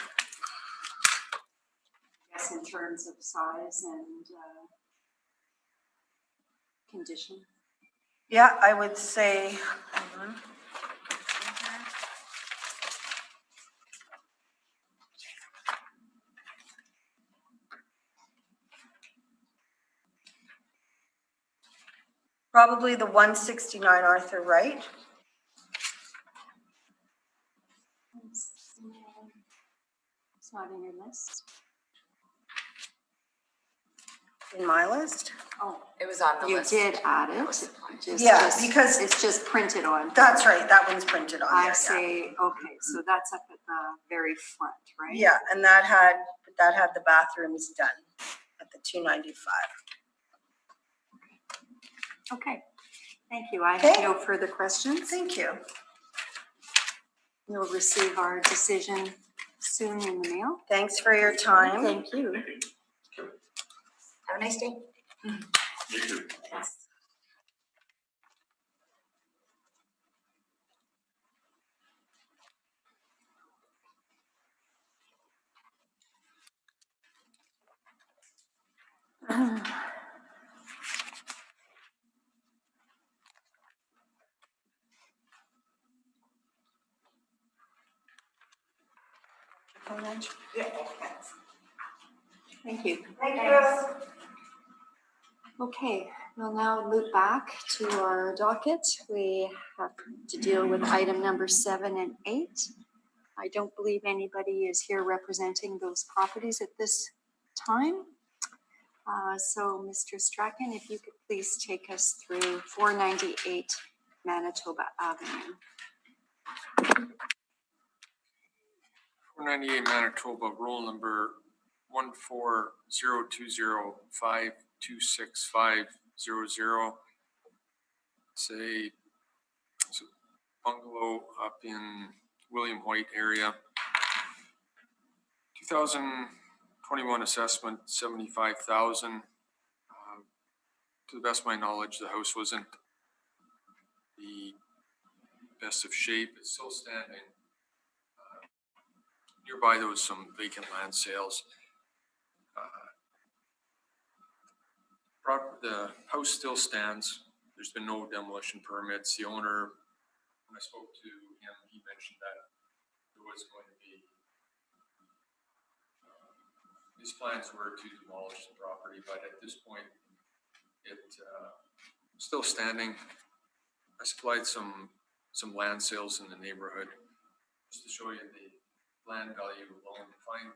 Yes, in terms of size and condition. Yeah, I would say, hold on. Probably the 169 Arthur Wright. It's not in your list. In my list? Oh, It was on the you list. did add it. Yeah, because- it's just printed on. That's right, that one's printed on there, I yeah. say, okay, so that's up at the very front, right? Yeah, and that had the bathrooms done at the 295. Okay, thank you. I have Okay. no further questions. Thank you. You'll receive our decision soon in the mail. Thanks for your time. Thank you. Have a nice day. You too. Thank you. Thank you. Okay, we'll now loop back to our docket. We have to deal with item number 7 and 8. I don't believe anybody is here representing those properties at this time. So Mr. Strachan, if you could please take us through 498 Manitoba Avenue. 498 Manitoba, roll number 14020526500. It's a bungalow up in William White area. 2021 assessment, 75,000. To the best of my knowledge, the house wasn't the best of shape. It's still standing. Nearby, there was some vacant land sales. The house still stands. There's been no demolition permits. The owner, when I spoke to him, he mentioned that there was going to be, his plans were to demolish the property, but at this point, it's still standing. I supplied some land sales in the neighborhood just to show you the land value alone. Fine.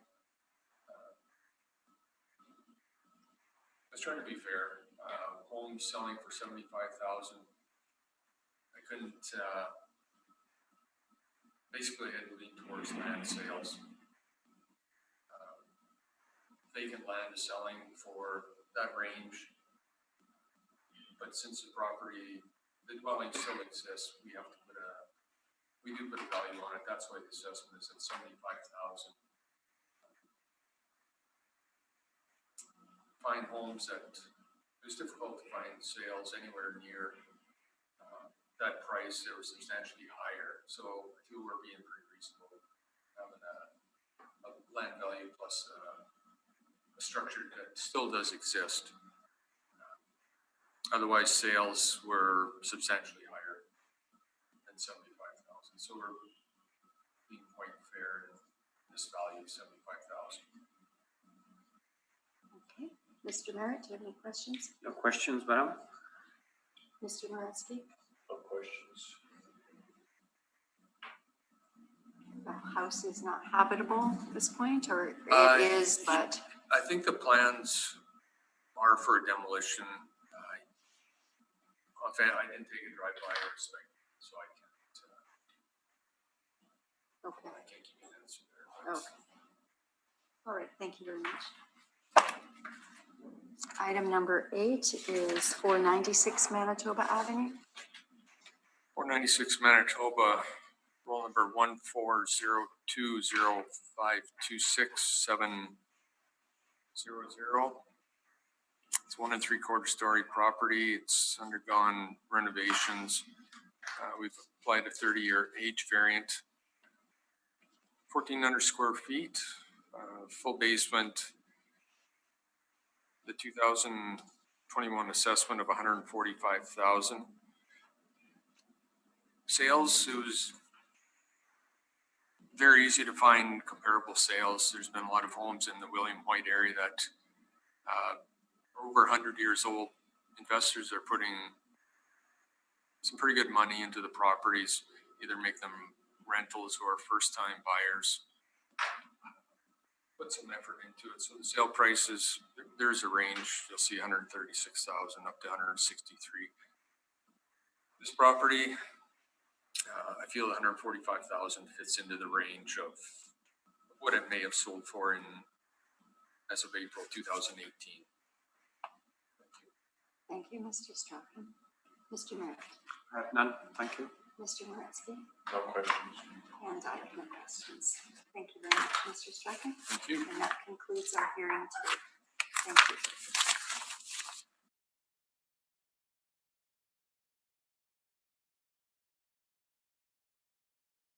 I was trying to be fair. Home selling for 75,000. I couldn't. Basically, I had to lean towards land sales. Vacant land is selling for that range, but since the property, the dwelling still exists, we have to put we do put a value on it. That's why the assessment is at 75,000. Find homes that it was difficult to find sales anywhere near that price. They were substantially higher, so I feel we're being pretty reasonable, having a land value plus a structure that still does exist. Otherwise, sales were substantially higher than 75,000. So we're being quite fair in this value of 75,000. Okay, Mr. Merritt, do you have any questions? No questions, madam? Mr. Moretsky? No questions. The house is not habitable at this point, or it is, but I think the plans are for demolition. I didn't take a drive-by or inspect, so I okay. can't give you an answer there. Okay. All right, thank you very much. Item number 8 is 496 Manitoba Avenue. 496 Manitoba, roll number 14020526700. It's 1 3/4 story property. It's undergone renovations. We've applied a 30-year age variant, 1,400 square feet, full basement. The 2021 assessment of 145,000. Sales, it was very easy to find comparable sales. There's been a lot of homes in the William White area that are over 100 years old. Investors are putting some pretty good money into the properties, either make them rentals or first-time buyers. Put some effort into it. So the sale prices, there's a range. You'll see 136,000 up to 163. This property, I feel 145,000 fits into the range of what it may have sold for as of April 2018. Thank you, Mr. Strachan. Mr. Merritt? I have none, thank you. Mr. Moretsky? No questions. And I have no questions. Thank you very much, Mr. Strachan. Thank you. And that concludes our hearing today. Thank you.